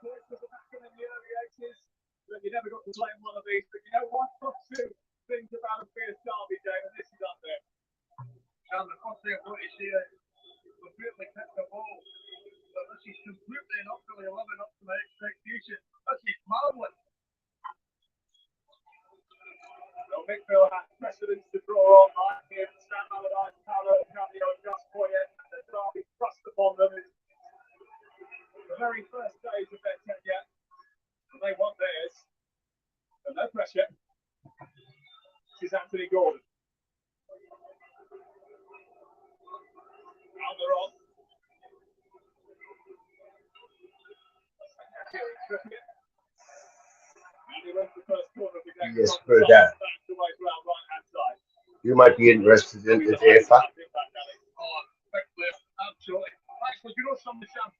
You never got to play in one of these, but you know what? Two things about a fierce derby game, and this is up there. And the first thing I've noticed here, completely kept the ball. But she's completely not really living up to my expectation. She's marvellous. So Mickville has precedence to draw on right here. Stan Allardyce, Paolo Cambio, just Poyet, and the derby thrust upon them. The very first days of their tenure, and they want theirs. And no pressure. This is Anthony Gordon. Almiron. Yes, brother. You might be interested in the DFA.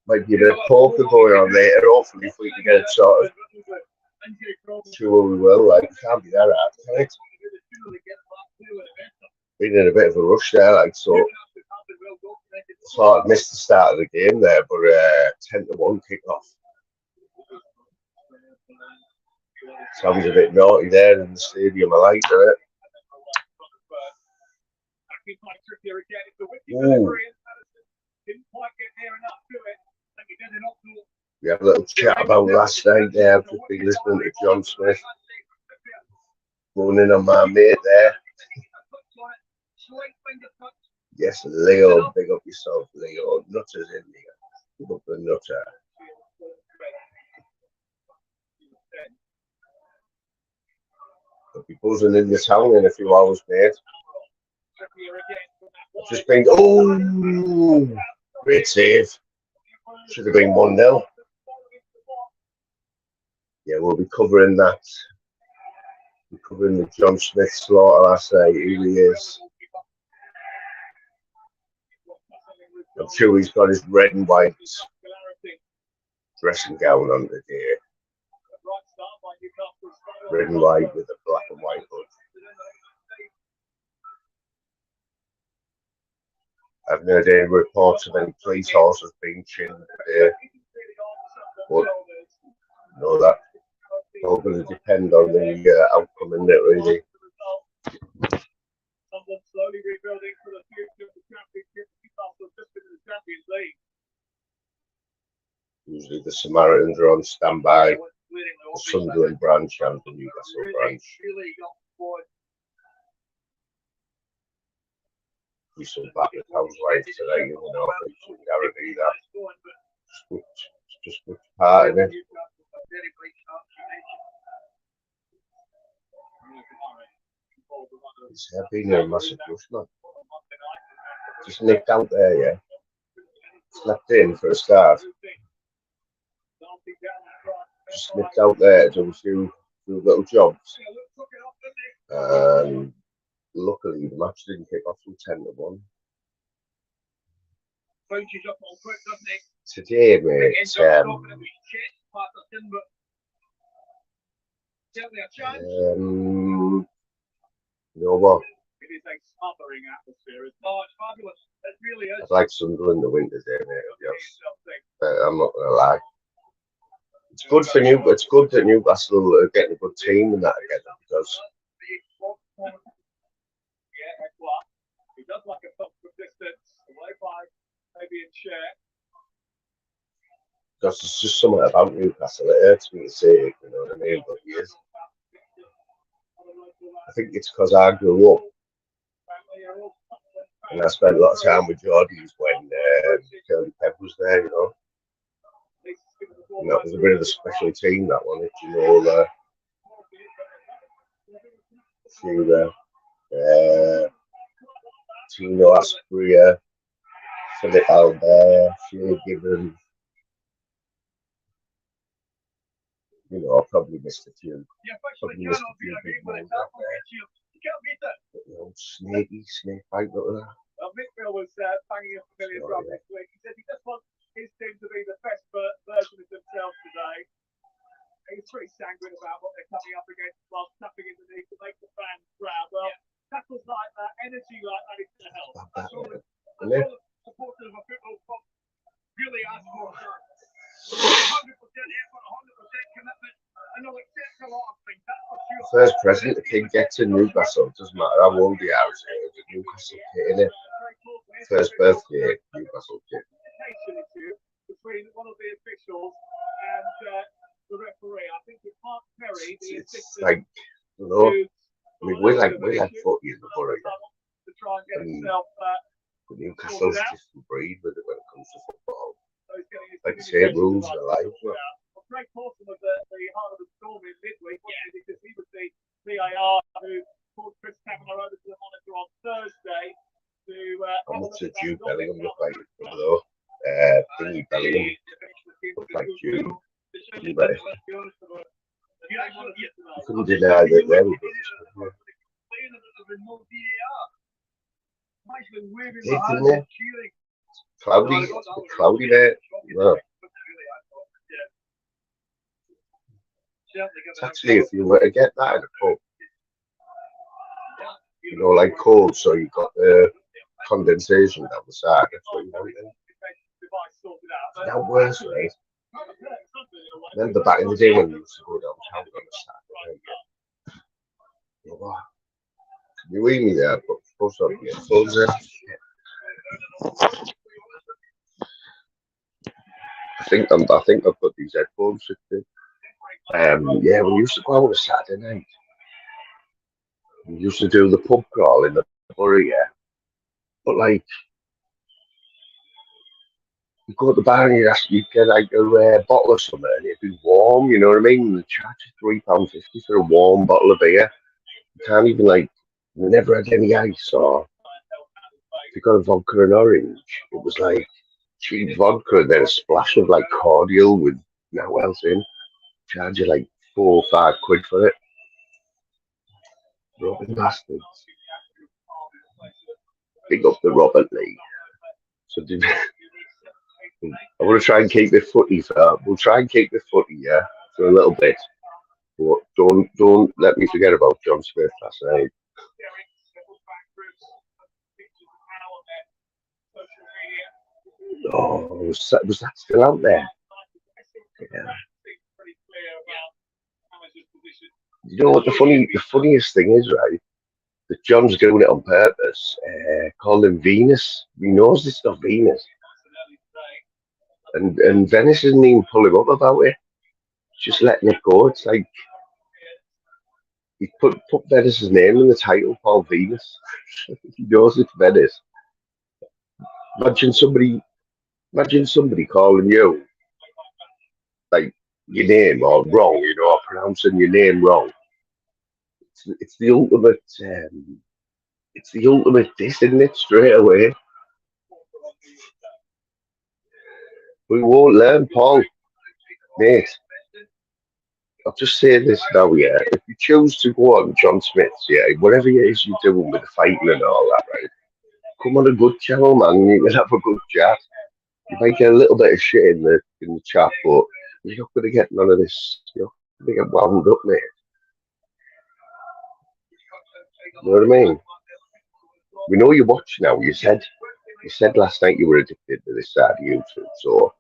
Might be a bit of poker going on later. Hopefully, if we can get it sorted. Sure, we will. Like, can't be that hard, can it? Been in a bit of a rush there, like, so. Thought I'd missed the start of the game there, but 10-1 kick-off. Sounds a bit naughty there in the stadium. I like it. Ooh. We had a little chat about last night there. I've just been listening to John Smith. Going in on my mate there. Yes, Leo, big up yourself, Leo. Nutters in here. Big up the nutter. I'll be buzzing in the town in a few hours, mate. I've just been, oh, great save. Should have been 1-0. Yeah, we'll be covering that. We're covering the John Smith slaughter last night. He really is. I'm sure he's got his red and white dressing gown on today. Red and white with a black and white hood. I've heard any reports of any police horses being chinned today. But no, that's all going to depend on the outcome, isn't it, really? Slowly rebuilding for the future of the championship. Just in the Champions League. Usually the Samaritans are on standby. The Sunderland branch and the Newcastle branch. We shall back the Towns Life today, you know, we should guarantee that. Just which part in it. It's been a massive push, man. Just nicked out there, yeah. Slept in for a start. Just nipped out there to do a few little jobs. Luckily, the match didn't kick off from 10-1. Today, mate, you know what? It is a smothering atmosphere. It's fabulous. It really is. I'd like Sunderland to win today, mate. I'm not going to lie. It's good for It's good that Newcastle are getting a good team and that together because. He does like a top from distance, away by maybe in share. Because there's just something about Newcastle that hurts me to say it, you know what I mean? But he is. I think it's because I grew up and I spent a lot of time with Geordies when Curly Pep was there, you know. And that was a bit of a special team, that one, you know. Tino Aspria, Philip Albert, Shea Gibbon. You know, I probably missed a few. Probably missed a few big names out there. But, you know, snake bite, look at that. Well, Mickville was banging a familiar drum this week. He said he just wants his team to be the best version of themselves today. He's pretty sanguine about what they're coming up against while tapping in the knee to make the fans proud. Well, tackles like that, energy like that is going to help. That's all the supporters of a football club really ask for. 100% here for first present the kid gets in Newcastle, it doesn't matter how old he is, it's a Newcastle kid, innit? First birthday, Newcastle kid. Between one of the officials and the referee. I think it's Mark Perry, the assistant. Like, you know, I mean, we're like footy in the borough. To try and get himself. Newcastle's different breed with it when it comes to football. Like the same rules are like. Greg Corson was the heart of the storm in midweek, because he was the VAR who called Chris Kavanagh over to the monitor on Thursday to. How much did Jude Bellingham look like, though? Thingy Bellingham looked like Jude. Anyway, you couldn't deny that there we go. Didn't they? Cloudy there. No. It's actually, if you were to get that in a pub, you know, like cold, so you've got the condensation down the side. That's what you want. Now worse, right? Remember back in the day when you used to go downtown on a Saturday? You know what? Can you hear me there? But supposed to have your phones in. I think I've got these headphones fitted. Yeah, we used to go out on a Saturday night. We used to do the pub crawl in the borough, yeah. But like, you go to the bar and you'd get like a bottle of something and it'd be warm, you know what I mean? The charge is £3.50 for a warm bottle of beer. You can't even like, we never had any ice, or if you got a vodka and orange, it was like cheap vodka and then a splash of like cordial with no else in. Charge you like £4 or £5 for it. Robin bastards. Big up the Robert Lee. So I want to try and keep it footy we'll try and keep it footy, yeah, for a little bit. But don't let me forget about John Smith last night. Oh, was that still out there? Yeah. You know what the funniest thing is, right? That John's doing it on purpose. Called him Venus. He knows it's not Venus. And Venice isn't even pulling up about it. Just letting it go. It's like he put Venice's name in the title, Paul Venus. He knows it's Venice. Imagine somebody calling you like your name or wrong, you know, or pronouncing your name wrong. It's the ultimate diss, isn't it? Straight away. We won't learn, Paul. Mate, I'll just say this now, yeah. If you choose to go on John Smith's, yeah, whatever it is you're doing with the fighting and all that, right? Come on a good channel, man. You can have a good chat. You might get a little bit of shit in the chat, but you're not going to get none of this. You're not going to get wound up, mate. You know what I mean? We know you watch now. You said last night you were addicted to this side of YouTube, so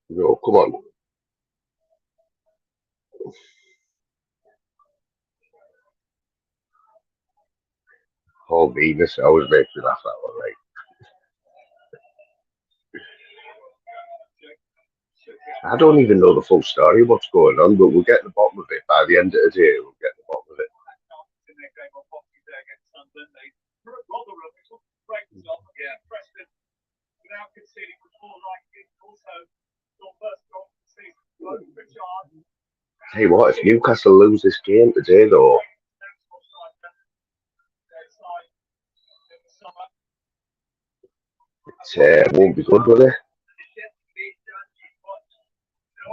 no, come on. Paul Venus, I always make me laugh that one, right? I don't even know the full story of what's going on, but we'll get to the bottom of it by the end of the day. We'll get to the bottom of it. Tell you what, if Newcastle lose this game today, though, it won't be good, will it?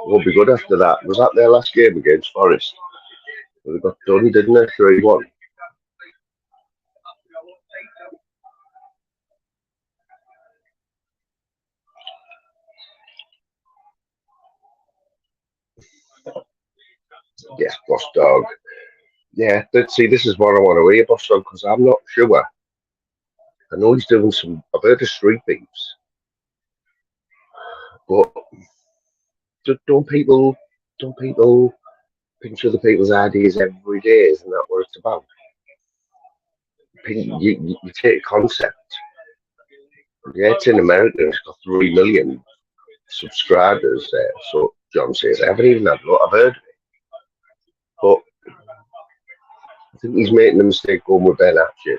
Won't be good after that. Was that their last game against Forest? Well, they got done, didn't they? 3-1. Yes, boss dog. Yeah, see, this is what I want to hear, boss dog, because I'm not sure. I know he's doing some. I've heard of street beefs, but don't people pinch other people's ideas every day? Isn't that what it's about? You take a concept. Yeah, it's in America. It's got 3 million subscribers there. So John says, I haven't even had a lot. I've heard, but I think he's making the mistake going with Ben Hatchett.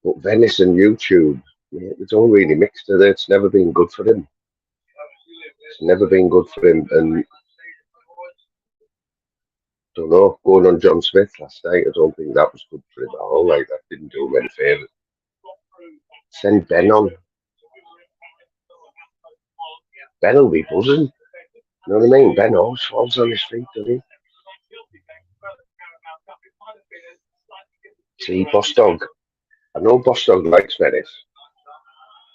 But Venice and YouTube, yeah, it's all really mixed. It's never been good for him. It's never been good for him. And I don't know, going on John Smith last night, I don't think that was good for him at all. Like, that didn't do him any favours. Send Ben on. Ben will be buzzing. You know what I mean? Ben always falls on his feet, doesn't he? See, Boss Dog. I know Boss Dog likes Venice.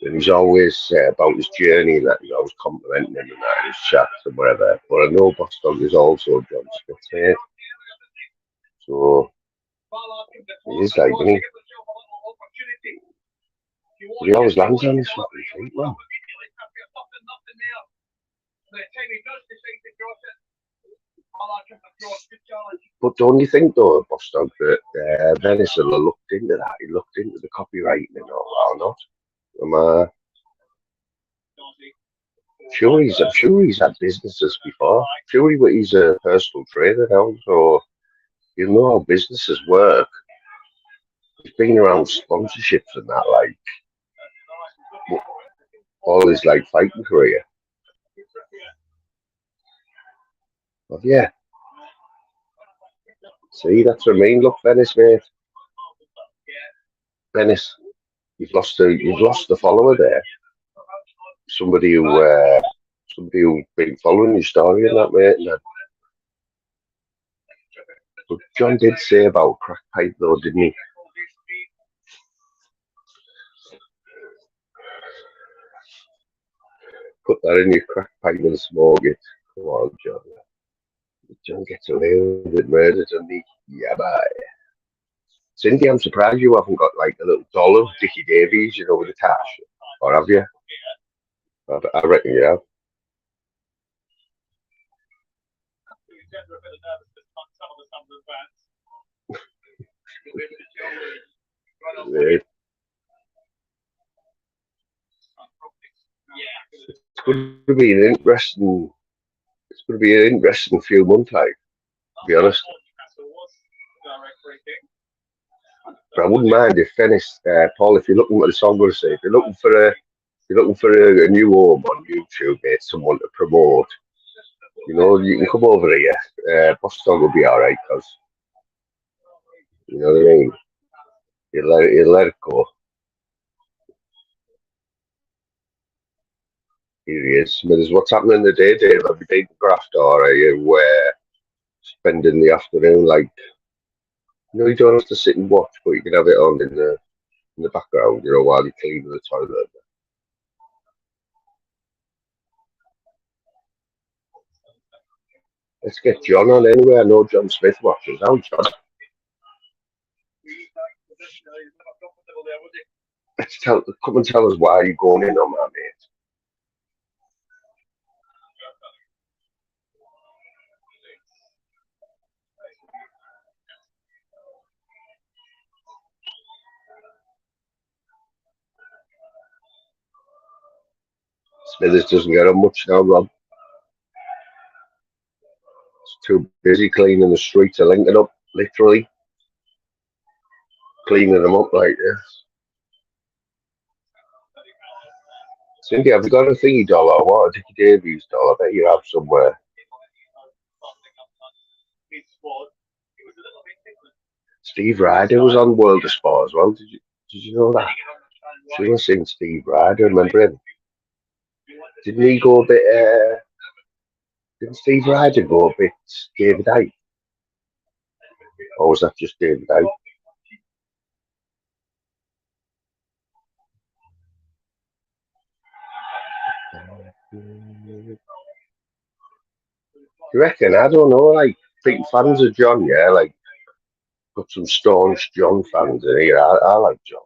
And he's always about his journey and that. He's always complimenting him and that in his chats and whatever. But I know Boss Dog is also John Smith's mate. So, he is like, isn't he? But he always lands on his fucking feet, man. But don't you think, though, Boss Dog, that Venice will have looked into that? He looked into the copywriting and all that, or not? I'm sure he's had businesses before. He's a personal trainer now, so you know how businesses work. He's been around sponsorships and that, like all his like fighting career. But yeah, see, that's what I mean. Look, Venice, mate. Venice, you've lost the follower there. Somebody who's been following your story and that, mate. And but John did say about crack pipe though, didn't he? Put that in your crack pipe and smoke it. Come on, John. John gets away with it, murder, doesn't he? Yeah, bye. Cindy, I'm surprised you haven't got like a little doll of Dickie Davies, you know, with a tash. Or have you? I reckon you have. Yeah. It's going to be an interesting. It's going to be an interesting few months, like, to be honest. But I wouldn't mind if Venice, Paul, if you're looking at the song, I'm going to say, if you're looking for a new home on YouTube, mate, someone to promote, you know, you can come over here. Boss Dog will be all right, because you know what I mean. He'll let it go. Here he is. Smithers, what's happening today, Dave? Have you been to graft, or are you spending the afternoon like? You know, you don't have to sit and watch, but you can have it on in the background, you know, while you're cleaning the toilet. Let's get John on anyway. I know John Smith watches. How John? Come and tell us why you're going in on that, mate. Smithers doesn't get on much now, Rob. He's too busy cleaning the streets of Lincoln up, literally. Cleaning them up like this. Cindy, have you got a thingy doll or what? A Dickie Davies doll? I bet you have somewhere. Steve Ryder was on World of Sport as well. Did you know that? She was seeing Steve Ryder, remember him? Didn't he go a bit didn't Steve Ryder go a bit David Icke? Or was that just David Icke? You reckon? I don't know, like big fans of John, yeah, like got some staunch John fans in here. I like John.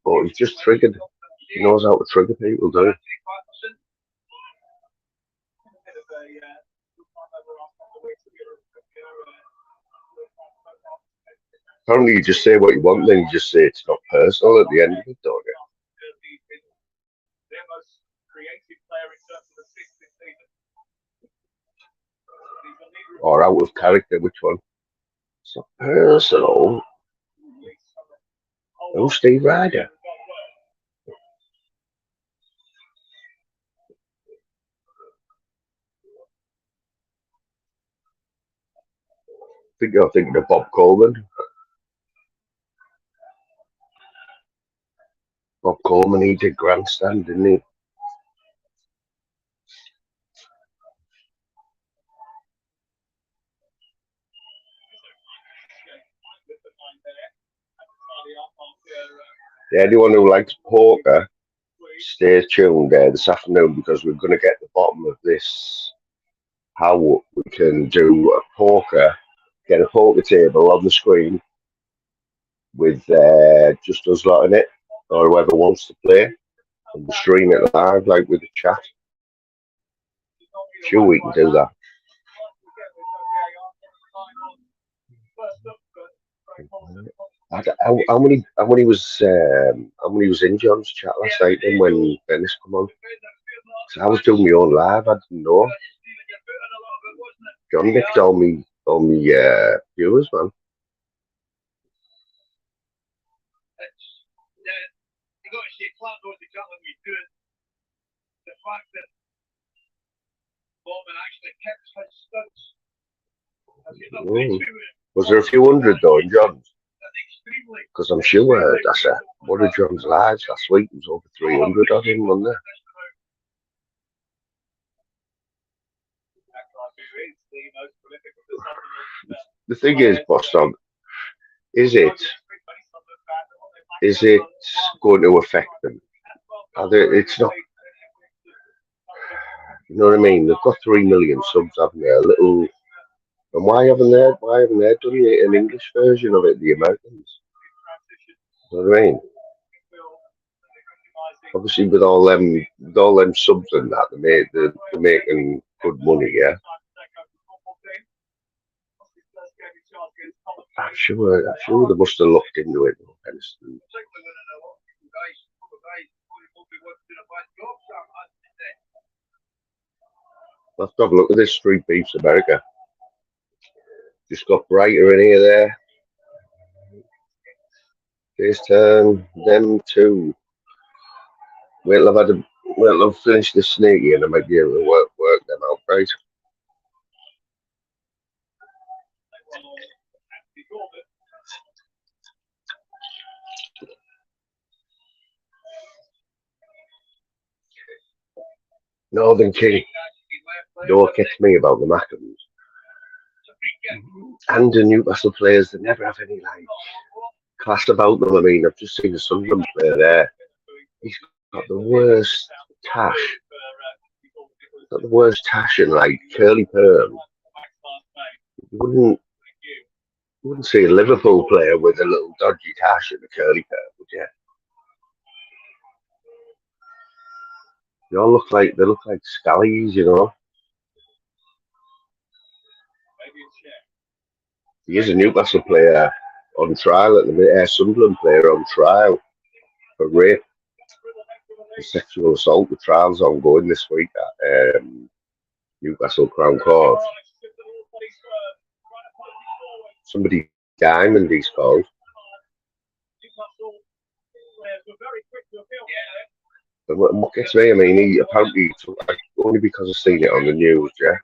But he's just triggered. He knows how to trigger people, doesn't he? Apparently you just say what you want, then you just say it's not personal at the end of it, don't you? Or out of character, which one? It's not personal. Oh, Steve Ryder. I think you're thinking of Bob Coleman. Bob Coleman, he did grandstand, didn't he? Yeah, anyone who likes poker, stay tuned this afternoon because we're going to get to the bottom of this. How we can do a poker, get a poker table on the screen with just us lot in it, or whoever wants to play, and we'll stream it live, like with the chat. Sure, we can do that. How many was in John's chat last night then when Venice come on? So I was doing my own live. I didn't know. John nicked all me viewers, man. Was there a few hundred though in John's? Because I'm sure that's one of John's lives last week was over 300 on him, wasn't there? The thing is, Boston, is it going to affect them? It's not. You know what I mean? They've got 3 million subs, haven't they? And why haven't they done an English version of it? The Americans. You know what I mean? Obviously, with all them subs and that, they're making good money, yeah. I'm sure they must have looked into it. Let's have a look at this Street Beefs America. Just got brighter in here there. This turn, them two. We'll have finished this sneaky and I might be able to work them out, right? Northern King. Don't catch me about the Mackhams. And the Newcastle players, they never have any class about them. I mean, I've just seen the Sunderland player there. He's got the worst tash. Got the worst tash and curly perm. You wouldn't see a Liverpool player with a little dodgy tash and a curly perm, would you? They all look like scallies, you know. He is a Newcastle player on trial at the minute. Sunderland player on trial for rape, for sexual assault. The trial's ongoing this week at Newcastle Crown Court. Somebody Diamond, he's called. And what gets me, I mean, he apparently took, only because I've seen it on the news, yeah.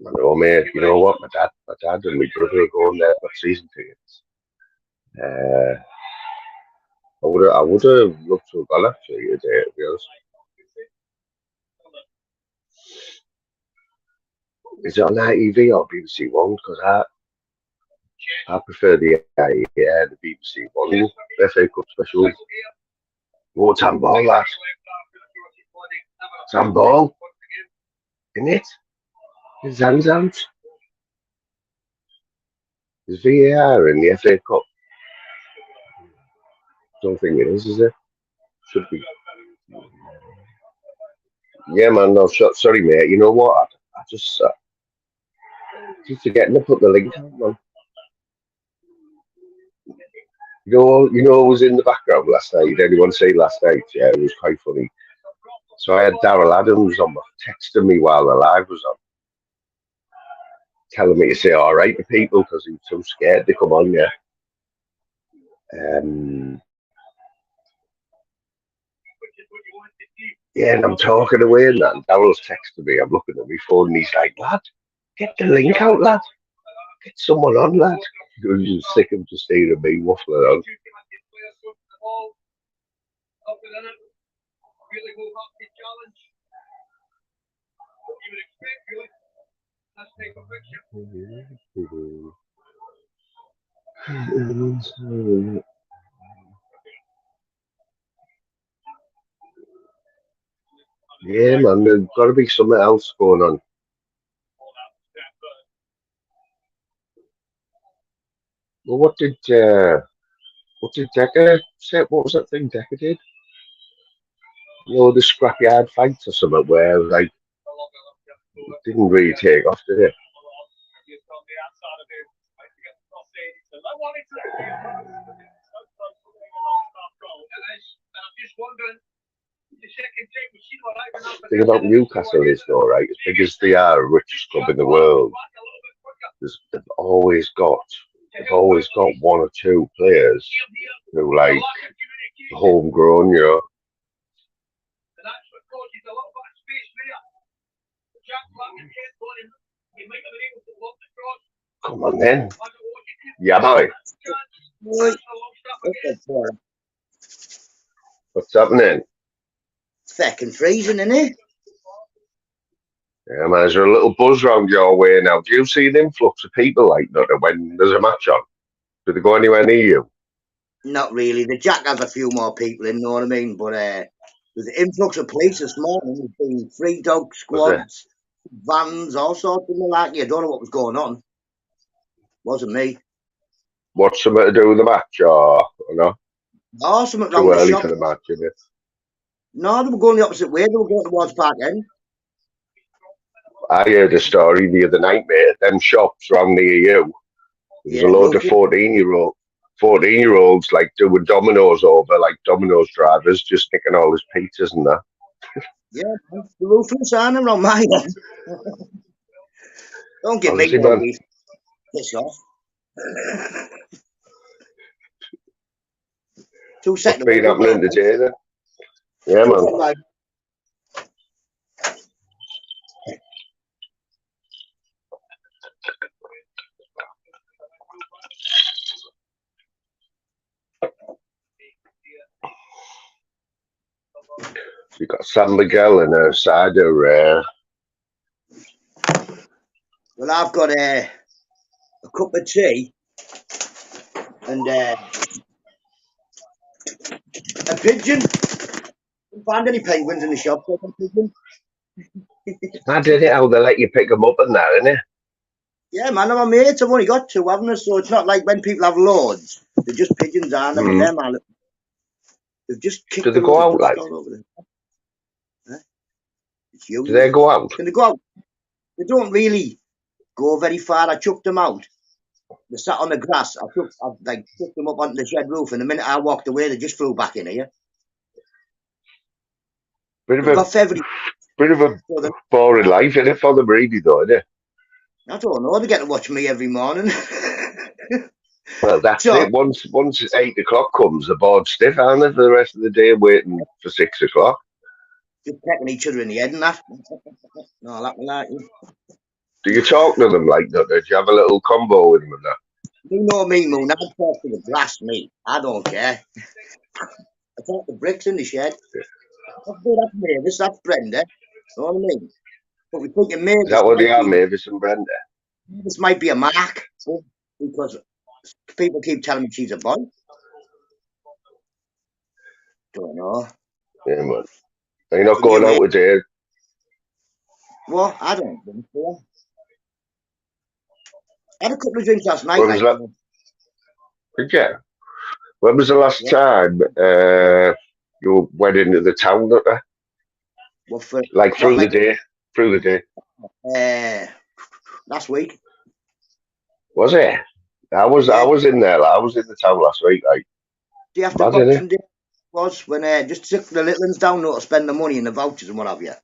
I know, mate. You know what? My dad and my brother are going there for season tickets. I would have loved to have gone actually today, to be honest. Is it on ITV or BBC One? Because I prefer the BBC One FA Cup special. Oh, it's handball, lads. It's handball, isn't it? His hands out. There's VAR in the FA Cup. Don't think it is it? Should be. Yeah, man. No, sorry, mate. You know what? I just keep forgetting to put the link on, man. Who was in the background last night? Did anyone see last night? Yeah, it was quite funny. So I had Daryl Adams on texting me while the live was on, telling me to say all right to people because he was too scared to come on. Yeah. Yeah, and I'm talking away and that. And Daryl's texting me. I'm looking at my phone and he's like, lad, get the link out, lad. Get someone on, lad. He was just sick of just hearing me waffling on. Yeah, man, there's got to be something else going on. Well, what did Decker say? What was that thing Decker did? The scrapyard fight or something where like it didn't really take off, did it? The thing about Newcastle is though, right? As big as they are, richest club in the world, they've always got one or two players who like homegrown, Come on then. Yeah, boy. What's happening? Fucking freezing, isn't it? Yeah, man, there's a little buzz round your way now. Do you see an influx of people like that when there's a match on? Do they go anywhere near you? Not really. The Jack has a few more people in, know what I mean? But there's an influx of police this morning. There's been 3 dog squads, vans, all sorts of malarkey. I don't know what was going on. Wasn't me. What's something to do with the match, or no? Oh, something Too wrong with the early shop. for the match, isn't it? No, they were going the opposite way. They were going towards Park End. I heard a story the other night, mate. Them shops round near you. There's a load of 14-year-olds like doing dominoes over, like dominoes drivers, just nicking all his pizzas and that. Yeah, man. The ruthless aren't around my end. Don't get Honestly, me man. piss off. 2 What's seconds. been happening today then? Yeah, man. You got San Miguel and a cider. Well, I've got a cup of tea and a pigeon. Didn't find any penguins in the shop. So pigeon. I did it how they let you pick them up and that, innit? Yeah, man, I'm a mate. I've only got 2, haven't I? So it's not like when people have loads. They're just pigeons, aren't they? But them, man, they've just kicked. Do they go out like? All over them. Huh? It's you. Do they go out? Can they go out? They don't really go very far. I chucked them out. They sat on the grass. I chucked them up onto the shed roof, and the minute I walked away, they just flew back in here. Bit of a boring life, innit, for them, really, though, innit? I don't know. They get to watch me every morning. Well, that's it. Once 8 o'clock comes, the board's stiff, aren't they, for the rest of the day, waiting for 6 o'clock? Just pecking each other in the head and that. No, that like you. Do you talk to them like that? Do you have a little combo with them and that? You know me, Moon. I talk to the grass, me. I don't care. I talk to bricks in the shed. That's Mavis, that's Brenda. You know what I mean? But we think Mavis. Is that what they are, Mavis and Brenda? This might be a mark because people keep telling me she's a boy. Don't know. Yeah, man. Are you not going out with Dave? Well, I don't think so. I had a couple of drinks last night. When was that? Did you? When was the last Yeah. time you went into the town? What for? Like through the day? Through the day. Last week. Was it? I was in there. I was in the town last week. Like, Day after mad, innit? Boxing Day was when just took the little ones down there to spend the money and the vouchers and what have you.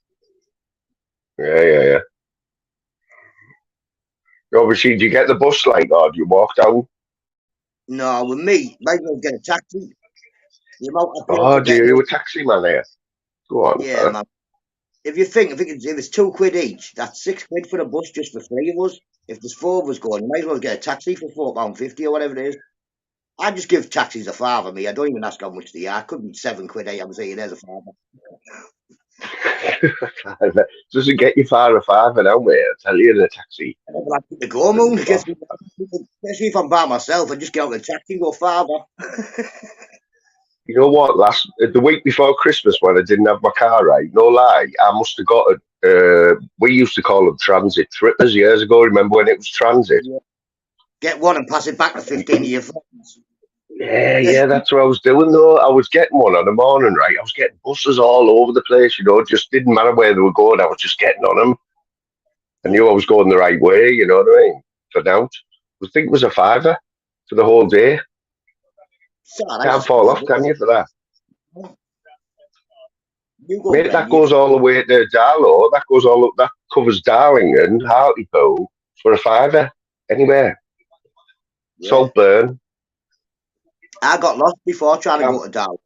Yeah. Obviously, do you get the bus like, or do you walk down? No, with me, might as well get a taxi. The amount I pay Oh, for do getting you a taxi man here? Go on. yeah, man. If you think if it's £2 each, that's £6 for the bus just for 3 of us. If there's 4 of us going, you might as well get a taxi for £4.50 or whatever it is. I just give taxis a father, me. I don't even ask how much they are. Could be £7, 8. I'm saying there's a father. Doesn't get you far a fiver now, mate. I tell you in a taxi. I don't like to go, moon. Especially if I'm by myself, I just get out of the taxi and go, father. You know what? The week before Christmas, when I didn't have my car, right? No lie, I must have got we used to call them transit trippers years ago. Remember when it was transit? Yeah. Get one and pass it back to 15 of your friends. Yeah, that's what I was doing though. I was getting one on the morning, right? I was getting buses all over the place, you know. It just didn't matter where they were going. I was just getting on them. I knew I was going the right way, you know what I mean? For now, I think it was a fiver for the whole day. Can't fall off, can you, for that? Mate, that goes all the way to Darlow. That covers Darlington, Hartlepool for a fiver anywhere. Yeah. Saltburn. I got lost before trying to go to Darlow.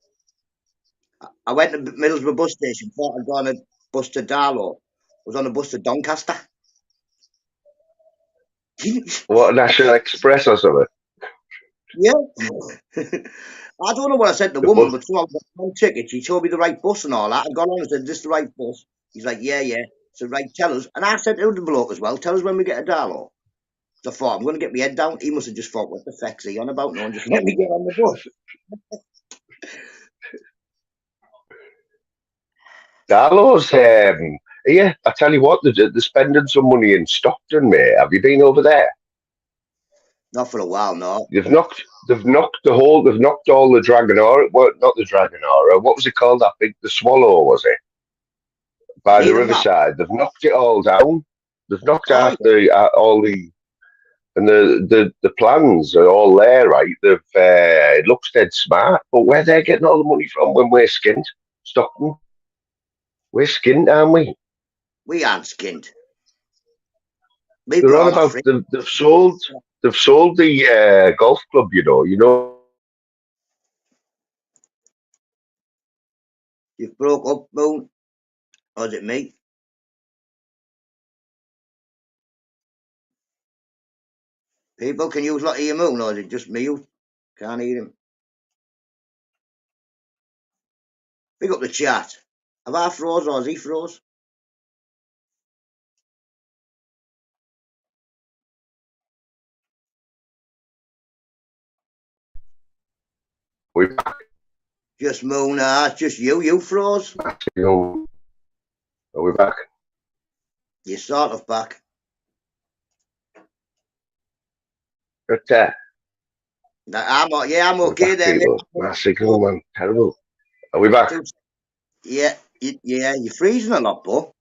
I went to Middlesbrough bus station, thought I'd gone on a bus to Darlow. I was on a bus to Doncaster. What, National Express or something? Yeah. I don't know what I said to the woman, but someone got one ticket. She told me the right bus and all that. I got on and said, "This is the right bus." He's like, "Yeah." So, right, tell us. And I said to the bloke as well, "Tell us when we get to Darlow." So I thought, I'm going to get my head down. He must have just thought, "What the feck's he on about? No one just let me get on the bus." Darlow's, yeah, I tell you what, they're spending some money in Stockton, mate. Have you been over there? Not for a while, no. They've knocked all the Dragonora. Well, not the Dragonora. What was it called? The Swallow, was it? By the riverside. They've knocked it all down. They've knocked out all the, and the plans are all there, right? It looks dead smart, but where they're getting all the money from when we're skint, Stockton? We're skint, aren't we? We aren't skint. They're on about they've sold the golf club, you know. You've broke up, Moon. Or is it me? People, can you lot hear Moon, or is it just me who can't hear him? Pick up the chat. Have I froze or has he froze? We're back. Just Moon, it's just you. You froze. Are we back? You're sort of back. But I'm okay there, mate. My signal, man, terrible. Are we back? Yeah, you're freezing a lot, bro.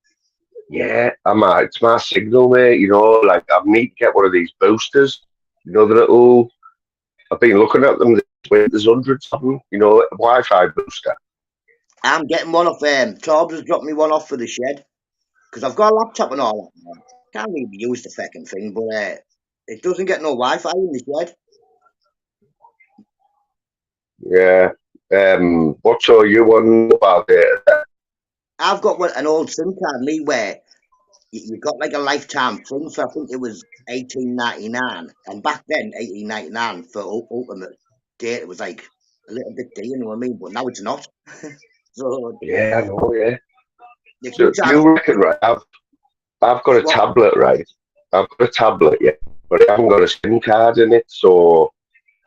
Yeah, it's my signal, mate. You know, like I need to get one of these boosters. You know, the little. I've been looking at them. There's hundreds of them. You know, a Wi-Fi booster. I'm getting one off. Torbs has dropped me one off for the shed because I've got a laptop and all that. Man. Can't really use the fucking thing, but it doesn't get no Wi-Fi in the shed. Yeah. What are you on about it? I've got an old SIM card, me, where you got like a lifetime thing. So I think it was $18.99, and back then $18.99 for ultimate data was like a little bit dear, you know what I mean? But now it's not. So yeah, I know. Yeah. So you reckon, right? I've got a tablet, right? I've got a tablet, yeah, but I haven't got a SIM card in it. So,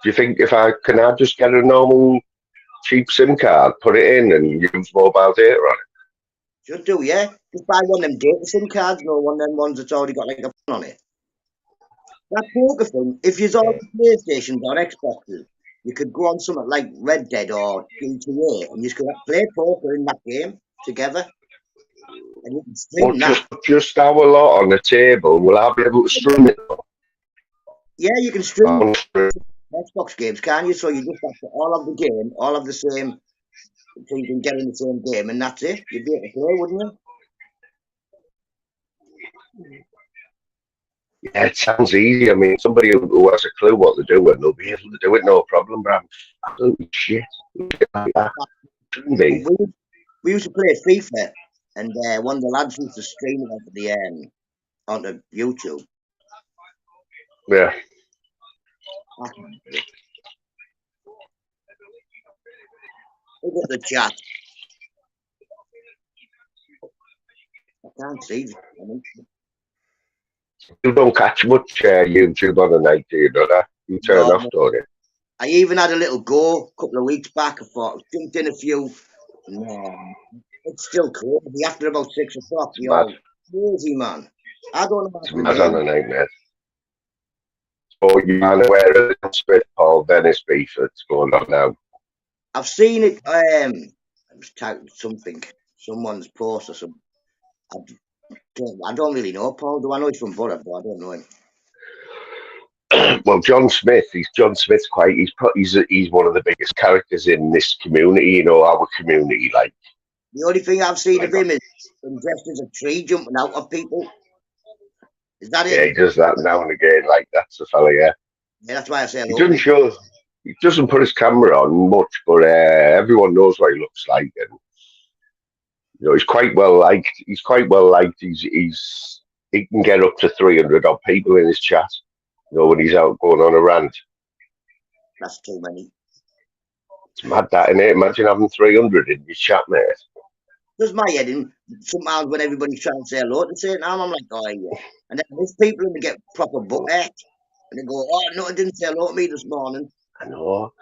do you think can I just get a normal cheap SIM card, put it in, and use mobile data on it? Should do, yeah. Just buy one of them data SIM cards, no one of them ones that's already got like a phone on it. That poker thing, if you're on PlayStations or Xboxes, you could go on something like Red Dead or GTA and you could play poker in that game together. And you can stream Well, that. just our lot on the table. Will I be able to stream it? Yeah, you can stream On stream. Xbox games, can you? So you just have to all of the game, all of the same, so you can get in the same game, and that's it. You'd be able to play, wouldn't you? Yeah, it sounds easy. I mean, somebody who has a clue what they're doing, they'll be able to do it, no problem. But I'm absolutely shit like that. Shouldn't be. We used to play FIFA, and one of the lads used to stream it onto YouTube. Yeah. Look at the chat. I can't see it. You don't catch much YouTube on a night, do you? Know that? You turn No, off, don't you? I even had a little go a couple of weeks back. I thought, jumped in a few. No, it's still crazy. After about 6 o'clock, It's mad. Crazy, man. I don't know. It's mad on a night, mate. So you're unaware of the Smith Paul Venice beef that's going on now? I've seen it. I was tagged something. Someone's post or something. I don't really know Paul. Do I know he's from Borough? But I don't know him. Well, John Smith. John Smith's he's one of the biggest characters in this community. You know, our community. Like the only thing I've seen of him is him dressed as a tree jumping out of people. Is that it? Yeah, he does that now and again. Like that's the fella. Yeah. Yeah, that's why I say hello. He doesn't show. He doesn't put his camera on much, but everyone knows what he looks like, and you know he's quite well liked. He's quite well liked. He can get up to 300 odd people in his chat. You know when he's out going on a rant. That's too many. It's mad that, innit? Imagine having 300 in your chat, mate. Does my head in sometimes when everybody's trying to say hello to say now I'm like, oh yeah. And then there's people and they get proper butthead and they go, oh no, I didn't say hello to me this morning. I know.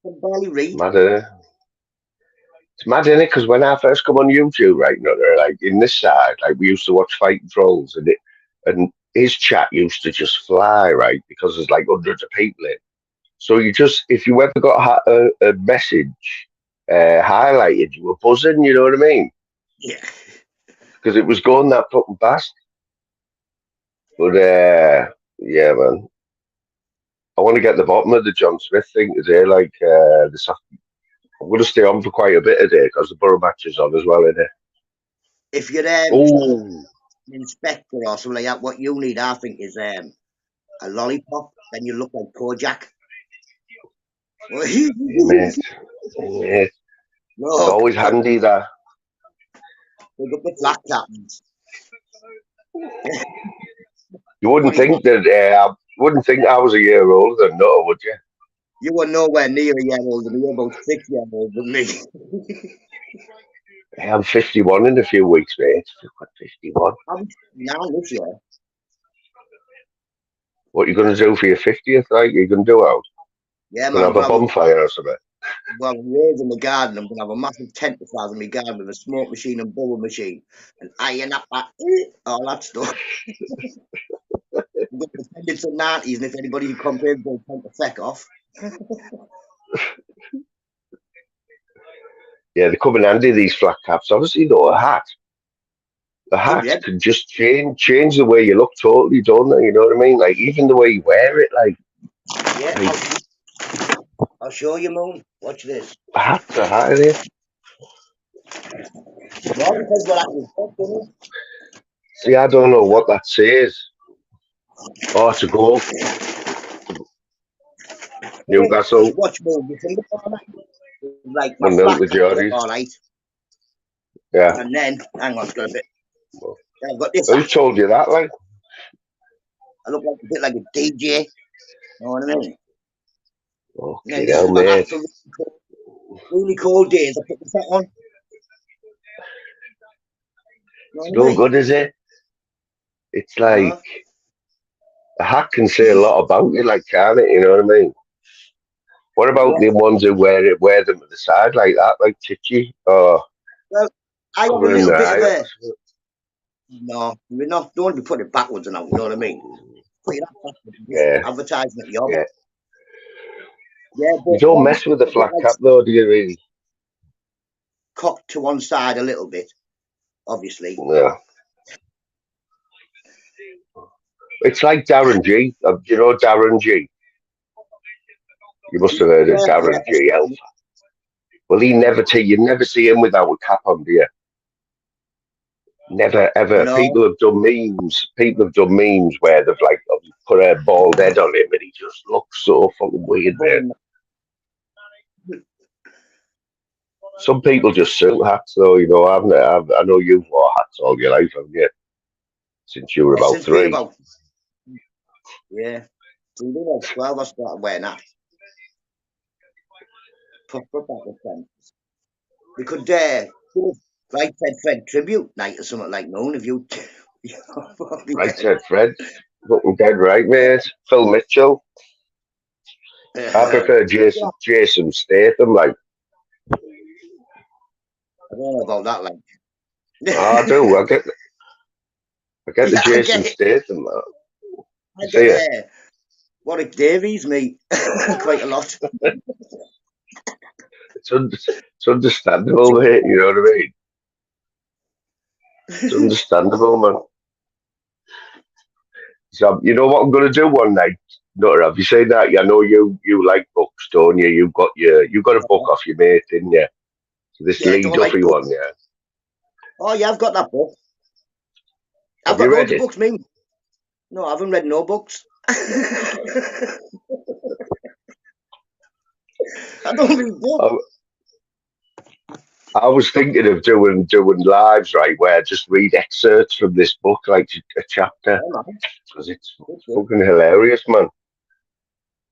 I can barely read. Mad, it's mad, innit? Because when I first come on YouTube, right, you know, like in this side, like we used to watch Fighting Trolls, and his chat used to just fly, right, because there's like hundreds of people in. So if you ever got a message highlighted, you were buzzing, you know what I mean? Yeah. Because it was going that fucking fast. But yeah, man. I want to get the bottom of the John Smith thing today. Like this afternoon. I'm going to stay on for quite a bit today because the Borough match is on as well, isn't it? If you're an inspector or something like that, what you need, I think, is a lollipop. Then you look like Kojak. Mate. It's always handy that. Look up the flat captains. You wouldn't think that. Wouldn't think I was a year older than Nutter, would you? You were nowhere near a year older than me. You're about 6 years older than me. I'm 51 in a few weeks, mate. 51. I'm now this year. What are you going to do for your 50th? Like, you going to do out? Yeah, man. Have a bonfire or something? Well, I'm raising the garden. I'm going to have a massive tent the size of my garden with a smoke machine and bowl machine and iron up all that stuff. I'm going to send it to 90s, and if anybody complains, they'll take the feck off. Yeah, they come in handy, these flat caps. Obviously, though, a hat. The hat can just change the way you look totally, don't they? You know what I mean? Like, even the way you wear it, like... Yeah, I'll show you, Moon. Watch this. A hat's a hat, isn't it? Well, because what happens, see, I don't know what that says. Oh, it's a goal. Newcastle. Watch Moon. You think about that? Like, my flat all right. Yeah. And then, hang on, it's got a bit. I've got this. Who told you that, like? I look like a bit like a DJ. You know what I mean? Okay, yeah, mate. Really cold days. I put the hat on. It's no good, is it? It's like a hat can say a lot about you, like, can't it? You know what I mean? What about the ones who wear them at the side like that, like Titchy? Well, I have a little bit of a... No, don't be putting it backwards and out, you know what I mean? put your hat Yeah, advertising at the job. yeah. Yeah, You but don't mess with the flat cap though, do you really? cocked to one side a little bit, obviously. Yeah. It's like Darren G. You know Darren G. You must have heard of Darren G. Alpha. Well, you never see him without a cap on, do you? Never ever. No. People have done memes. People have done memes where they've like put a bald head on him, and he just looks so fucking weird, man. Some people just suit hats, though. You know, I know you've wore hats all your life, haven't you? Since you were about Since being 3. Yeah. Since being about 12, I started wearing hats. Put back the fence. We could do Right Said Fred tribute night or something like known if you. Right Said Fred. Looking dead right, mate. Phil Mitchell. I prefer Jason Statham, like. I don't know about that, like. I do. I get the Jason Statham. I get Warwick Davies, mate. Quite a lot. It's understandable, mate. You know what I mean? It's understandable, man. So you know what I'm going to do one night? Nutter, have you seen that? I know you like books, don't you? You got a book off your mate, didn't you? So this Lee Duffy one, yeah. Oh yeah, I've got that book. Have you read loads of books, me. No, I haven't read no books. I don't read books. I was thinking of doing lives, right, where I just read excerpts from this book, like a chapter, because it's fucking hilarious, man.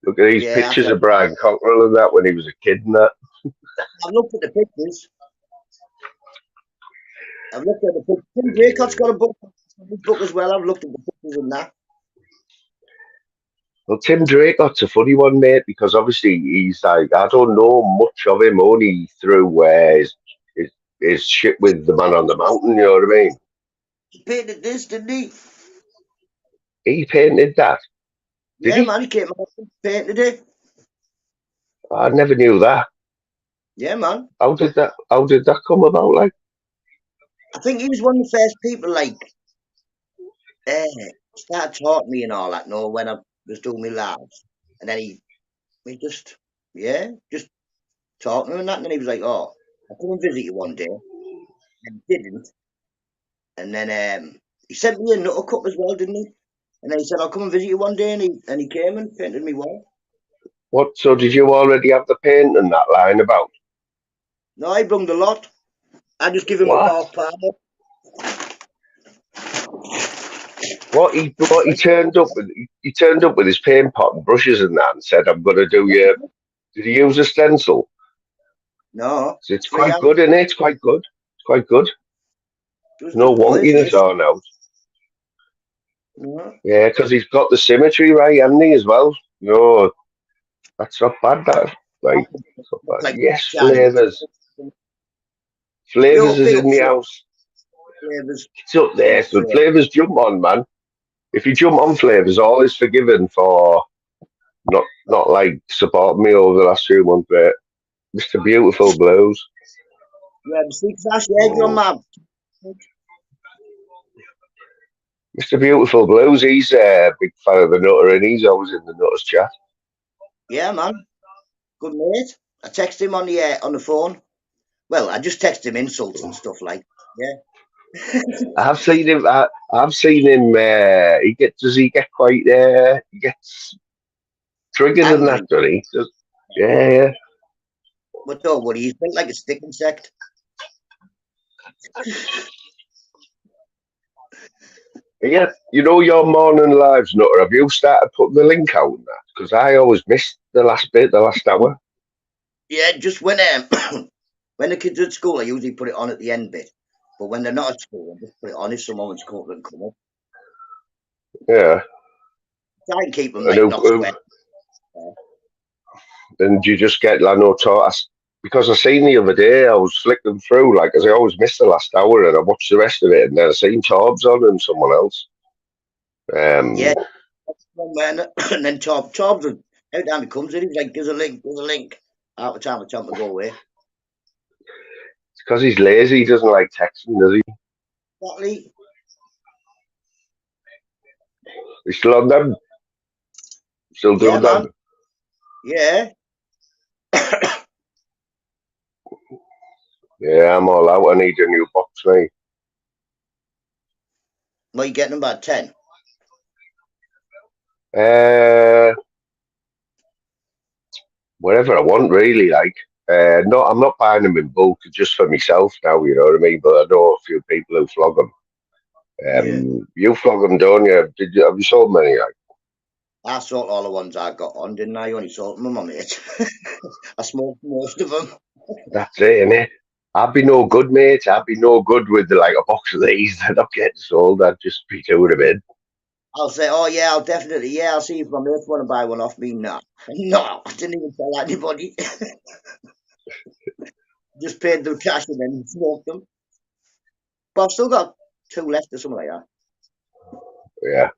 Look at these pictures of Brian Cockrell and that when he was a kid and that. I've looked at the pictures. Tim Draycott's got a book as well. I've looked at the pictures and that. Well, Tim Draycott's a funny one, mate, because obviously he's like, I don't know much of him, only through his shit with the Man on the Mountain, you know what I mean? He painted this, didn't he? He painted that? Did he? Man, he came out and painted it. I never knew that. Yeah, man. How did that come about, like? I think he was one of the first people, like, started taught me and all that, no, when I was doing my lives. And then he just talked to him and that, and then he was like, oh, I'll come and visit you one day. And he didn't. And then he sent me a Nutter Cup as well, didn't he? And then he said, I'll come and visit you one day, and he came and painted me well. What, so did you already have the paint and that lying about? No, I brung the lot. I just give him a half pound. What he turned up with his paint pot and brushes and that and said, I'm gonna do your. Did he use a stencil? No. So it's quite good, isn't it? It's quite good. It's quite good. No wonkiness on out. Yeah, because he's got the symmetry right, hasn't he, as well? No, that's not bad, that. Like yes, Flavours. Flavours is in the house. It's up there, so Flavours jump on, man. If you jump on Flavours, all is forgiven for not like supporting me over the last few months, but Mr. Beautiful Blues. Yeah, you're mad. Mr. Beautiful Blues, he's a big fan of the Nutter and he's always in the Nutters chat. Yeah, man. Good mate. I text him on the phone. Well, I just text him insults and stuff like. Yeah. I've seen him. I've seen him. He gets quite. He gets triggered and that, doesn't he? Yeah. But don't worry, he's built like a stick insect. Yeah, you know your morning lives, Nutter. Have you started putting the link out in that? Because I always missed the last hour. Yeah, just when when the kids are at school, I usually put it on at the end bit. But when they're not at school, I just put it on if someone's come up. Yeah. Try and keep them like not sweat. And you just get because I seen the other day, I was flicking through, like, as I always miss the last hour, and I watched the rest of it, and then I seen Torbs on and someone else. Yeah, And then Tobbs would, every time he comes in, he's like, there's a link. Half the time I tell him to go away. It's because he's lazy. He doesn't like texting, does he? Exactly. He's still on them. Still doing Yeah, them. man. Yeah. Yeah, I'm all out. I need a new box, mate. What are you getting about 10? Whatever I want, really. Like, no, I'm not buying them in bulk just for myself now. You know what I mean? But I know a few people who flog them. Yeah. You flog them, don't you? Have you sold many? Like, I sold all the ones I got on, didn't I? You only sold them, my mate. I smoked most of them. that's it, innit? I'd be no good, mate. I'd be no good with like a box of these. They're not getting sold. I'd just be doing them in. I'll say, oh yeah, I'll see if my mates want to buy one off me. No, no, I didn't even tell anybody. Just paid them cash and then smoked them. But I've still got 2 left or something like that. Yeah.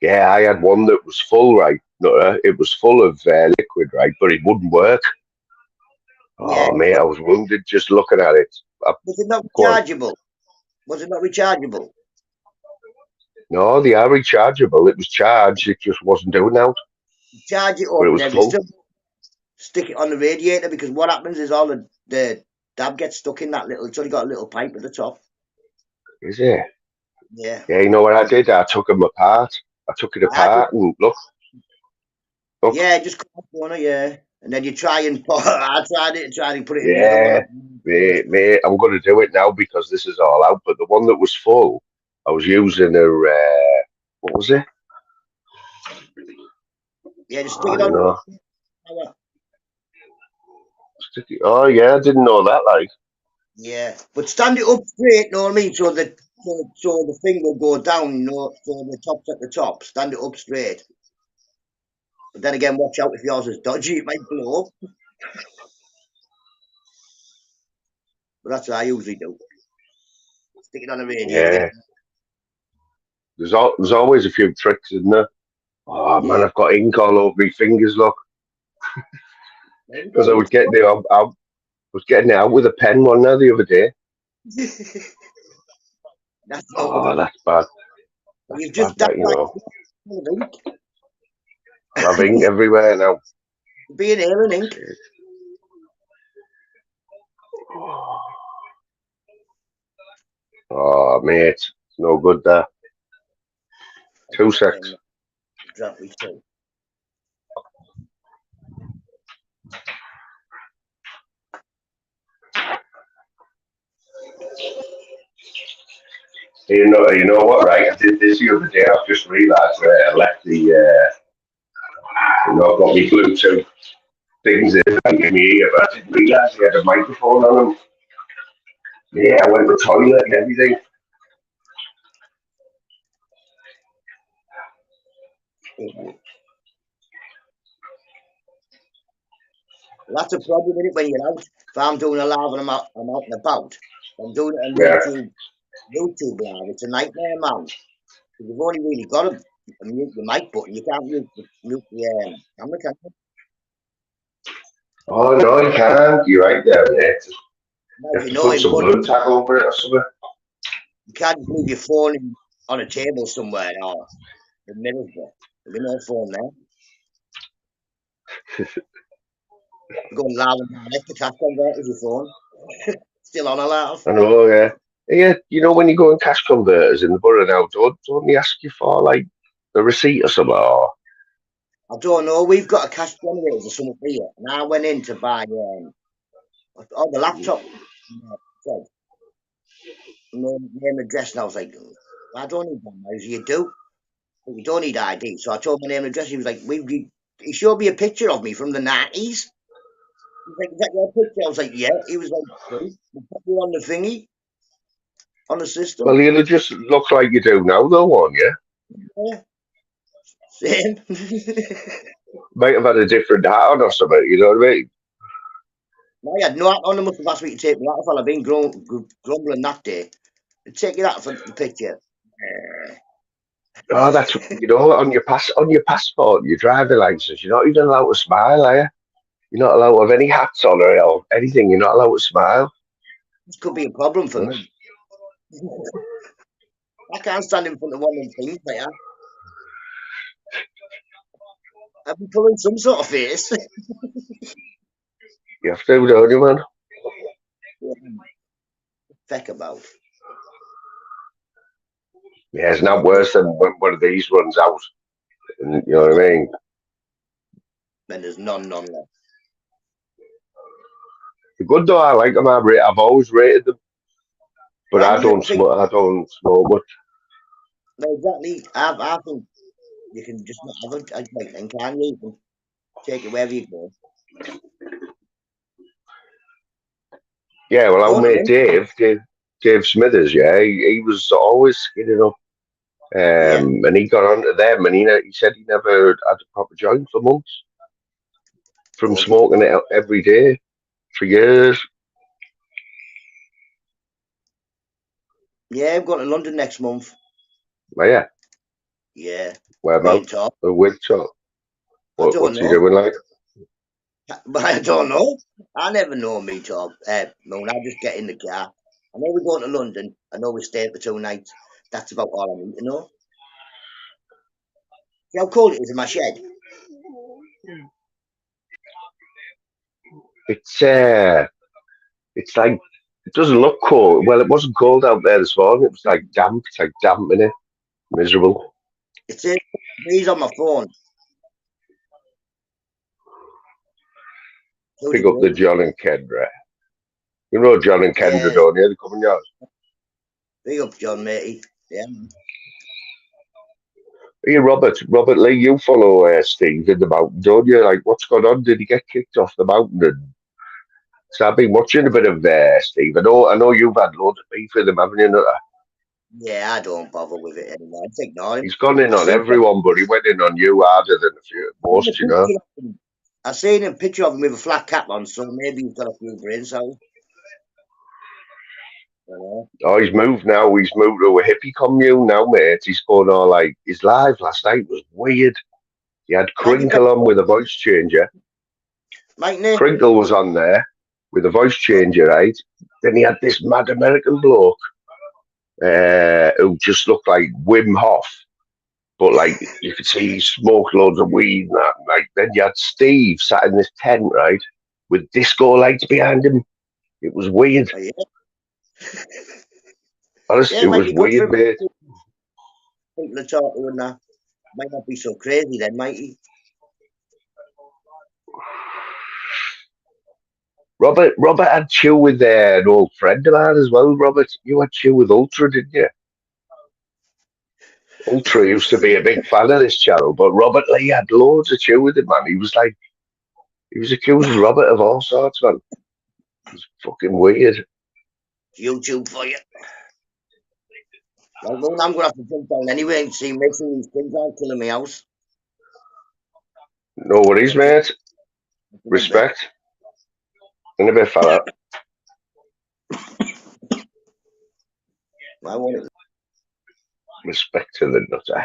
Yeah, I had one that was full, right? No, it was full of liquid, right? But it wouldn't work. Yeah, Oh, mate, I was wounded just looking at it. was it not Go on. rechargeable? Was it not rechargeable? No, they are rechargeable. It was charged. It just wasn't doing out. Charge it But up it and was then you full. still stick it on the radiator, because what happens is all the dab gets stuck in that little, it's only got a little pipe at the top. Is it? Yeah. Yeah, you know what I did? I took them apart. I took it apart and look. Yeah, just cut off one, yeah. And then you try and I tried it and tried to put it in the other Yeah, one. mate, I'm going to do it now because this is all out. But the one that was full, I was using a, what was it? Yeah, just stick I it don't on. know. Oh, yeah, I didn't know that, like. Yeah, but stand it up straight, know what I mean? So the thing will go down, so the top's at the top. Stand it up straight. But then again, watch out if yours is dodgy, it might blow up. But that's what I usually do. Stick it on a radiator. Yeah, there's always a few tricks, isn't there? Oh, man, Yeah. I've got ink all over my fingers, look. There we Because I go. was getting it was getting it out with a pen one now the other day. That's not what Oh, that's bad. That's you've bad, just that, you know. ink. I'll have ink everywhere now. Being here in ink. Oh, mate, it's no good there. 2 secs. Exactly so. You know what, right? I did this the other day. I've just realised where I left the, I've got my Bluetooth things in my ear, but I didn't realise he had a microphone on him. Yeah, I went to the toilet and everything. Well, that's a problem, isn't it, when you're out? If I'm doing a live and I'm out and about, I'm doing it on Yeah. YouTube live, it's a nightmare, man. Because you've only really got to mute the mic button. You can't mute the camera, can you? Oh, no, you can't. You're right there, mate. Now, You if have you to know put him, some but blue tack over it or something. you can't just leave your phone on a table somewhere or the middle there. There'll be no phone there. You're going live and direct, the cash converter's your phone. Still on a laugh. I know, yeah. Yeah, you know when you go in cash converters in the borough now, don't they ask you for like a receipt or something? Or, I don't know. We've got a cash generator or something here, and I went in to buy on the laptop. Said name and address, and I was like, I don't need that. You do, but you don't need ID. So I told my name and address. He was like, he showed me a picture of me from the 90s. He's like, is that your picture? I was like, yeah. He was like, we'll put you on the thingy, on the system. well, you just look like you do now, though, won't you? Yeah. Same. Might have had a different hat on or something, you know what I mean? No, I had no hat on. They must have asked me to take me out if I'd been grumbling that day. They'd take it out for the picture. Oh, that's on your passport, your driving license. You're not even allowed to smile, are you? You're not allowed to have any hats on or anything. You're not allowed to smile. This could be a problem for Yes. me. I can't stand in front of one of them things, mate. I'd be pulling some sort of face. You have to, don't you, man? Feck about. Yeah, it's not worse than when one of these runs out. And, you know what I mean? Then there's none left. They're good though. I like them. I've always rated them, but I I never don't think, smoke. I don't smoke much. no, exactly. I think you can just not have a drink, then can you? You can take it wherever you go. Yeah, well, our Going to mate London, Dave Smithers. Yeah, he was always skinning up, yeah. and he got onto them, and he said he never had a proper joint for months from Good. smoking it every day for years. Yeah, I'm going to London next month. But yeah, Yeah. Me and whereabouts? Tom. With Chuck. I don't What's he know. doing like? But I don't know. I never know me, Tom. Moon, I just get in the car. I know we're going to London. I know we're staying for 2 nights. That's about all I need to know. See how cold it is in my shed? It's like it doesn't look cold. Well, it wasn't cold out there this morning. It was like damp. It's like damp in it. Miserable. It says he's on my phone. 2 Pick up the degrees. John and Kendra. You know John and Kendra, Yeah. don't you? They come in yours. Big up, John, matey. Yeah. Hey, Robert Lee, you follow Steve in the mountain, don't you? Like, what's going on? Did he get kicked off the mountain? And so I've been watching a bit of Steve. I know you've had loads of beef with him, haven't you? Nutter? Yeah, I don't bother with it anymore. I just ignore him. He's gone in I on seen, everyone, but he went in on you harder than seen a most, you know. picture of him. I seen a picture of him with a flat cap on, so maybe he's got a few brain cells. You know? Oh, he's moved now. He's moved to a hippie commune now, mate. He's going all like his live last night was weird. He had Might be Crinkle on with a voice changer. mightn't he? Crinkle was on there with a voice changer, right? Then he had this mad American bloke who just looked like Wim Hof, but like you could see he smoked loads of weed and that. Like then you had Steve sat in this tent, right, with disco lights behind him. It was weird. Oh, yeah. Honestly, Yeah, it it might was be good for weird, him. mate. People to talk to and that. Might not be so crazy then, might he? Robert had chill with an old friend of mine as well. Robert, you had chill with Ultra, didn't you? Ultra used to be a big fan of this channel, but Robert Lee had loads of chill with him, man. He was accusing Robert of all sorts, man. It was fucking weird. YouTube for you. Well, Moon, I'm going to have to jump down anyway and see, make sure these things aren't killing me house. No worries, mate. Respect. In a bit, fella. I want it. Respect to the nutter.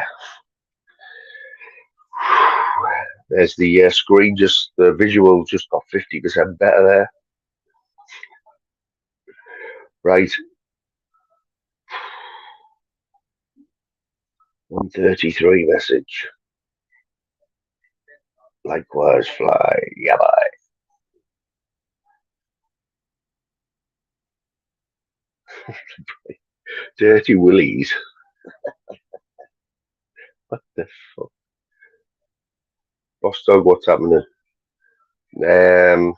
There's the screen, just the visual just got 50% better there. Right. 133 message. Likewise, fly. Yeah, bye. Dirty Willies. What the fuck? Boss Dog, what's happening? It's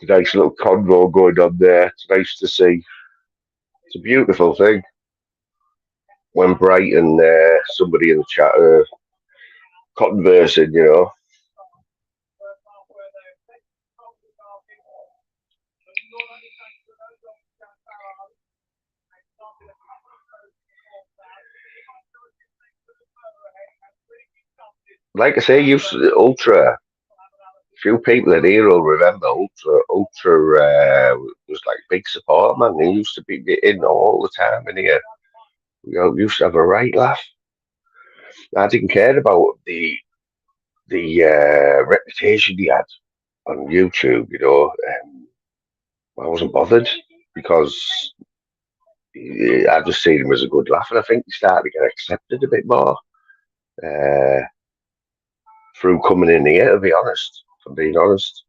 a nice little convo going on there. It's nice to see. It's a beautiful thing. When Bright and somebody in the chat are conversing, you know. Like I say, Ultra. Few people in here will remember Ultra. Ultra was like a big support, man. He used to be in all the time in here. We used to have a right laugh. I didn't care about the reputation he had on YouTube, I wasn't bothered because I just seen him as a good laugh, and I think he started to get accepted a bit more through coming in here. To be honest, if I'm being honest,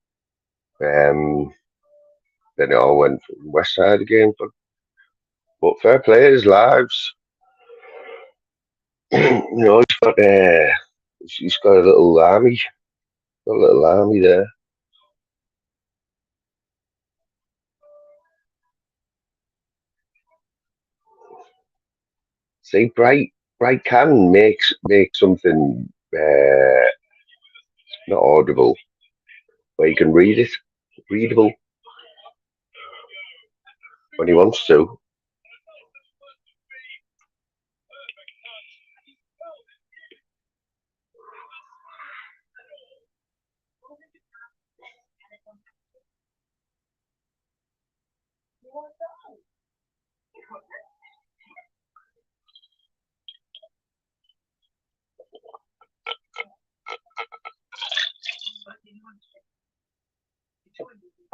then it all went from West Side again. But fair play his lives. He's got a little army, there. See, Bright can make something not audible, where you can read it, readable when he wants to.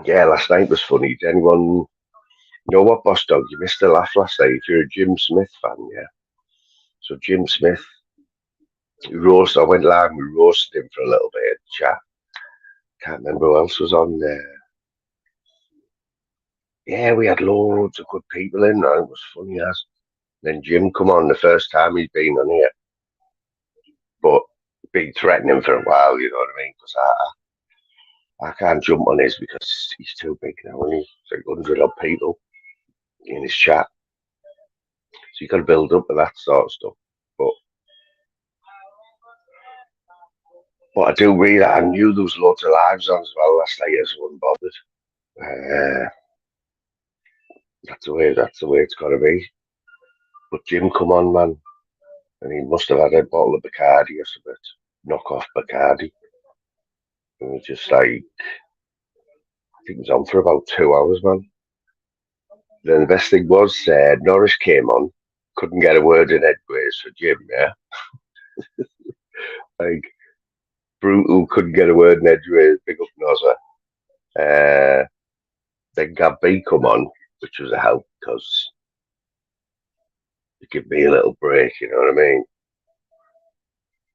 Yeah, last night was funny. Did anyone know what, Boss Dog? You missed a laugh last night if you're a Jim Smith fan, yeah. So Jim Smith, I went live and we roasted him for a little bit in chat. Can't remember who else was on there. Yeah, we had loads of good people in, and it was funny as. Then Jim come on the first time he's been on here, but been threatening for a while, you know what I mean? Because I can't jump on his because he's too big now, and he's like 100 odd people in his chat. So you got to build up to that sort of stuff. But I do read I knew there was loads of lives on as well last night, as I wasn't bothered. That's the way it's got to be. But Jim, come on, man. And he must have had a bottle of Bacardi or something. Knock off Bacardi. And it was just like, I think it was on for about 2 hours, man. Then the best thing was, Norris came on, couldn't get a word in edgeways for Jim, yeah? Like, brutal, couldn't get a word in edgeways, big up Nozza. Then Gab B come on, which was a help, because it gave me a little break, you know what I mean?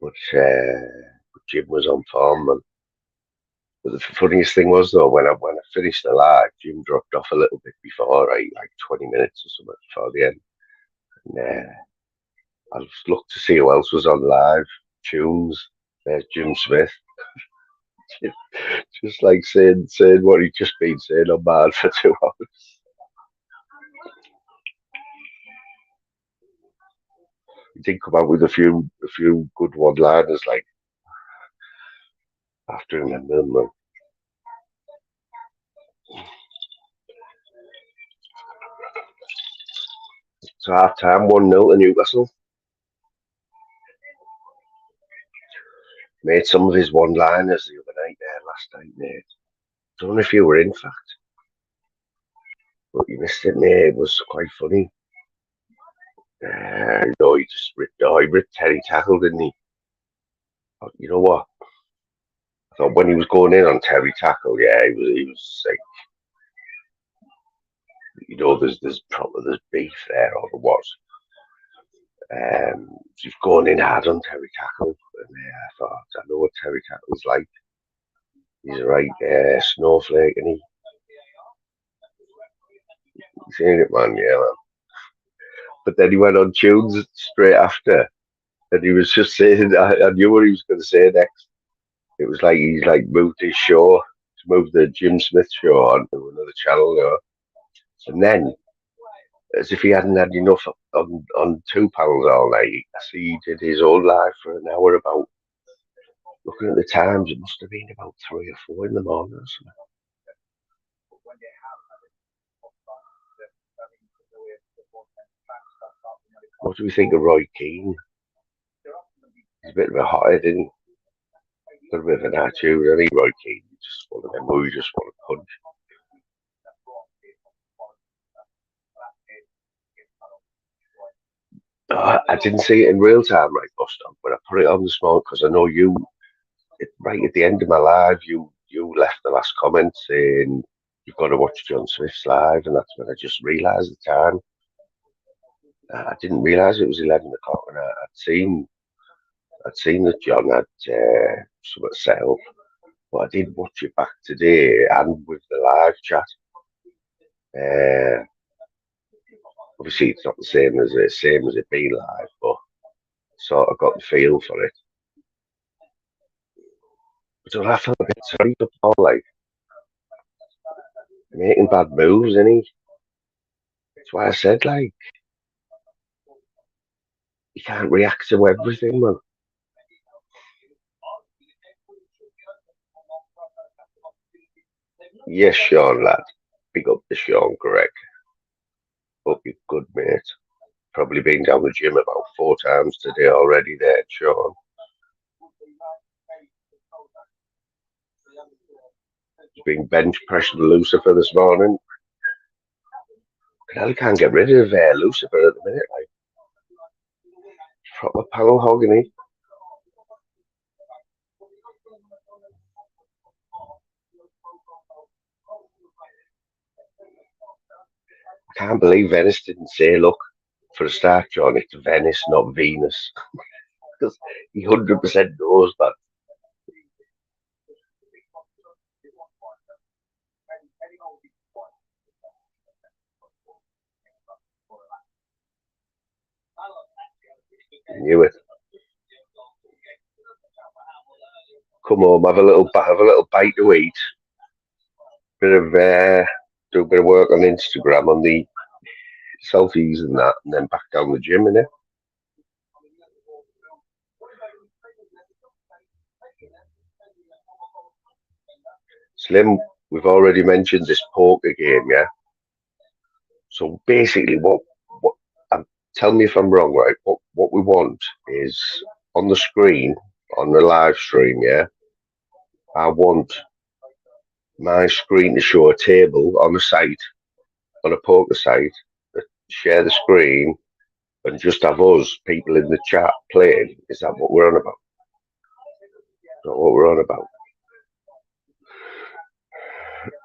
But Jim was on form, man. But the funniest thing was though, when I finished the live, Jim dropped off a little bit before, right, like 20 minutes or something before the end. And I just looked to see who else was on live. Tunes, there's Jim Smith. Just like saying what he'd just been saying on bad for 2 hours. He did come out with a few good one-liners, like I have to remember them, man. So half time, 1-0 to Newcastle. Made some of his one-liners the other night last night, mate. Don't know if you were in fact, but you missed it, mate. It was quite funny. He just ripped Terry tackle, didn't he? But you know what? I thought when he was going in on Terry tackle, yeah, he was like, there's beef there, or there was. He's going in hard on Terry tackle, and I thought, I know what Terry tackle's like. He's a right snowflake, and he's seen it, man, yeah, man. But then he went on tunes straight after, and he was just saying, I knew what he was going to say next. It was like he's like moved his show, moved the Jim Smith show onto another channel, you know. And then, as if he hadn't had enough on £2 all night, I see he did his own live for an hour about, looking at the times, it must have been about 3 or 4 in the morning or something. What do we think of Roy Keane? He's a bit of a hothead, isn't he? Got a bit of an attitude, I think Roy Keane, just one of them who you just want to punch. I didn't see it in real time, right, Boston, but I put it on this morning because I know you. Right at the end of my live, you left the last comment saying you've got to watch John Swift's live, and that's when I just realised the time. I didn't realise it was 11 o'clock, and I'd seen that John had something set up, but I did watch it back today and with the live chat. Uh, Obviously, it's not the same as it being live, but sort of got the feel for it. But I felt a bit sorry for Paul, like making bad moves, and that's why I said like you can't react to everything, man. Yes, Sean, lad. Pick up the Sean, correct. Hope you're good, mate. Probably been down the gym about 4 times today already there, Sean. He's been bench pressing Lucifer this morning. I can't get rid of Lucifer at the minute, like proper power hogging it. I can't believe Venice didn't say, look, for a start, John, it's Venice, not Venus. Because he 100% knows, but he knew it. Come home, have a little bite to eat. Bit of do a bit of work on Instagram on the selfies and that, and then back down the gym, innit? Slim, we've already mentioned this poker game, yeah. So basically, what tell me if I'm wrong, right? What we want is on the screen on the live stream, yeah. I want my screen to show a table on a site, on a poker site, share the screen, and just have us people in the chat playing. Is that what we're on about? Is that what we're on about?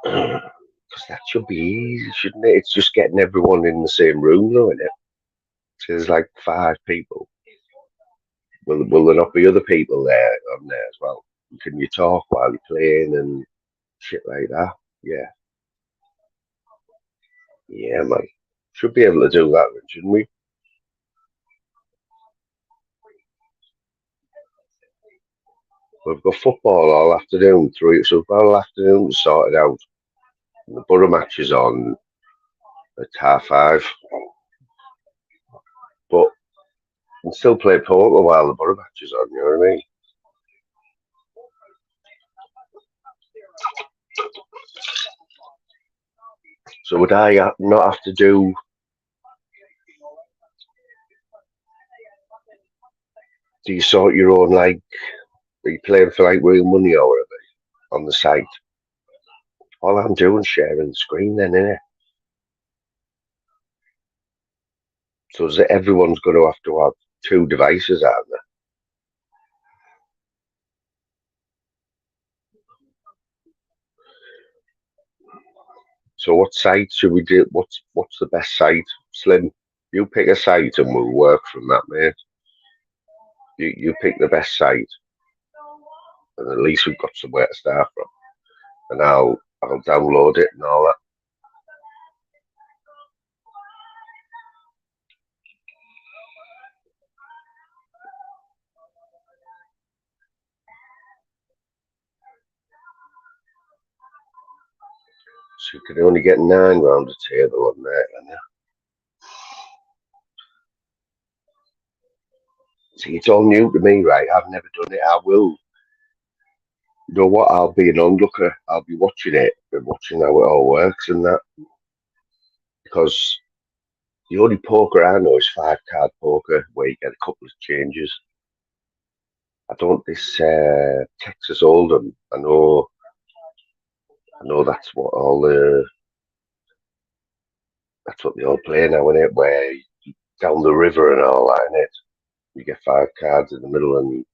Because that should be easy, shouldn't it? It's just getting everyone in the same room, though, isn't it? So there's like 5 people. Will there not be other people there on there as well? Can you talk while you're playing and shit like that? Yeah. Yeah, man. Should be able to do that, shouldn't we? We've got football all afternoon through, so we've got all afternoon to sort it out. And the Borough match is on at 5:30. But you can still play poker while the Borough match is on, you know what I mean? So would I not have to do? Do you sort your own, like, are you playing for like real money or whatever on the site? All I'm doing is sharing the screen then, innit? So is it everyone's going to have 2 devices, aren't they? So what site should we do? What's the best site? Slim, you pick a site and we'll work from that, mate. You pick the best site, and at least we've got somewhere to start from. And I'll download it and all that. So you can only get 9 round the table on there, can you? See, it's all new to me, right? I've never done it. I will. You know what? I'll be an onlooker. I'll be watching it and watching how it all works and that. Because the only poker I know is 5-card poker, where you get a couple of changes. I don't this Texas Hold'em. I know that's what they all play now, innit? Where down the river and all that, innit? You get 5 cards in the middle, and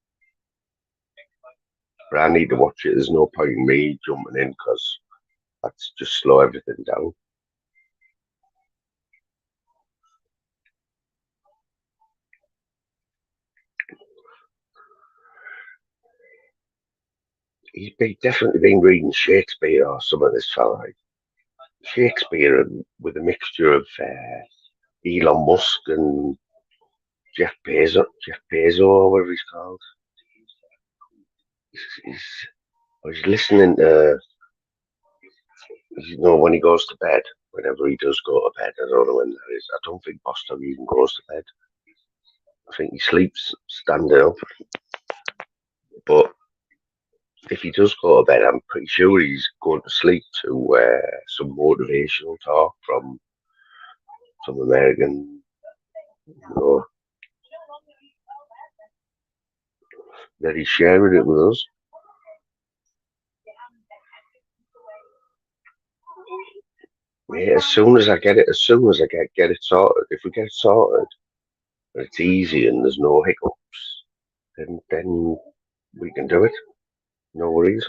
but I need to watch it. There's no point in me jumping in because that's just slow everything down. He's definitely been reading Shakespeare or some of this fella. Shakespeare with a mixture of Elon Musk and Jeff Bezos, or whatever he's called. I was listening to, when he goes to bed, whenever he does go to bed, I don't know when that is. I don't think Boston even goes to bed. I think he sleeps standing up. But if he does go to bed, I'm pretty sure he's going to sleep to some motivational talk from some American, that he's sharing it with us. Yeah, as soon as I get it sorted, if we get it sorted, and it's easy and there's no hiccups, then we can do it. No worries.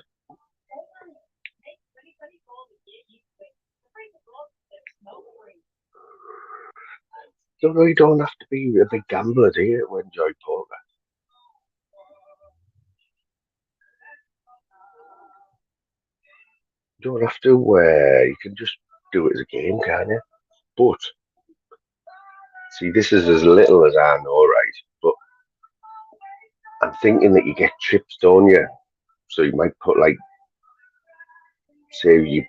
You don't have to be a big gambler, do you, to enjoy poker? You don't have to. You can just do it as a game, can't you? But see, this is as little as I know, right? But I'm thinking that you get chips, don't you? So you might put say you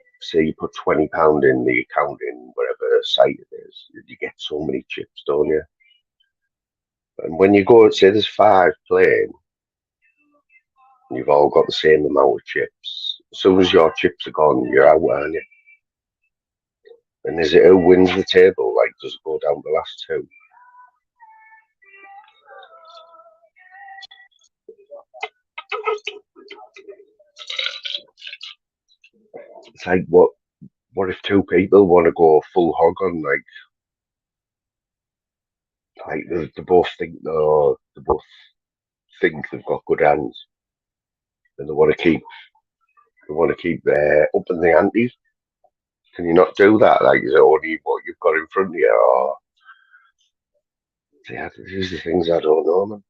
put £20 in the account in whatever site it is, you get so many chips, don't you? And when you go and say there's 5 playing, you've all got the same amount of chips. As soon as your chips are gone, you're out, aren't you? And is it who wins the table? Does it go down the last 2? It's like, what if 2 people want to go full hog on, they both think they've got good hands, and they want to keep upping the ante. Can you not do that? Is it only what you've got in front of you? Or yeah, these are the things I don't know, man.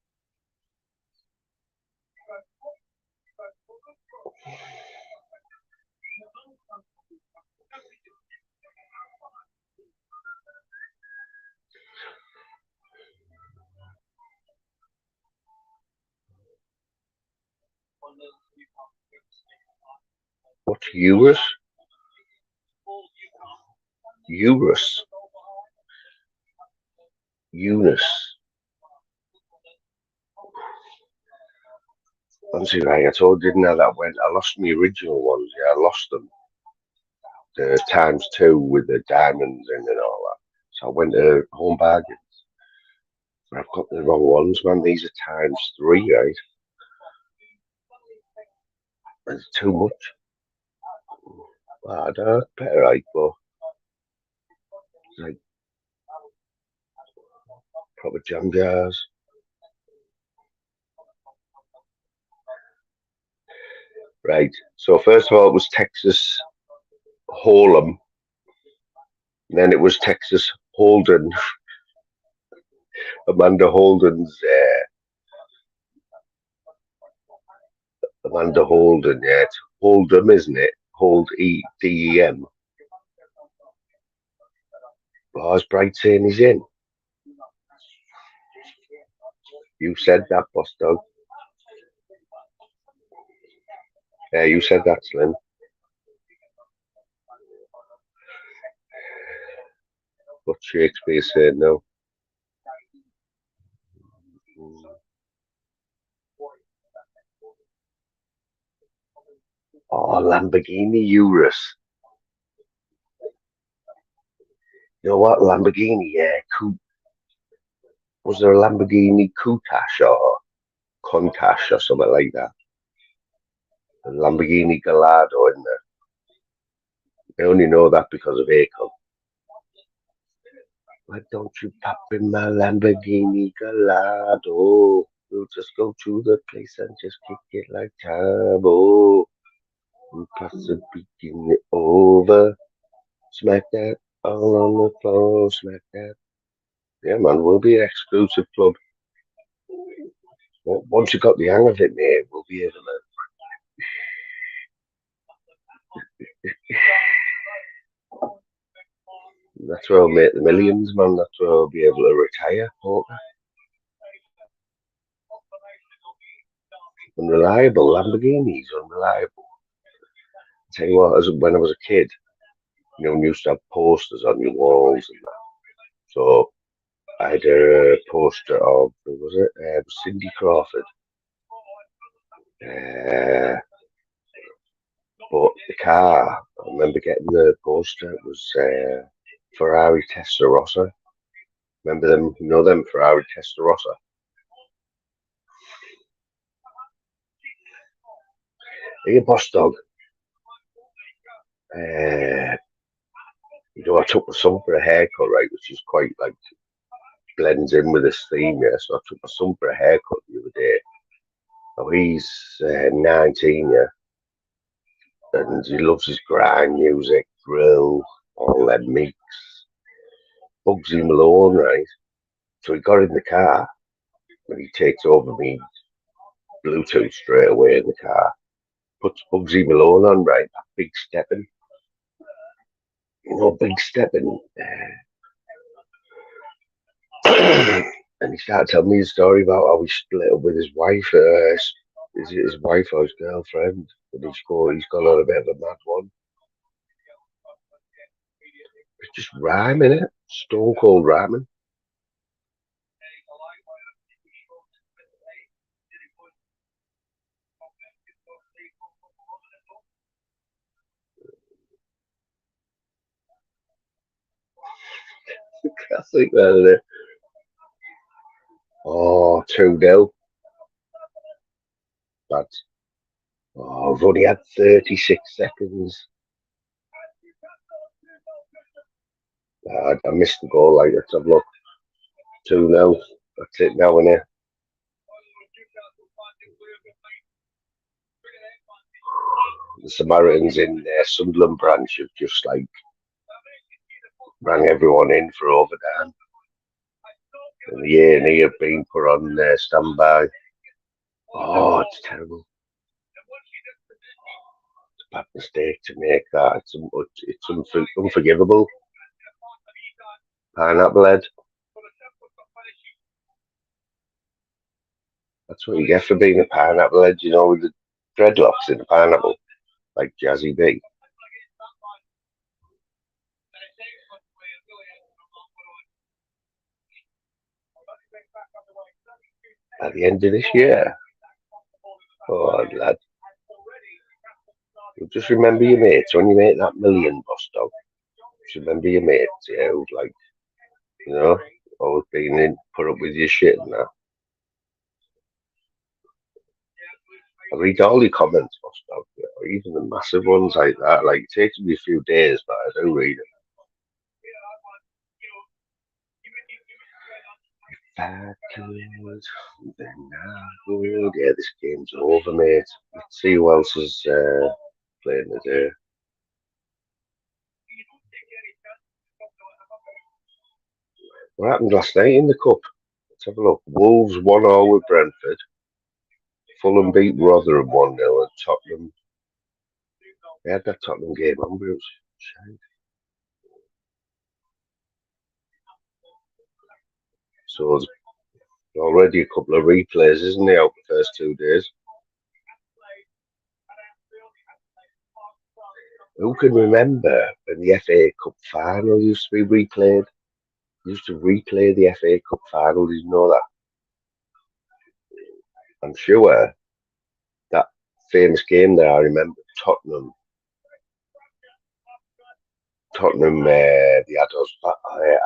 What's Eurus? Eurus? Eunice? Honestly, right, I told you, didn't I, that I lost my original ones. Yeah, I lost them. The ×2 with the diamonds in and all that. So I went to Home Bargains. But I've got the wrong ones, man. These are ×3, right? It's too much. Well, I don't know, better, right? But proper jam jars. Right. So first of all, it was Texas Hold'em. Then it was Texas Holden. Amanda Holden, yeah. It's Hold'em, isn't it? Hold EDEM. Oh, is Bright saying he's in? You said that, boss dog. Yeah, you said that, Slim. What Shakespeare said, no. Oh, Lamborghini Urus. You know what? Lamborghini, yeah. Was there a Lamborghini Countach or Countach or something like that? A Lamborghini Gallardo in there. I only know that because of Akon. Why don't you pop in my Lamborghini Gallardo? We'll just go to the place and just kick it like Tabo. And possibly getting it over. Smack that all on the floor. Smack that. Yeah, man, we'll be an exclusive club. Once you got the hang of it, mate, we'll be able to. That's where I'll make the millions, man. That's where I'll be able to retire. Poker. Unreliable. Lamborghinis, unreliable. Tell you what, when I was a kid, you used to have posters on your walls and that. So I had a poster of, who was it? Cindy Crawford. But the car, I remember getting the poster, it was Ferrari Testarossa. Remember them, them Ferrari Testarossa? Hey, boss dog. I took my son for a haircut, right, which is quite like blends in with this theme, yeah. So I took my son for a haircut the other day. Oh, he's 19, yeah, and he loves his grind music, drill, all that mix. Bugsy Malone, right? So he got in the car, and he takes over me Bluetooth straight away in the car. Puts Bugsy Malone on, right? That Big Steppin'. Big Steppin'. And he started telling me a story about how he split up with his wife. Is it his wife or his girlfriend? And he's got on a bit of a mad one. It's just rhyming, it. Stone cold rhyming. Classic, that, isn't it? Oh, 2-0. But I've only had 36 seconds. I missed the goal. Like, let's have a look. 2-0. That's it now, innit? The Samaritans in their Sunderland branch have just like rang everyone in for overtime. And the A&E have been put on standby. Oh, it's terrible. It's a bad mistake to make that. It's unforgivable. Pineapple head. That's what you get for being a pineapple head, with the dreadlocks in the pineapple, like Jazzy B. At the end of this year. Oh, lad. You'll just remember your mates when you make that million, boss dog. Just remember your mates, yeah, who've like, always been in, put up with your shit and that. I read all your comments, boss dog, even the massive ones like that. Like, it takes me a few days, but I do read it. If I could, then I would. Yeah, this game's over, mate. Let's see who else is playing today. What happened last night in the Cup? Let's have a look. Wolves 1-0 with Brentford. Fulham beat Rotherham 1-0 and Tottenham. They had that Tottenham game on, but it was shite. So there's already a couple of replays, isn't there, out the first 2 days? Who can remember when the FA Cup final used to be replayed? Used to replay the FA Cup final, did you know that? I'm sure that famous game there, I remember Tottenham, the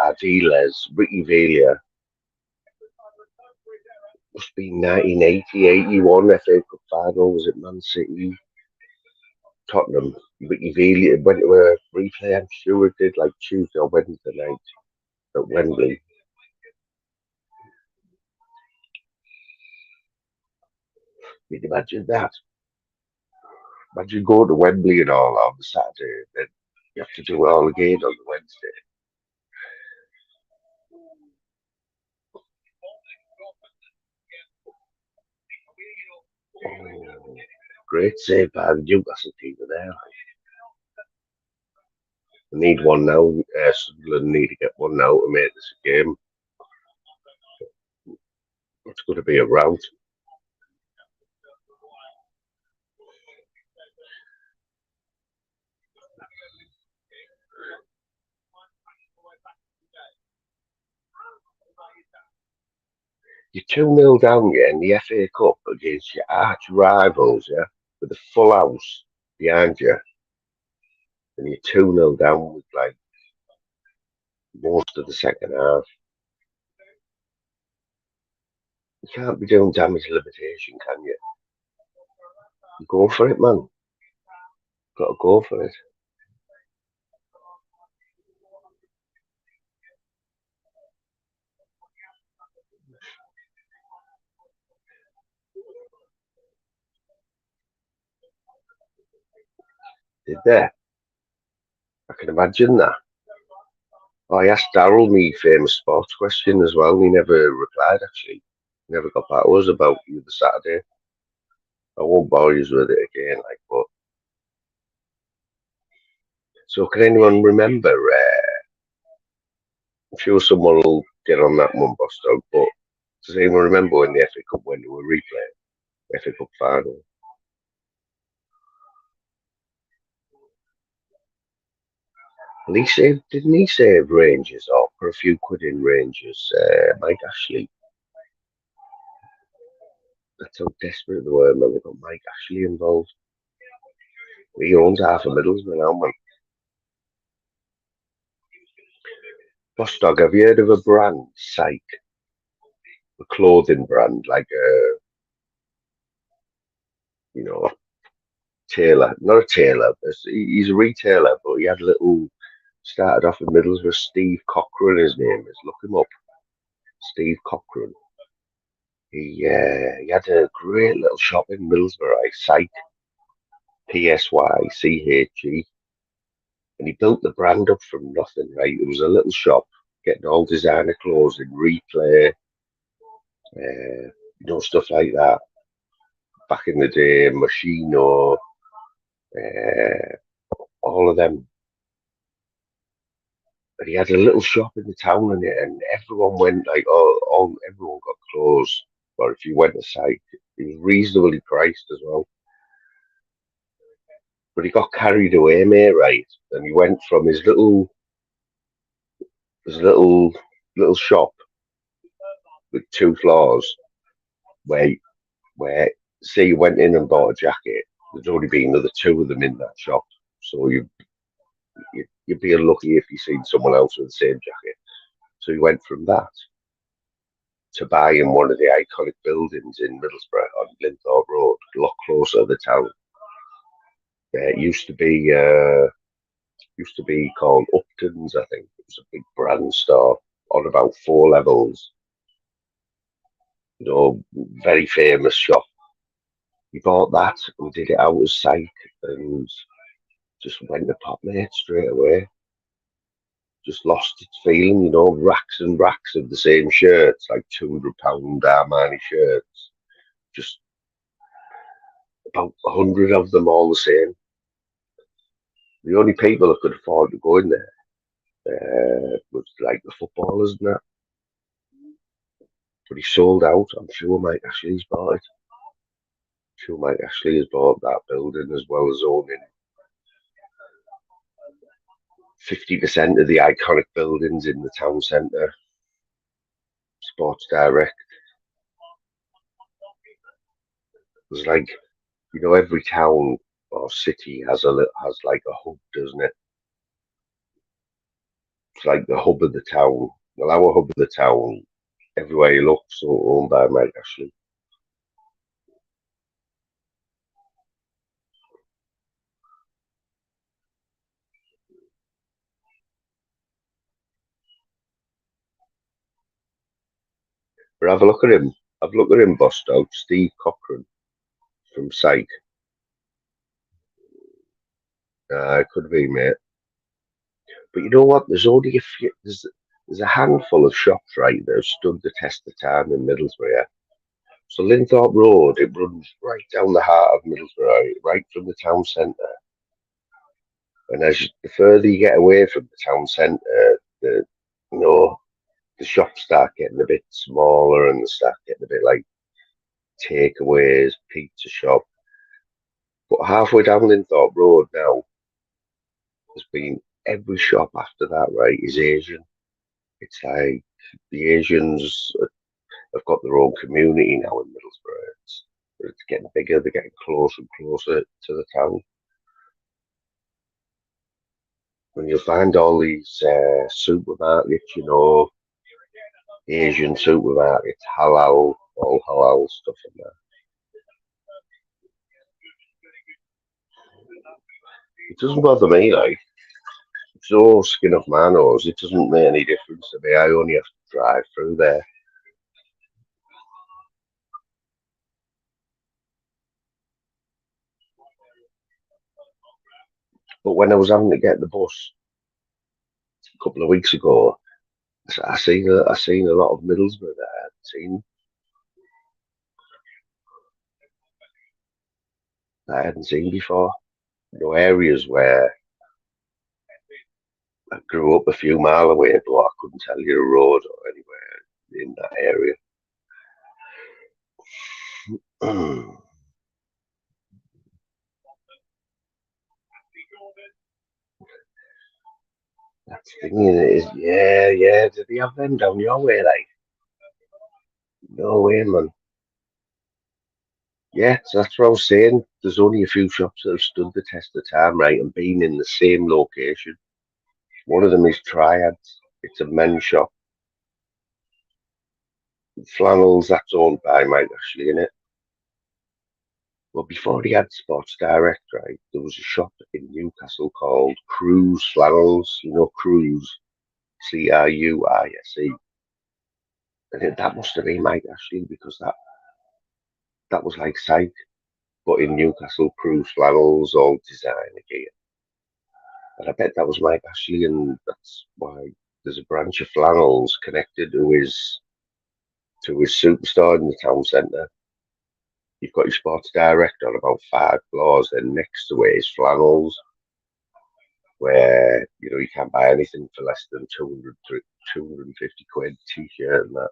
Ardiles, Ricky Villa. Must be 1980, 81 FA Cup final. Was it Man City? Tottenham. Ricky Villa went to a replay. I'm sure it did, like Tuesday or Wednesday night. at Wembley. You'd imagine that. Imagine going to Wembley and all on the Saturday, then you have to do it all again on the Wednesday. Oh, great save by the Newcastle keeper there. We need one now. Sunderland need to get one now to make this a game. It's going to be a rout. You're 2-0 down, yeah, in the FA Cup against your arch rivals, yeah, with the full house behind you, and you're 2-0 down with like most of the second half. You can't be doing damage limitation, can you? Go for it, man. Got to go for it. Did they? I can imagine that. Oh, I asked Darryl me famous sports question as well. He never replied, actually. He never got back to us about the Saturday. I won't bore you with it again, like, but. So, can anyone remember? I'm sure someone will get on that one, Boss Dog, but does anyone remember when the FA Cup went to a replay? FA Cup final? And didn't he save Rangers or put a few quid in Rangers? Mike Ashley. That's how desperate they were, man. They got Mike Ashley involved. He owns half a Middlesbrough now, man. Boss Dog, have you heard of a brand, Psych? A clothing brand, like a tailor. Not a tailor, he's a retailer, but he had started off in Middlesbrough. Steve Cochran, his name is. Look him up. Steve Cochran. He had a great little shop in Middlesbrough, right? Psych, Psyche, and he built the brand up from nothing, right? It was a little shop getting all designer clothes in replay, stuff like that. Back in the day, Machino, all of them. But he had a little shop in the town, and everyone went like, everyone got clothes. Or if you went to Psych, it was reasonably priced as well. But he got carried away, mate, right? And he went from his little shop with 2 floors, where say you went in and bought a jacket. There's only been another 2 of them in that shop, so you'd be unlucky if you seen someone else with the same jacket. So he went from that to buying one of the iconic buildings in Middlesbrough on Linthorpe Road, a lot closer to the town. It used to be called Upton's, I think. It was a big brand store on about 4 levels. Very famous shop. He bought that and did it out as Psych and just went to pot, mate, straight away. Just lost its feeling, racks and racks of the same shirts, like £200 Armani shirts. Just about 100 of them all the same. The only people that could afford to go in there was like the footballers and that. But he sold out. I'm sure Mike Ashley's bought it. I'm sure Mike Ashley has bought that building as well as owning 50% of the iconic buildings in the town centre. Sports Direct. There's like, every town or city has like a hub, doesn't it? It's like the hub of the town. Well, our hub of the town, everywhere you look, so owned by Mike Ashley. But have a look at him. Have a look at him, bossed out. Steve Cochran from Psych. It could be, mate. But you know what? There's only a few. There's a handful of shops, right, that have stood the test of time in Middlesbrough. Yeah? So Linthorpe Road, it runs right down the heart of Middlesbrough, right from the town centre. And the further you get away from the town centre, you know the shops start getting a bit smaller and they start getting a bit like takeaways, pizza shop. But halfway down Linthorpe Road now, there's been every shop after that, right, is Asian. It's like the Asians have got their own community now in Middlesbrough. It's getting bigger, they're getting closer and closer to the town. When you find all these supermarkets, Asian supermarkets, halal, all halal stuff in there. It doesn't bother me, like, it's no skin of my nose. It doesn't make any difference to me. I only have to drive through there. But when I was having to get the bus a couple of weeks ago, I seen a lot of Middlesbrough that I hadn't seen before. Areas where I grew up a few mile away, but I couldn't tell you a road or anywhere in that area. That's the thing, is yeah. Did they have them down your way, like? No way, man. Yeah, so that's what I was saying. There's only a few shops that have stood the test of time, right, and been in the same location. One of them is Triads. It's a men's shop. Flannels, that's owned by Mike Ashley, innit? Well, before he had Sports Direct, right, there was a shop in Newcastle called Cruise Flannels. Cruise, Cruise. And that must have been Mike Ashley because that was like Psych, but in Newcastle, Cruise Flannels, all designer gear. And I bet that was Mike Ashley, and that's why there's a branch of Flannels connected to his superstore in the town centre. You've got your Sports Direct on about 5 floors, then next to it is Flannels, where you can't buy anything for less than 250 quid t-shirt and that.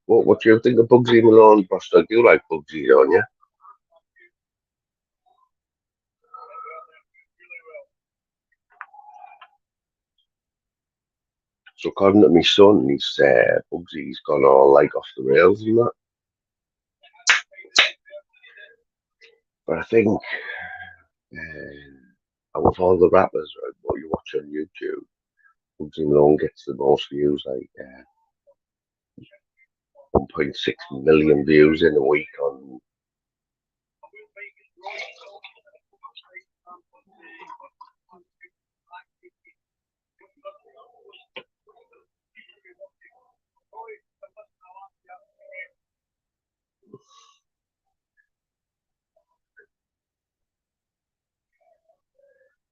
What do you think of Bugsy Malone, Buster? Do you like Bugsy, don't you? So according to my son, Bugsy's gone all like off the rails and that. But I think out of all the rappers, right, what you watch on YouTube, Bugsy Malone gets the most views, like 1.6 million views in a week on.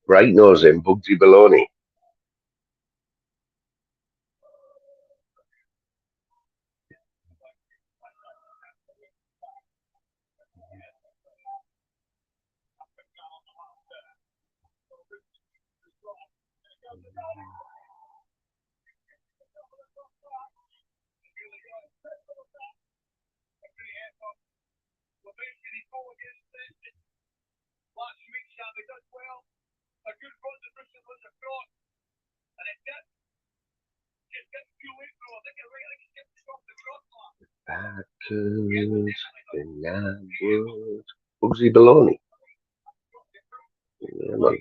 Bright knows him, Bugsy Baloney. Backwards, then I would. Bugsy Baloney. Yeah, man.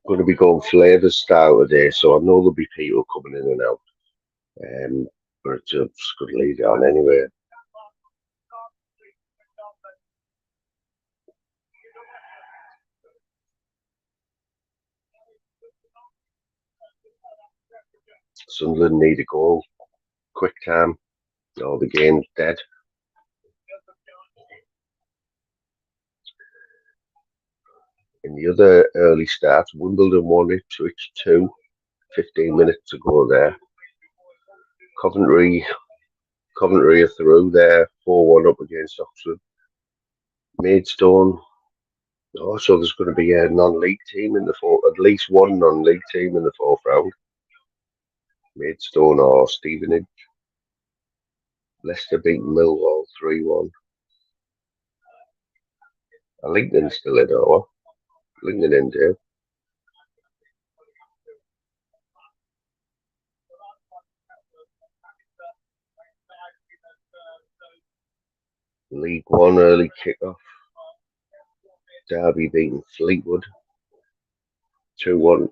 Going to be going flavours style today, so I know there'll be people coming in and out. But I'm just going to leave it on anyway. Sunderland need a goal. Quick time. All the game's dead. In the other early starts, Wimbledon 1, Ipswich 2. 15 minutes to go there. Coventry are through there. 4-1 up against Oxford. Maidstone. So there's going to be a non-league team in the fourth, at least one non-league team in the fourth round. Maidstone or Stevenage. Leicester beat Millwall 3-1. Lincoln's still in, or Lincoln in there. League One early kickoff. Derby beating Fleetwood 2-1.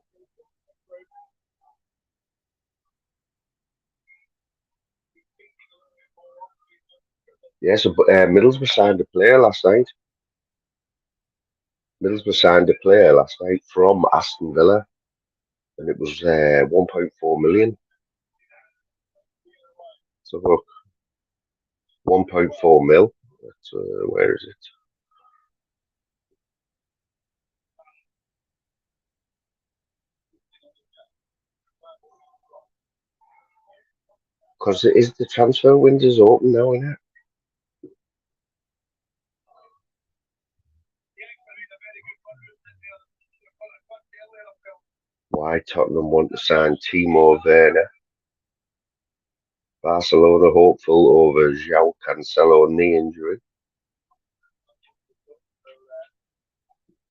Yeah, so Middlesbrough signed a player last night. From Aston Villa, and it was 1.4 million. So look, 1.4 mil. That's, where is it? Because is the transfer windows open now, isn't it? Why Tottenham want to sign Timo Werner? Barcelona hopeful over João Cancelo knee injury.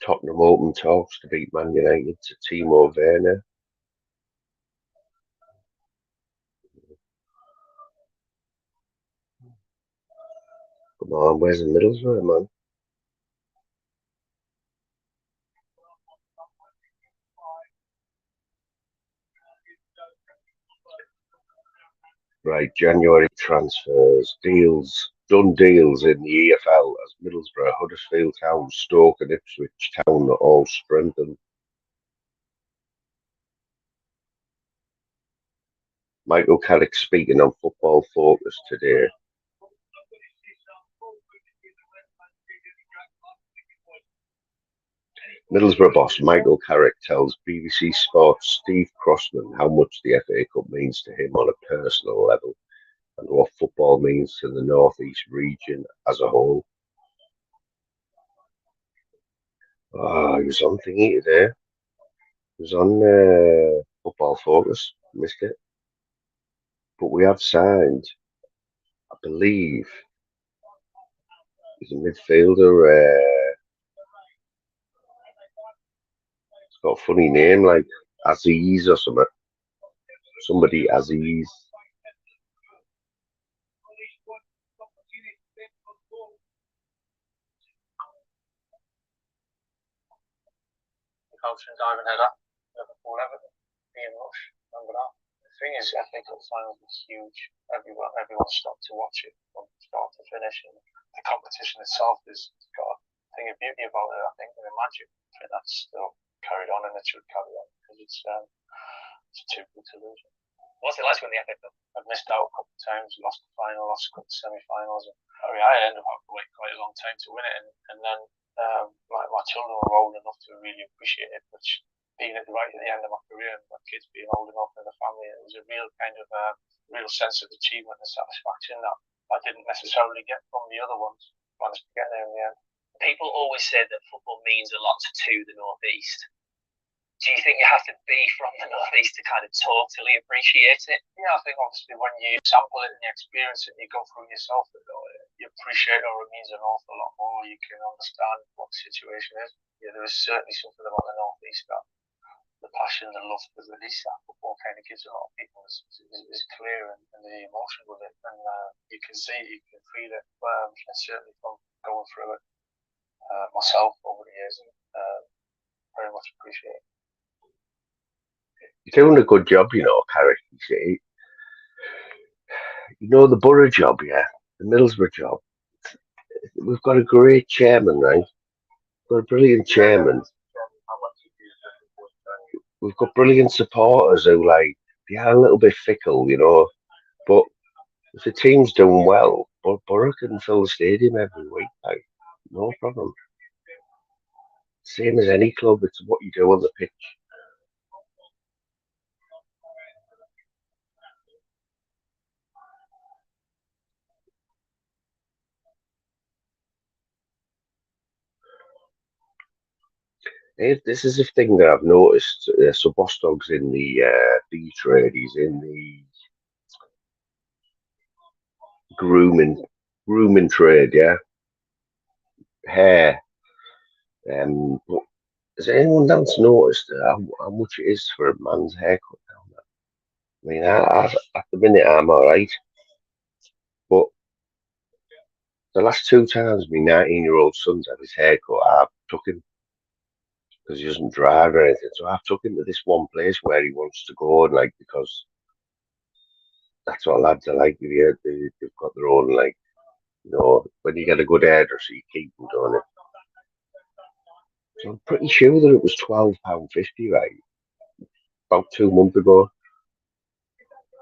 Tottenham open talks to beat Man United to Timo Werner. Come on, where's the Middlesbrough, man? Right, January transfers, done deals in the EFL as Middlesbrough, Huddersfield Town, Stoke and Ipswich Town are all strengthened. Michael Carrick speaking on Football Focus today. Middlesbrough boss Michael Carrick tells BBC Sports Steve Crossman how much the FA Cup means to him on a personal level and what football means to the North East region as a whole. Oh, he was on thingy today. He was on Football Focus. Missed it. But we have signed, I believe, he's a midfielder. It's got a funny name like Aziz or something. Somebody Aziz. Since I haven't had that Liverpool Everton being rush. Remember that? The thing is, FA Cup final was huge. Everyone stopped to watch it from start to finish, and the competition itself has got a thing of beauty about it. I think, and magic. I think that's still carried on, and it should carry on because it's too good to lose. What's it like when the FA Cup? I've missed out a couple of times, lost the final, lost a couple of semi-finals. I ended up having to wait quite a long time to win it, and then my children were old enough to really appreciate it, which being at the end of my career and my kids being old enough in the family, it was a real kind of real sense of achievement and satisfaction that I didn't necessarily get from the other ones. Managed to get there in the end. People always say that football means a lot to the North East. Do you think you have to be from the North East to kind of totally appreciate it? Yeah, I think obviously when you sample it and you experience it and you go through yourself, you appreciate it, or it means an awful lot more. You can understand what the situation is. Yeah, there is certainly something about the North East that the passion, the love for the East that football kind of gives a lot of people is clear, and the emotion with it, and you can see it, you can feel it, and certainly from going through it myself over the years, and very much appreciate it. You're doing a good job, Carrick. The Borough job, yeah, the Middlesbrough job. We've got a great chairman, right? We've got a brilliant chairman. We've got brilliant supporters who, they are a little bit fickle, but if the team's doing well, Borough can fill the stadium every week, no problem. Same as any club, it's what you do on the pitch. This is a thing that I've noticed. So Bostog's in the bee trade. He's in the grooming trade, yeah. Hair. But has anyone else noticed how much it is for a man's haircut down there? I mean, at the minute I'm all right, but the last 2 times my 19-year-old son's had his haircut, I've took him because he doesn't drive or anything. So I've took him to this one place where he wants to go, and because that's what lads are like. They've got their own when you get a good hairdresser, you keep them, don't it? So I'm pretty sure that it was £12.50, right? About 2 months ago.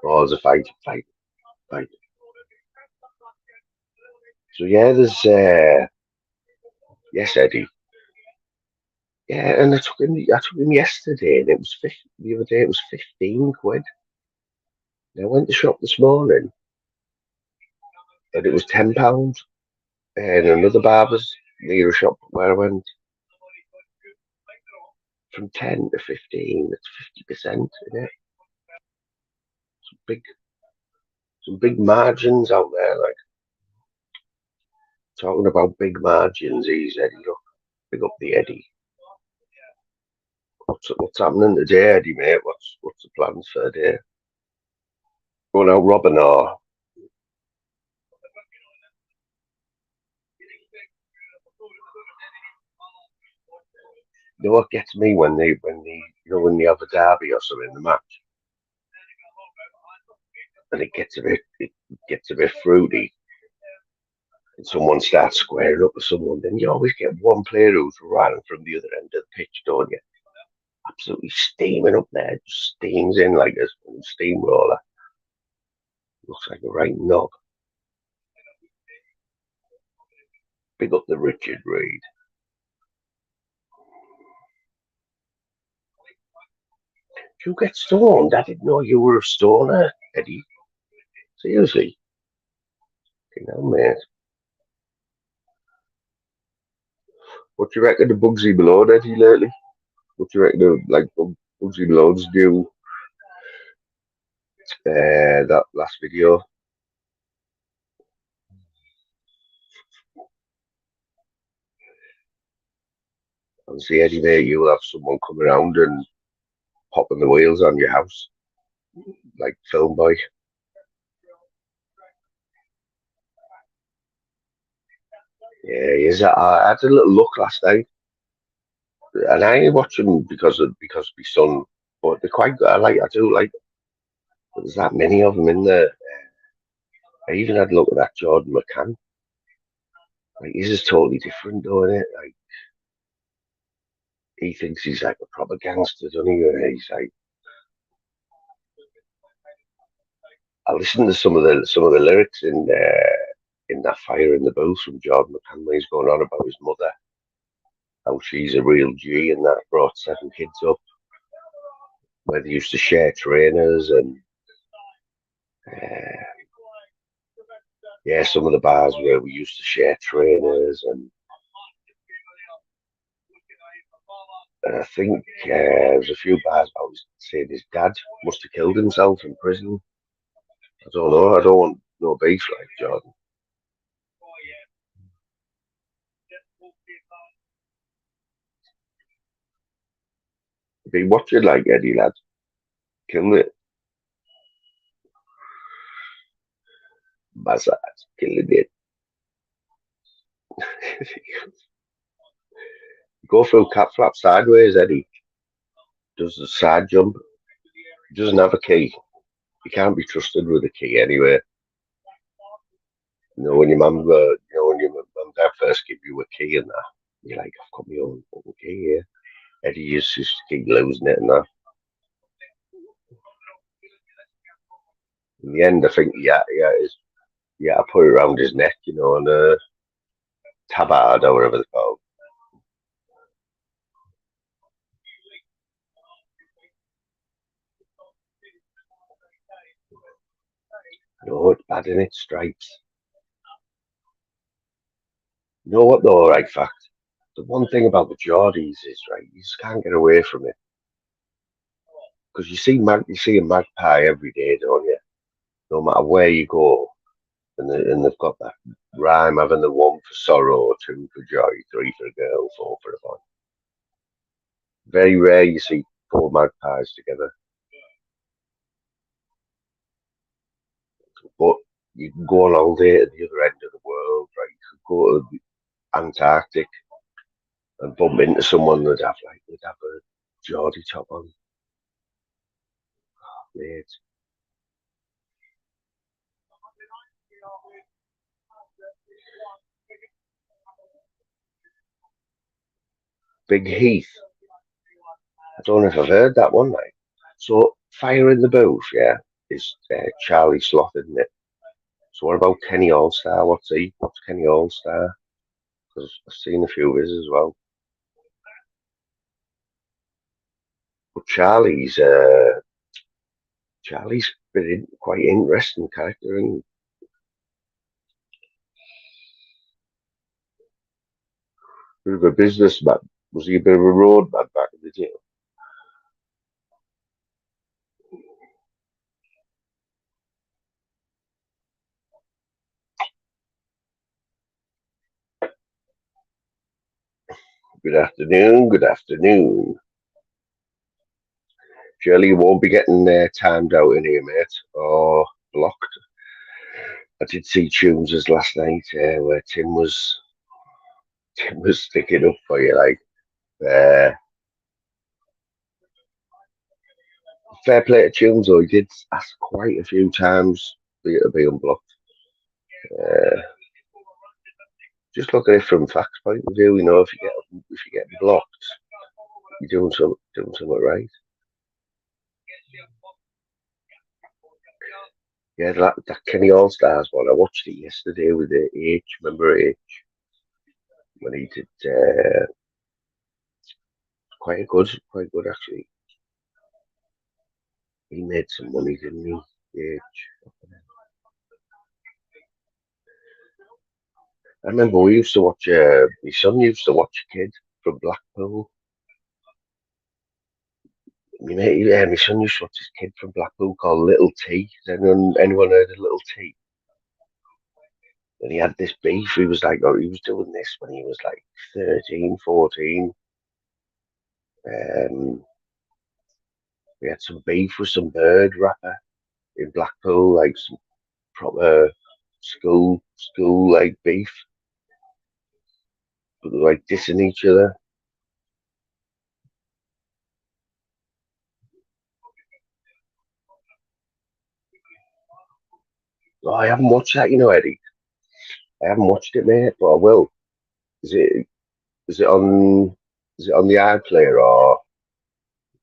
Oh, there's a fight. So yeah, there's yes, Eddie. Yeah, and I took him yesterday, and it was the other day it was 15 quid. And I went to shop this morning, and it was £10. And another barber's near a shop where I went, from 10 to 15, it's 50%, isn't it? Some big margins out there, talking about big margins. He's Eddie, look, big up the Eddie. What's happening today, Eddie, mate? What's the plans for the day? Going out robbing or? You know what gets me when they have a derby or something in the match, and it gets a bit fruity, and someone starts squaring up with someone, then you always get one player who's running from the other end of the pitch, don't you? Absolutely steaming up there, just steams in like a steamroller. Looks like a right knob. Big up the Richard Reed. You get stoned? I didn't know you were a stoner, Eddie. Seriously. Mate. What do you reckon of Bugsy Malone, Eddie, lately? What do you reckon of Bugsy Malone's new that last video? Obviously, Eddie, mate, you'll have someone come around and popping the wheels on your house, like Film Boy. Yeah, he is. I had a little look last night, and I ain't watching because of my son, but they're quite good. I do like. There's that many of them in there. I even had a look at that Jordan McCann. He's just totally different, though, isn't it? He thinks he's like a proper gangster, doesn't he? He's like. I listened to some of the lyrics in that Fire in the Booth from Jordan McCann when he's going on about his mother, how she's a real G and that brought 7 kids up, where they used to share trainers and some of the bars where we used to share trainers and I think there's a few bars I was saying his dad must have killed himself in prison. I don't know. I don't want no beef like Jordan. Been watching like Eddie lad, killing it. Massage, killing it. Go through cat flap sideways, Eddie. Does the side jump. Doesn't have a key. You can't be trusted with a key anyway. When your mum, when your mum and dad first give you a key and that, you're like, I've got my own fucking key here. Eddie used to keep losing it and that. In the end, I think, I put it around his neck, and tabard or whatever it's called. No, it's bad in it, stripes. You know what though, right, fact? The one thing about the Geordies is, right, you just can't get away from it. Because you see a magpie every day, don't you? No matter where you go. And they've got that rhyme having the one for sorrow, two for joy, three for a girl, four for a boy. Very rare you see four magpies together. But you can go on holiday to the other end of the world, right? You could go to the Antarctic and bump into someone that'd have a Geordie top on. Oh, mate. Big Heath. I don't know if I've heard that one, right? So, Fire in the Booth, yeah, is Charlie Sloth, isn't it? So, what about Kenny Allstar? What's Kenny Allstar? Because I've seen a few of his as well. But Charlie's been quite interesting character, and bit of a businessman. Was he a bit of a roadman back in the day? Good afternoon. Good afternoon. Surely you won't be getting timed out in here, mate, or blocked. I did see Tunes last night where Tim was sticking up for you, like. Fair play to Tunes, though. He did ask quite a few times for you to be unblocked. Just look at it from facts point of view, if you get blocked, you're doing something right. Yeah, that Kenny All Stars one. I watched it yesterday with H. Remember H when he did quite good actually. He made some money, didn't he? H. I remember we used to watch. My son used to watch a kid from Blackpool. My son used to watch this kid from Blackpool called Little T. Has anyone heard of Little T? And he had this beef. He was like, he was doing this when he was like 13, 14. We had some beef with some bird rapper in Blackpool, like some proper school like beef. But they were like dissing each other. Oh, I haven't watched that, Eddie. I haven't watched it, mate, but I will. Is it is it on the iPlayer or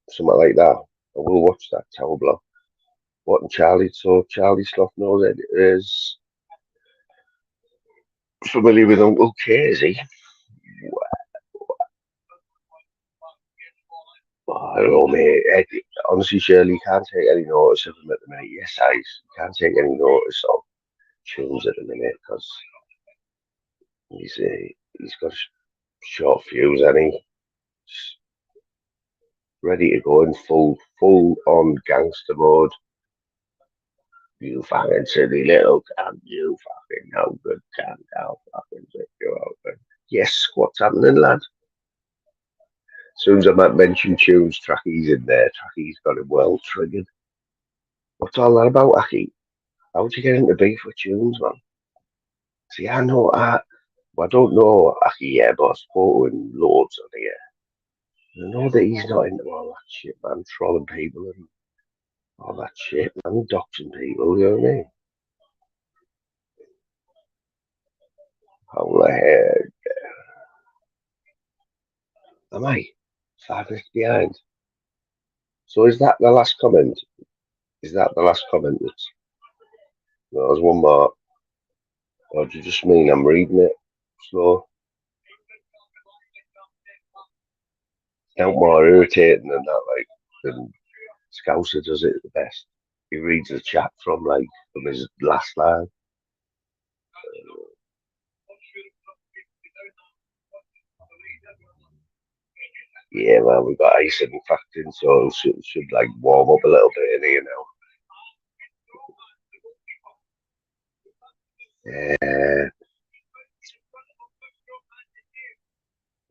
something like that? I will watch that Tower Block. What and Charlie? So Charlie Sloth knows it is familiar with Uncle K, is he? Oh, I don't know, mate. Eddie, honestly, Shirley, you can't take any notice of him at the minute. Yes, I. You can't take any notice of Tunes at the minute because he's got a short fuse and he's ready to go in full on gangster mode. You fucking silly little cunt, you fucking no good cunt, I'll fucking take you open. Yes, what's happening, lad? As soon as I might mention tunes, Tracky's in there. Tracky's got it well triggered. What's all that about, Aki? How'd you get into beef with tunes, man? See, I don't know Aki yet, but I've spoken to him loads on here. I know that he's not into all that shit, man. Trolling people and all that shit, man. Doxing people, you know what I mean? How the heck am I? 5 minutes behind. So is that the last comment? Is that the last comment? No, there's one more. Or do you just mean I'm reading it slow? Out more irritating than that, like, than Scouser does it the best. He reads the chat from his last line. Yeah, man, we got ice in fact in, so it should like warm up a little bit in here now.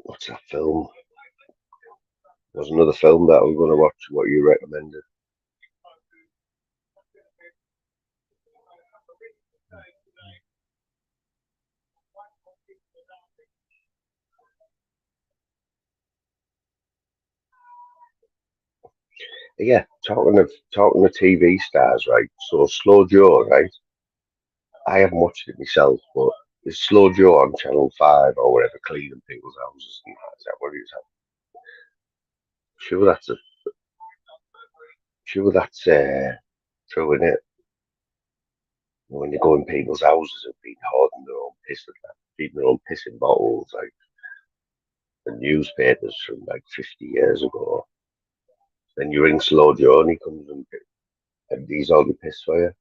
What's that film? There's another film that we're going to watch. What you recommended? Yeah, talking of TV stars, right? So Slow Joe, right? I haven't watched it myself, but it's Slow Joe on Channel 5 or whatever, cleaning people's houses and that. Is that what it is? Sure, that's true, isn't it? When you go in people's houses and being hoarding their own piss and that, feeding their own piss in bottles, like the newspapers from like 50 years ago. Then you ring Slow Joe and he comes and he's all the piss for you.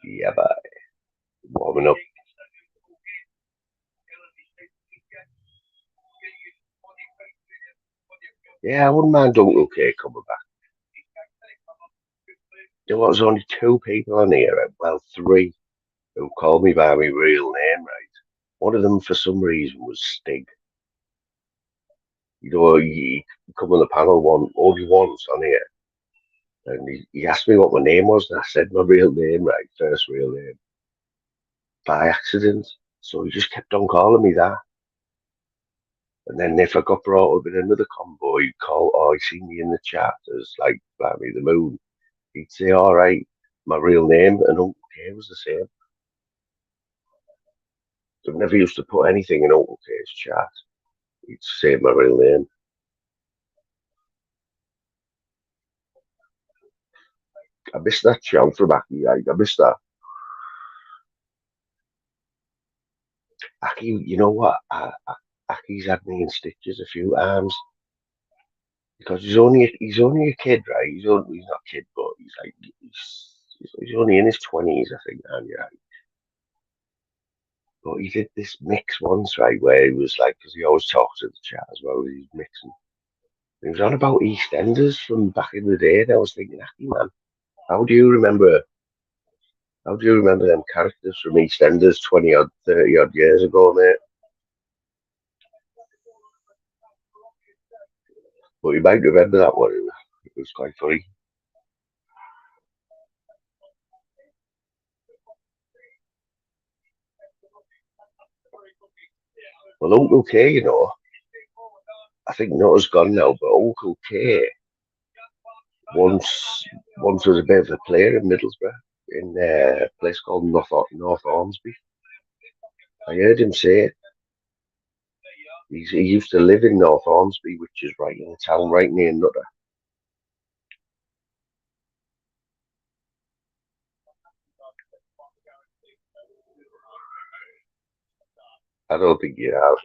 Yeah, but warming up. Yeah, I wouldn't mind Uncle K coming back. There was only two people on here, well, three, who called me by my real name, right? One of them, for some reason, was Stig. You know, he come on the panel only once on here, and he asked me what my name was, and I said my real name, right, first real name, by accident. So he just kept on calling me that. And then if I got brought up in another convo, he'd call, oh, he seen me in the chat as like Blarney the Moon. He'd say, all right, my real name, and Uncle K was the same. So I never used to put anything in Uncle K's chat. He'd say my real name. I missed that shout from Aki. I missed that. Aki, you know what? Aki's had me in stitches a few times because he's only a kid, right? He's not a kid, but he's only in his 20s, I think, and yeah. But he did this mix once, right, where he was like, because he always talks to the chat as well. He's mixing. He was on about EastEnders from back in the day, and I was thinking, Aki, man, how do you remember? How do you remember them characters from EastEnders 20 odd, 30 odd years ago, mate? But you might remember that one. It was quite funny. Well, Uncle K, I think Nutter's gone now, but Uncle K once was a bit of a player in Middlesbrough in a place called North Ormsby. I heard him say it. He used to live in North Ormsby, which is right in the town, right near Nutter. I don't think you have.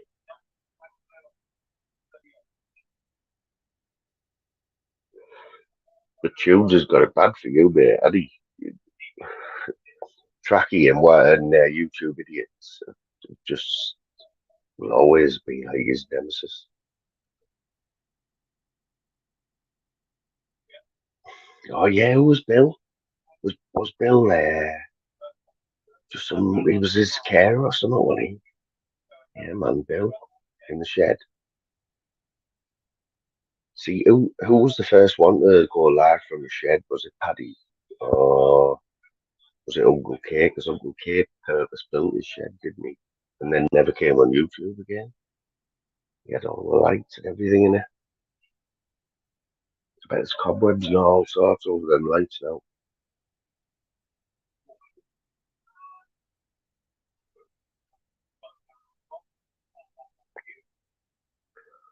But Tunes has got it bad for you, mate. And he Tracky and YouTube idiots just will always be like his nemesis. Oh yeah, who was Bill? Was Bill there? Just some. He was his carer or something, wasn't he? Yeah, man, Bill in the shed. See, who was the first one to go live from the shed? Was it Paddy? Or was it Uncle K? Because Uncle K purpose built his shed, didn't he? And then never came on YouTube again. He had all the lights and everything in it. I bet there's cobwebs and all sorts over them lights now.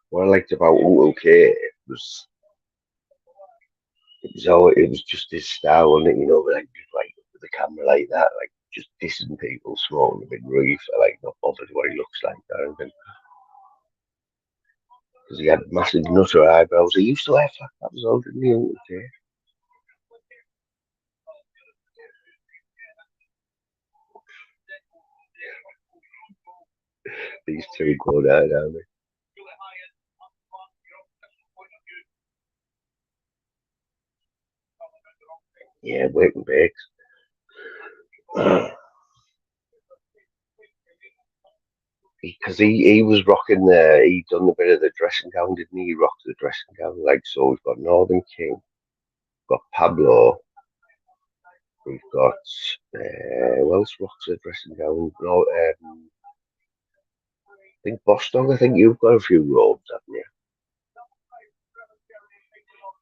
What I liked about Uncle K was it was just his style, wasn't it? You know, like with the camera like that, like just dissing people, smoking a big reefer, like not bothered what he looks like or anything. Because he had massive nutter eyebrows. He used to wear flat caps as well, didn't he, Uncle K? These two go down, aren't they? Yeah, wait and bakes. Because he was rocking he'd done a bit of the dressing gown, didn't he? He rocked the dressing gown. Like, so we've got Northern King, we've got Pablo, we've got, who else rocks the dressing gown? No, I think Bostock, I think you've got a few robes, haven't you?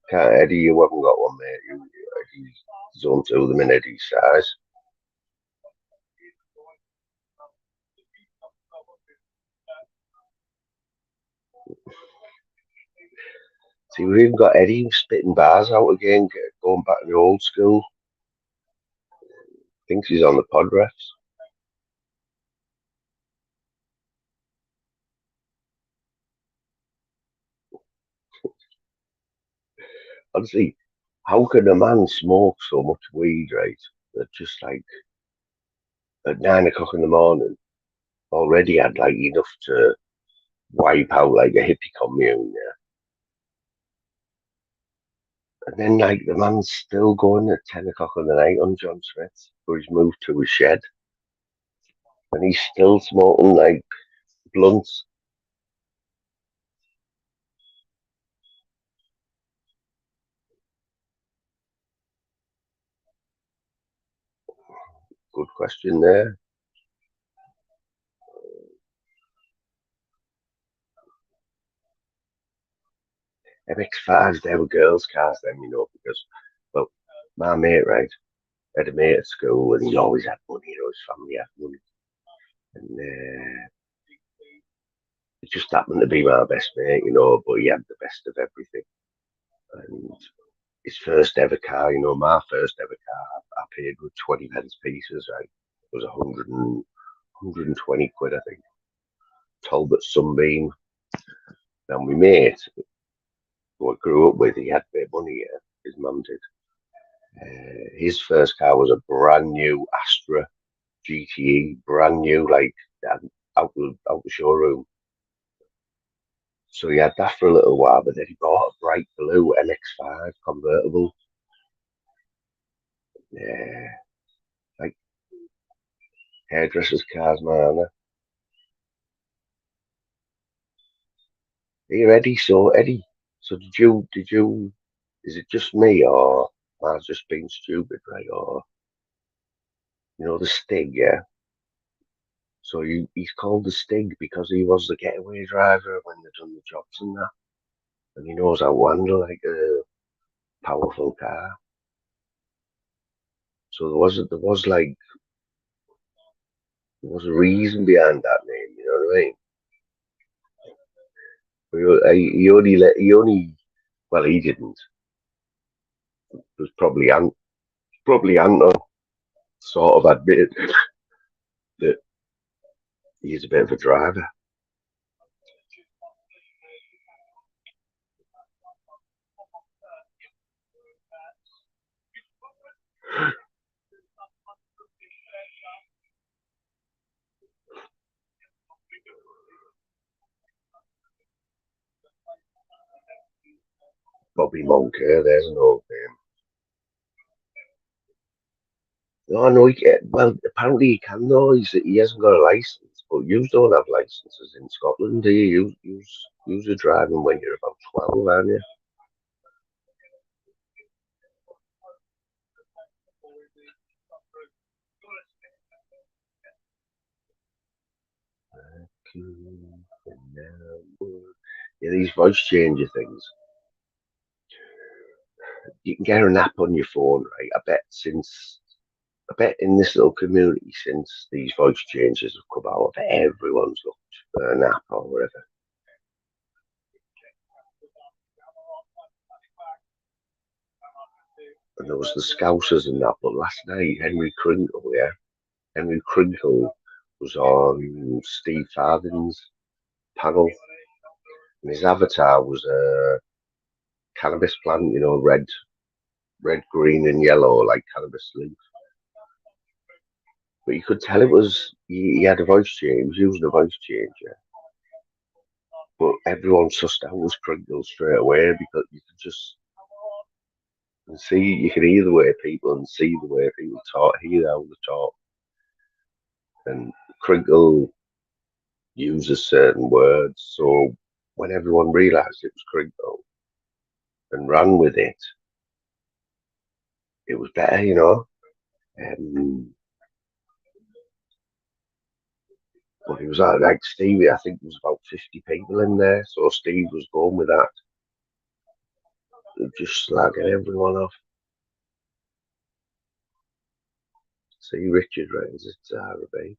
Can't Eddie, you haven't got one, mate. Eddie's on two of them in Eddie's size. See, we've even got Eddie spitting bars out again, going back to the old school. Thinks he's on the pod refs. Honestly, how can a man smoke so much weed, right? That just like at 9 o'clock in the morning already had like enough to wipe out like a hippie commune, yeah. And then like the man's still going at 10 o'clock in the night on John Smith, where he's moved to his shed, and he's still smoking like blunts. Good question there. MX5s, they were girls' cars then, you know, because, well, my mate, right, had a mate at school and he always had money, you know, his family had money. And it just happened to be my best mate, you know, but he had the best of everything. And his first ever car, you know, my first ever car, I paid with 20 pence pieces, right? It was 120 quid, I think. Talbot Sunbeam. Now, my mate, who I grew up with, he had a bit of money, yeah, his mum did. His first car was a brand new Astra GTE, brand new, like out the showroom. So he had that for a little while, but then he bought a bright blue MX5 convertible. Yeah, like hairdressers' cars, man. Here, Eddie. So Eddie, so is it just me or am I just being stupid, right? Or you know the Stig, yeah. So he's called the Stig because he was the getaway driver when they done the jobs and that, and he knows how to handle like a powerful car. So there was a reason behind that name. You know what I mean? He only, well, he didn't. It was probably Anton sort of admitted that he's a bit of a driver. Bobby Moncur, there's an old name. No, no, well, apparently he can though. He hasn't got a license, but you don't have licenses in Scotland, do you? You are driving when you're about 12, aren't you? Yeah, these voice changer things. You can get an app on your phone, right? I bet in this little community, since these voice changes have come out, I bet everyone's looked at an app or whatever. And there was the Scousers and that, but last night, Henry Crinkle was on Steve Farthing's panel, and his avatar was a cannabis plant, red, green, and yellow, like cannabis leaf. But you could tell he had a voice change, he was using a voice changer. But everyone sussed out was Crinkle straight away because you could just see, you can hear the way people and see the way people talk, hear how they talk. And Crinkle uses certain words, so when everyone realised it was Crinkle and ran with it, it was better. But it was like Stevie, I think there was about 50 people in there, so Steve was going with that, just slagging everyone off. See, Richard Reigns, it's RB.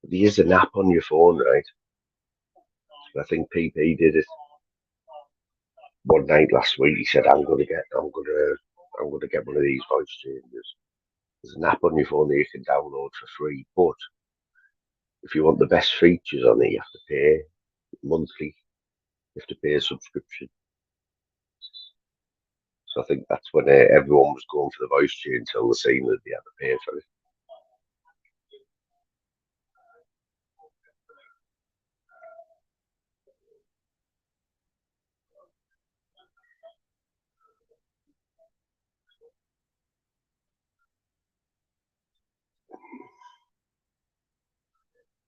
There is an app on your phone, right? I think PP did it one night last week. He said, I'm gonna get one of these voice changers. There's an app on your phone that you can download for free, but if you want the best features on it, you have to pay monthly. You have to pay a subscription. So I think that's when everyone was going for the voice change until they seen that they had to pay for it.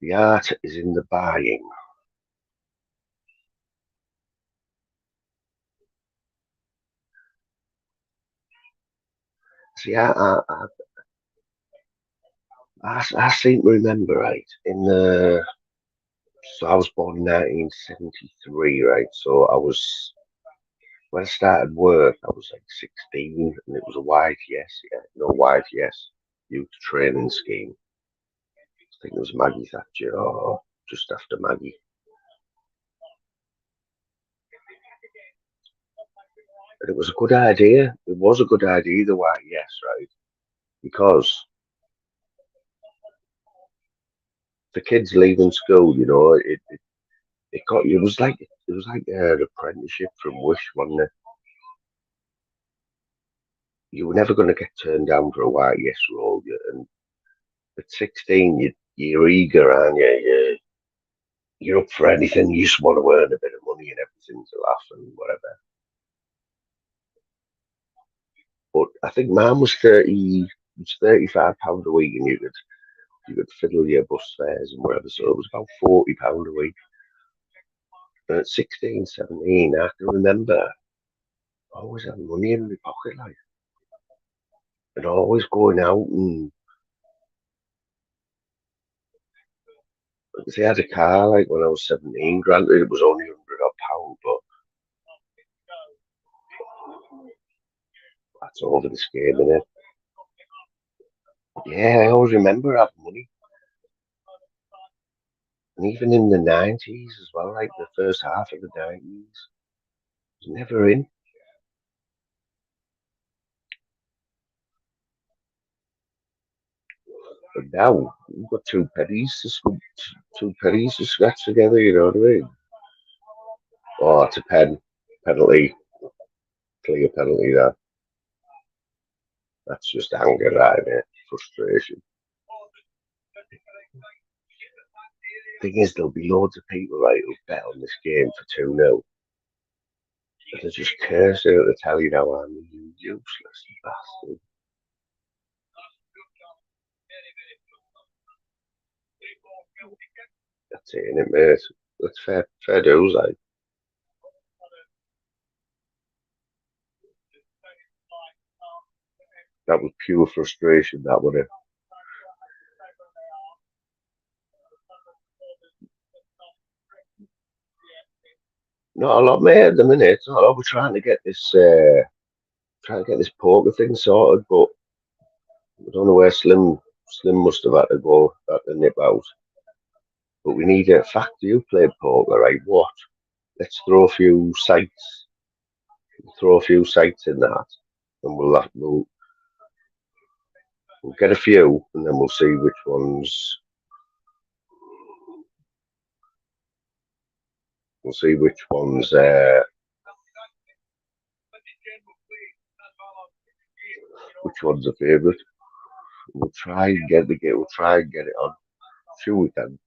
The art is in the buying. See, I seem to remember, right, so I was born in 1973, right, so when I started work, I was like 16, and it was a YTS, youth training scheme. I think it was Maggie Thatcher or just after Maggie. And it was a good idea. It was a good idea, the YTS, right? Because the kids leaving school, it was like an apprenticeship from Wish, wasn't it? You were never going to get turned down for a YTS role, and at 16, you're eager, aren't you? You're up for anything. You just want to earn a bit of money and everything to laugh and whatever. But I think mine was £35 a week, and you could fiddle your bus fares and whatever. So it was about £40 a week. And at 16, 17, I can remember I always having money in my pocket, like, and always going out and because I had a car like when I was 17. Granted, it was only £100 but that's over the scheme, innit? Yeah, I always remember having money. And even in the 90s as well, like the first half of the 90s, was never in. But now we've got two pennies to scratch together. You know what I mean? Oh, it's a penalty, clear penalty. That's just anger, right? Frustration. Thing is, there'll be loads of people right who bet on this game for 2-0. And they're just cursing at the telly now. I'm a useless bastard. That's it, innit, mate? That's fair dues, like. That was pure frustration, that would have. Not a lot, mate, at the minute. Not a lot. We're trying to get this poker thing sorted, but I don't know where Slim must have had to go, had to nip out. But we need a fact. You played poker, right? What? Let's throw a few sites. Throw a few sites in that, and we'll get a few, and then we'll see which ones. We'll see which ones. Which one's a favourite? We'll try and get the game. We'll try and get it on. Sure we can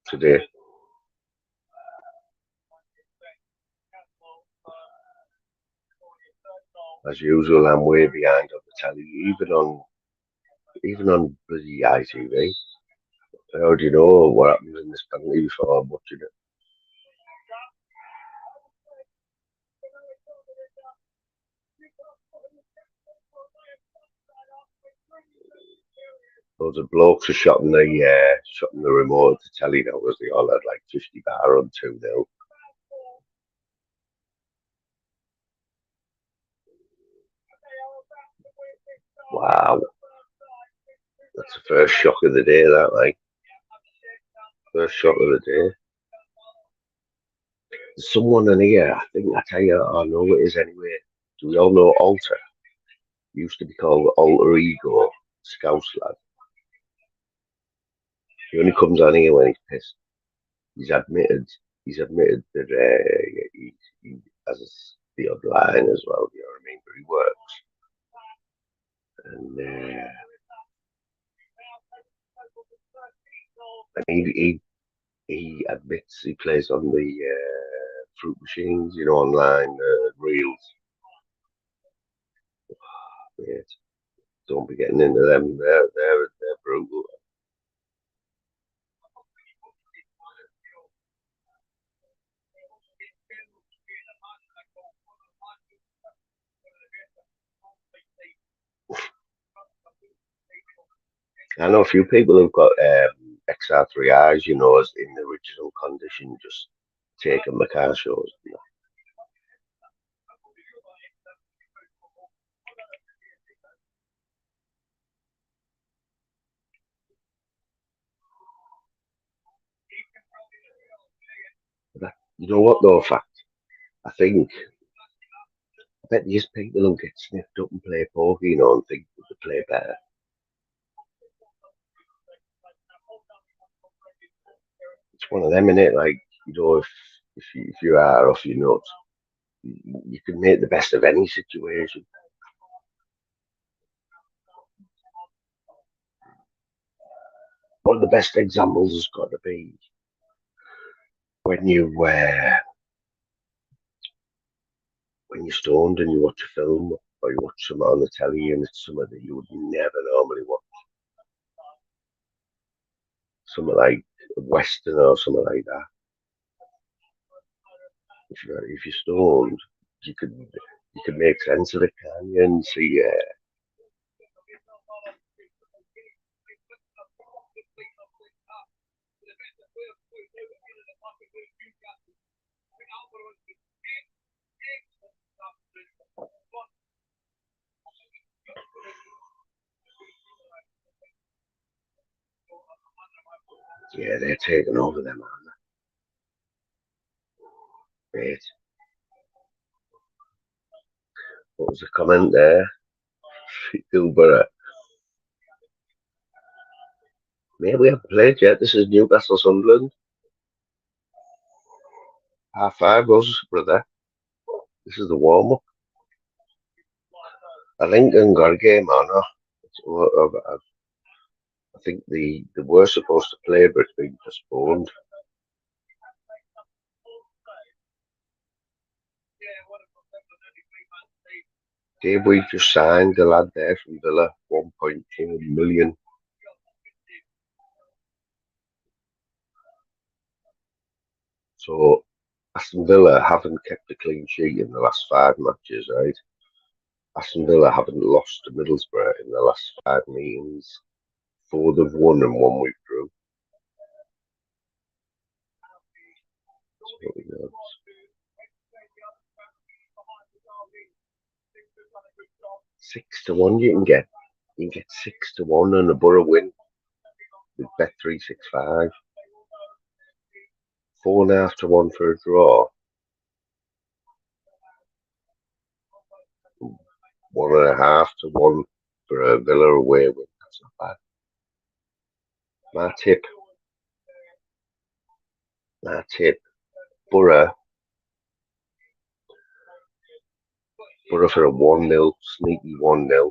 today. As usual, I'm way behind on the telly, even on bloody ITV. I already know what happens in this penalty before I'm watching it. Loads of blokes are shotting the remote of the telly now, as they all had like 50 bar on 2-0. Wow. That's the first shock of the day, that, like. First shock of the day. There's someone in here, I think, I tell you, I know it is anyway. Do we all know Alter? Used to be called Alter Ego, Scouse lad. He only comes on here when he's pissed. He's admitted that he has the odd line as well, you know what I mean? But he works. And he admits he plays on the fruit machines, you know, online reels. Mate, don't be getting into them. They're brutal. I know a few people who've got XR3Is, you know, as in the original condition, just taking the car shows. You know. You know what though, fact? I bet these people who get sniffed up and play poker, you know, and think they play better. It's one of them, innit? Like, you know, if you are off your nuts, you can make the best of any situation. One of the best examples has got to be when you're stoned and you watch a film or you watch something on the telly and it's something that you would never normally watch. Something like a Western or something like that. If you're stoned, you can make sense of it, can you? And see, yeah, they're taking over them, aren't they? Mate. What was the comment there? Hillborough. Mate, we haven't played yet. This is Newcastle Sunderland. 5:30 goes, brother. This is the warm up. I think Lincoln got a game on. I think they were supposed to play, but it's been postponed. Dave, we just signed the lad there from Villa, 1.2 million. So Aston Villa haven't kept a clean sheet in the last 5 matches, right? Aston Villa haven't lost to Middlesbrough in the last 5 meetings. 4 they've won and 1 withdrew. So, you know, 6-1 you can get. You can get 6-1 and a Borough win with Bet365. 4.5-1 for a draw. 1.5-1 for a Villa away win. That's not bad. My tip. Borough for a 1-0, sneaky 1-0.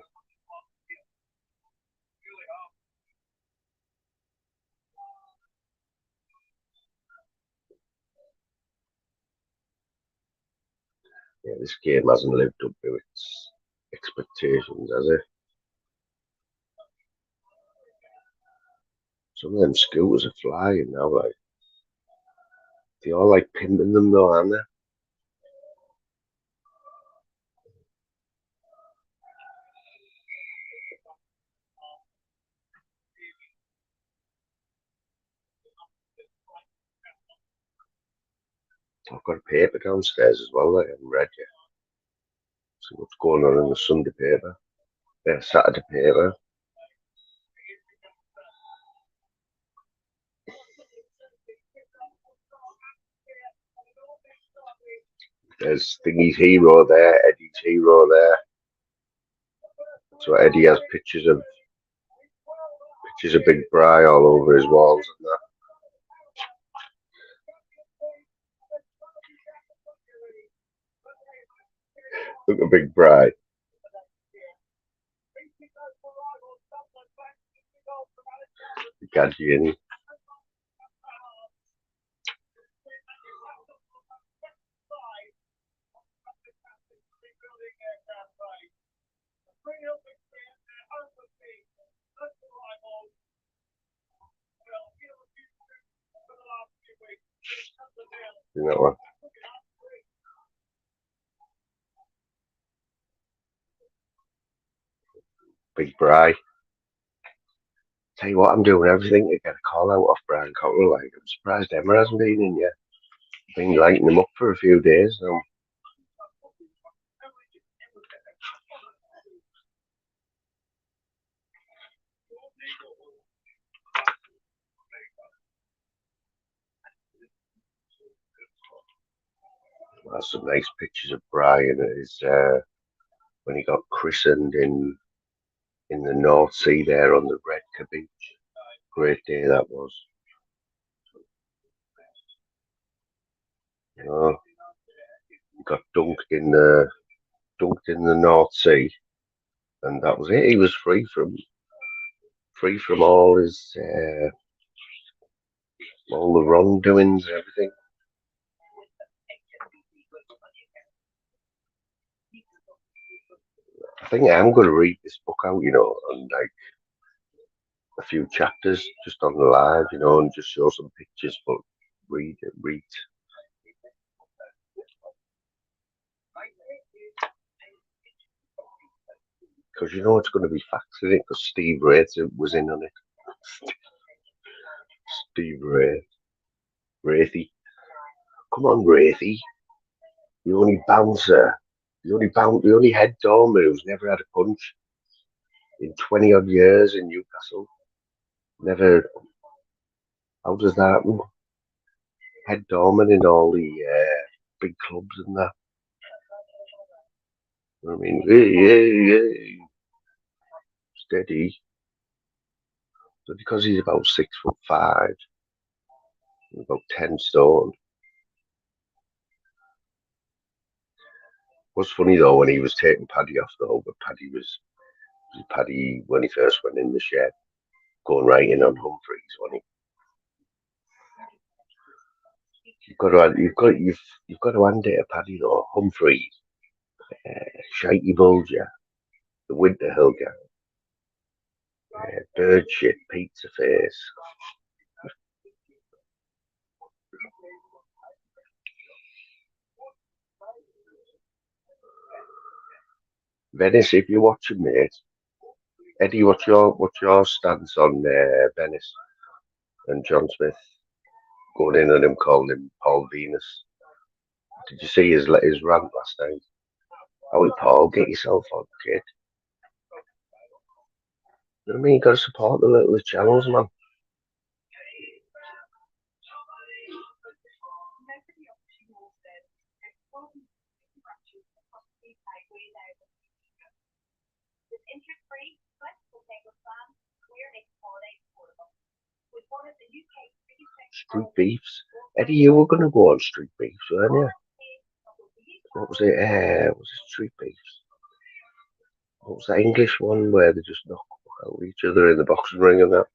Yeah, this game hasn't lived up to its expectations, has it? Some of them scooters are flying now, like. They all like pimping them though, aren't they? I've got a paper downstairs as well that I haven't read yet. See what's going on in the Sunday paper. Saturday paper. There's Thingy's hero there, Eddie's hero there. So Eddie has pictures of Big Bry all over his walls and that. Look at Big Bry. Gadgy, innit? You know what? Big Bry. Tell you what, I'm doing everything to get a call out off Brian Cottrell. Like, I'm surprised Emma hasn't been in yet. I've been lighting him up for a few days now. There's some nice pictures of Brian at his when he got christened in the North Sea there on the Redcar Beach. Great day that was. You know, he got dunked in the North Sea, and that was it. He was free from all his all the wrongdoings and everything. I think I'm going to read this book out, you know, and like a few chapters just on the live, you know, and just show some pictures, but read. Because you know it's going to be facts in it, because Steve Wraith was in on it. Steve Wraithy. Come on, Wraithy. The only bouncer, the only head dormer who's never had a punch in 20 odd years in Newcastle. Never. How does that happen? Head dorman in all the big clubs and that. I mean, hey, steady. So because he's about 6'5", about 10 stone. What's funny though, when he was taking Paddy off the hole, but Paddy when he first went in the shed, going right in on Humphreys, wasn't he? You've got to hand it to Paddy though. Humphreys, Shitey Bulger, the Winter Hill gang, bird shit, pizza face. Venice, if you're watching, mate. Eddie, what's your stance on Venice and John Smith going in on him, calling him Paul Venus? Did you see his rant last night? Oh, Paul, get yourself on, kid. You know what I mean? You got to support the little channels, man. Street beefs. Eddie, you were going to go on street beefs, weren't you? What was it? Was it street beefs? What was that English one where they just knock out each other in the boxing ring and that?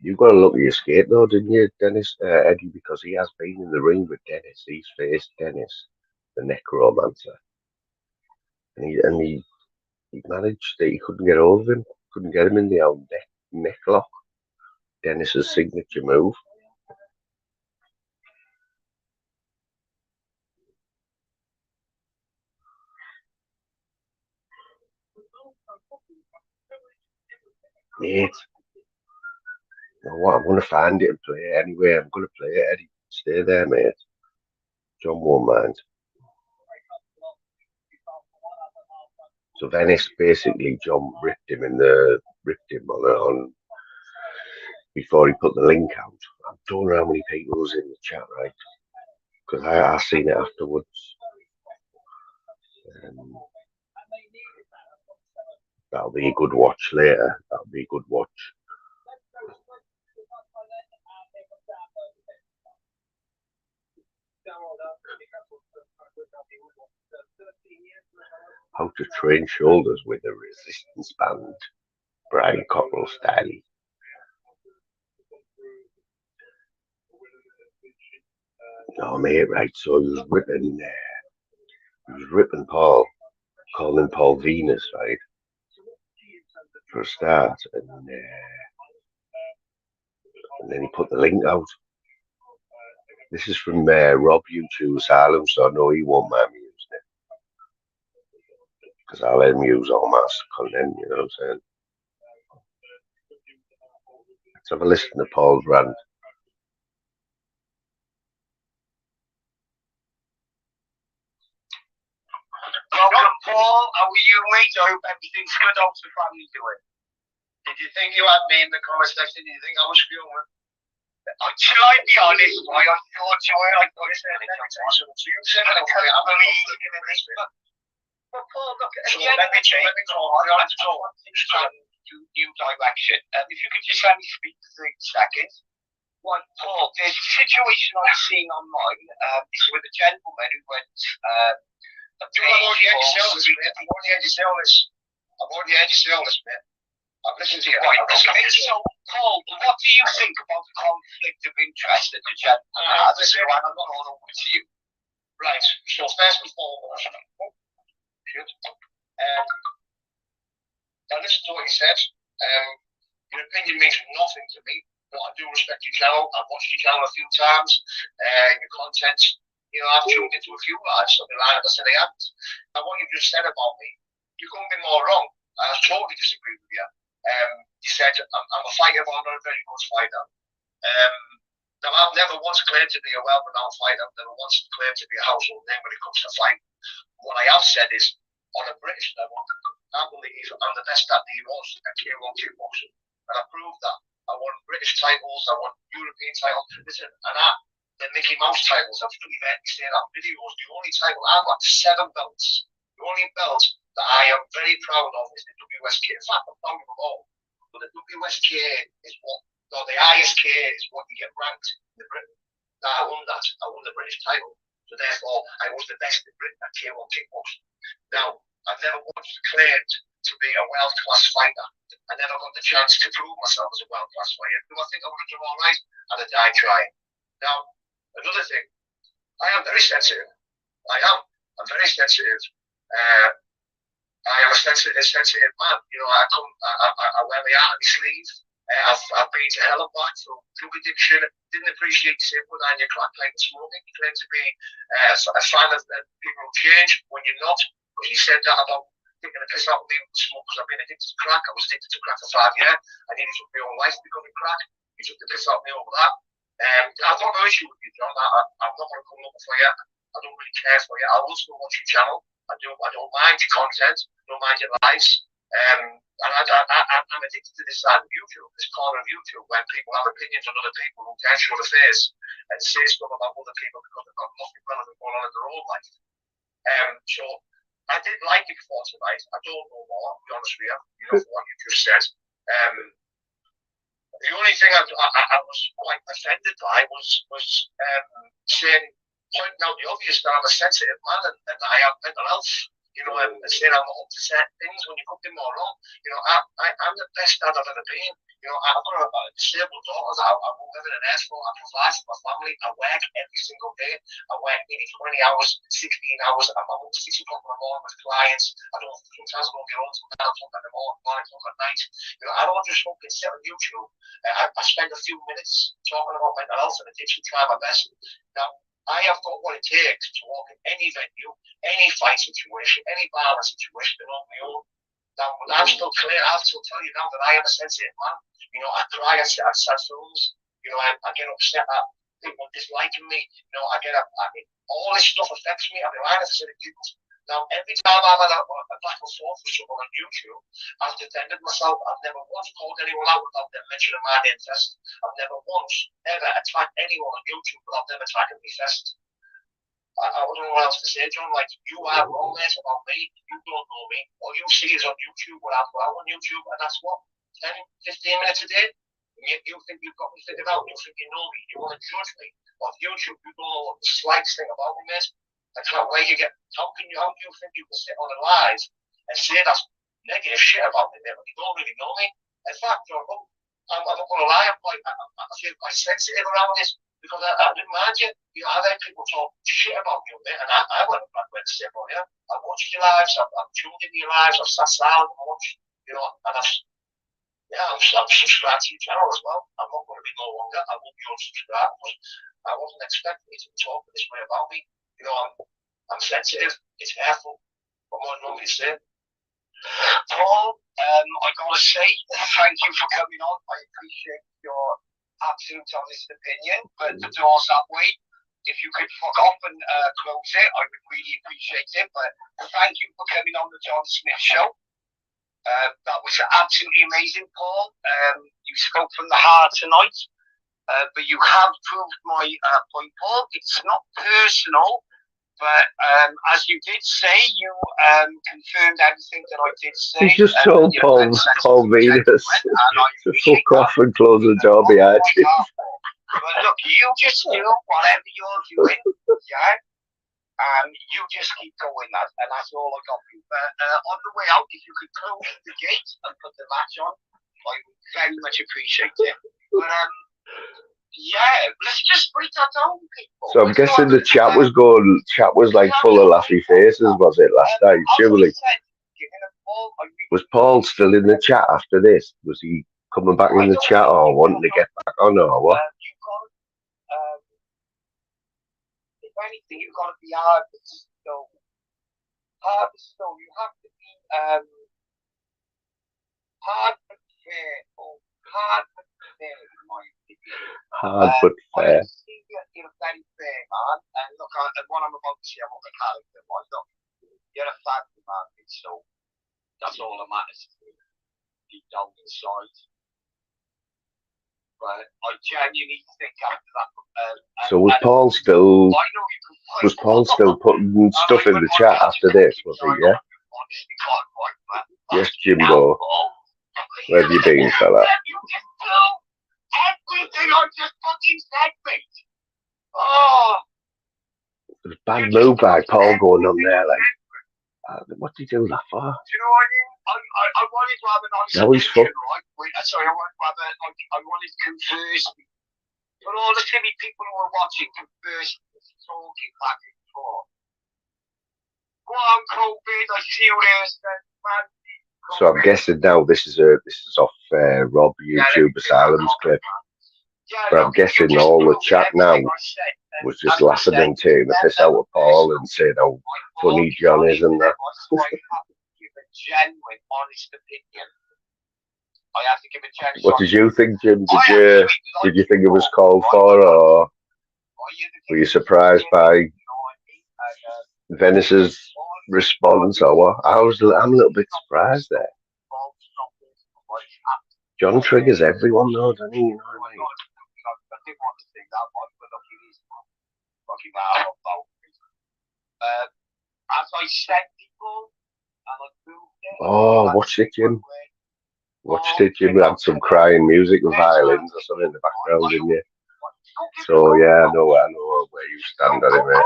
You got to look at your skate though, didn't you, Dennis? Eddie, because he has been in the ring with Dennis. He's faced Dennis, the necromancer, and he managed that he couldn't get over him, couldn't get him in the old neck lock. Dennis's signature move. Mate, you know what? I'm going to find it and play it anyway. I'm going to play it, Eddie. Stay there, mate. John won't mind. So Venice, basically, John ripped him on before he put the link out. I don't know how many people was in the chat, right? Because I seen it afterwards. That'll be a good watch later. That'll be a good watch. How to train shoulders with a resistance band. Brian Cockrell style. No, mate, right, so he was ripping Paul, calling him Paul Venus, right, for a start, and then he put the link out. This is from Rob YouTube Asylum, so I know he won't mind me using it, because I'll let him use all my content, you know what I'm saying? Let's have a listen to Paul's rant. Welcome, Paul. How are you, mate? I hope everything's good. How's the family doing? Did you think you had me in the comment section? Did you think I was filming? Shall I be honest? I thought you said it was awesome. So you said I can't believe in this. But Paul, look, let me change. Let me go. I want to go new direction. If you could just let me speak for 30 seconds. Well, Paul, the situation I've seen online is with a gentleman who went. I've already had your illness, mate. I've listened to your point. So, Paul, what do you think about the conflict of interest that the gentleman has? I'm not going over to you. Right, so first and foremost, now listen to what he said. Your opinion means nothing to me, but I do respect your channel. I've watched your channel a few times. Your content, you know, I've tuned into a few lives, so the line I said I haven't. Now, what you just said about me, you couldn't be more wrong. I totally disagree with you. You said I'm a fighter, but I'm not a very good fighter. Now, I've never once claimed to be a well-renowned fighter. I've never once claimed to be a household name when it comes to fighting. What I have said is, on a British level, I believe I'm the best at the was at K1 kickboxing, and I proved that. I won British titles, I won European titles. Listen, and the Mickey Mouse titles, I've fully let me say that videos. The only title I've got 7 belts. The only belt that I am very proud of is the WSK. In fact, I'm proud of them all. But the WSK is what, or the ISK is what you get ranked in Britain. Now, I won that. I won the British title. So therefore, I was the best in Britain at K1 kickboxing. Now, I've never once claimed to be a world-class fighter. I never got the chance to prove myself as a world-class fighter. Do I think I would have done all right? I'd have died trying. Now, another thing, I am very sensitive. I'm very sensitive. I am a sensitive man. You know, I wear my heart on my sleeve. I've been to hell and back from drug addiction. Didn't appreciate you saying put down your crack pipe and smoking. You claim to be a fan of people who change when you're not. But you said that about taking a piss out of me with smoke because I've been addicted to crack. I was addicted to crack for 5 years. I nearly took my own life becoming crack. You took the piss out of me over that. I've got no issue with you, John. I'm not going to come looking for you. I don't really care for you. I will still watch your channel. I don't mind your content. I don't mind your lives. And I'm addicted to this side of YouTube, this corner of YouTube, where people have opinions on other people who can't show the face and say stuff about other people because they've got nothing relevant going on in their own life. So I did like it for tonight. I don't know more, I'll be honest with you, for what you just said. The only thing I was quite offended by was saying, pointing out the obvious that I'm a sensitive man and that I have mental health. And saying I'm up to certain things when you put them all wrong. I'm the best dad I've ever been. I've got a disabled daughter that I live in an air for. I provide for my family. I work every single day. I work nearly 20 hours, 16 hours. I'm up to 6 o'clock in the morning with clients. Sometimes I don't get home till 9 o'clock in the morning, 9 o'clock at night. I don't just fucking sit on YouTube. I spend a few minutes talking about mental health and addiction, try my best. Now, I have got what it takes to walk in any venue, any fight situation, any violent situation on my own. Now, I'm still clear. I'll still tell you now that I am a sensitive man. I cry at sad films. I get upset at people disliking me. All this stuff affects me. I've been lying to say people. Now, every time I've had a back and forth with someone on YouTube, I've defended myself. I've never once called anyone out without them mentioning my name first. I've never once ever attacked anyone on YouTube without them attacking me first. I don't know what else to say, John. Like, you are wrong there about me. You don't know me. All you see is on YouTube what I put out on YouTube, and that's what, 10, 15 minutes a day? You think you've got me figured out. You think you know me. You want to judge me. On YouTube, you don't know the slightest thing about me, mate. How do you think you can sit on a live and say that's negative shit about me, mate, when you don't really know me? In fact, John, I'm not going to lie, I feel quite sensitive around this because I didn't mind you. I've heard people talk shit about you, mate, and I went to say about you. I've watched your lives, I've tuned into your lives, I've sat silent and watched, and I'm subscribed to your channel as well. I'm not going to be no longer. I will be unsubscribed, but I wasn't expecting you to talk this way about me. I'm sensitive. It's careful. What more do you want me to say? Paul, I gotta say thank you for coming on. I appreciate your absolute honest opinion, but the door's that way. If you could fuck off and close it, I would really appreciate it. But thank you for coming on the John Smith Show. That was absolutely amazing, Paul. You spoke from the heart tonight, but you have proved my point, Paul. It's not personal. But as you did say, you confirmed everything that I did say. You just told Paul Venus to fuck off and close the door behind you. But look, you just do whatever you're doing, yeah? You just keep going, and that's all I got for you. But on the way out, if you could close the gate and put the latch on, I would very much appreciate it. But yeah, let's just break that down, people. So I'm guessing the chat was like full of laughy faces, was it, last night? Surely. Was Paul still in the chat after this? Was he coming back in the chat or wanting to get back on or what? If anything, you've got to be hard but slow. Hard but slow. You have to be hard but fair. Hard but fair, in my opinion. Hard but fair. I see you're very fair, man. And look, what I'm about to say about the character was, look, you're a family man, so that's all that matters to me, deep down inside. But I genuinely think after that. So was Paul still putting stuff in the chat after this? Was he? Yeah. Yes, Jimbo. Where have you been, fella? Everything I just fucking said, mate. Oh. There's a bad move by Paul going on there, like. What did he do that for? Do you know what I mean? I wanted to have an honest conversation, right? I wanted to converse with you. But all the silly people who are watching converse with us, talking back and forth. Go on, COVID, I see you there, man. So I'm guessing now this is off Rob YouTube Asylum's clip. But I'm guessing all the chat now was just laughing and taking the piss out of Paul and saying how funny John is and that. What did you think, Jim? Did you think it was called for, or were you surprised by Venice's response, or what? I'm a little bit surprised there. John triggers everyone, though, doesn't he? You know what I mean? Oh, watch it, Jim. Watched it, Jim. Had some crying music with violins or something in the background, didn't you? So yeah, I know where you stand on it, mate.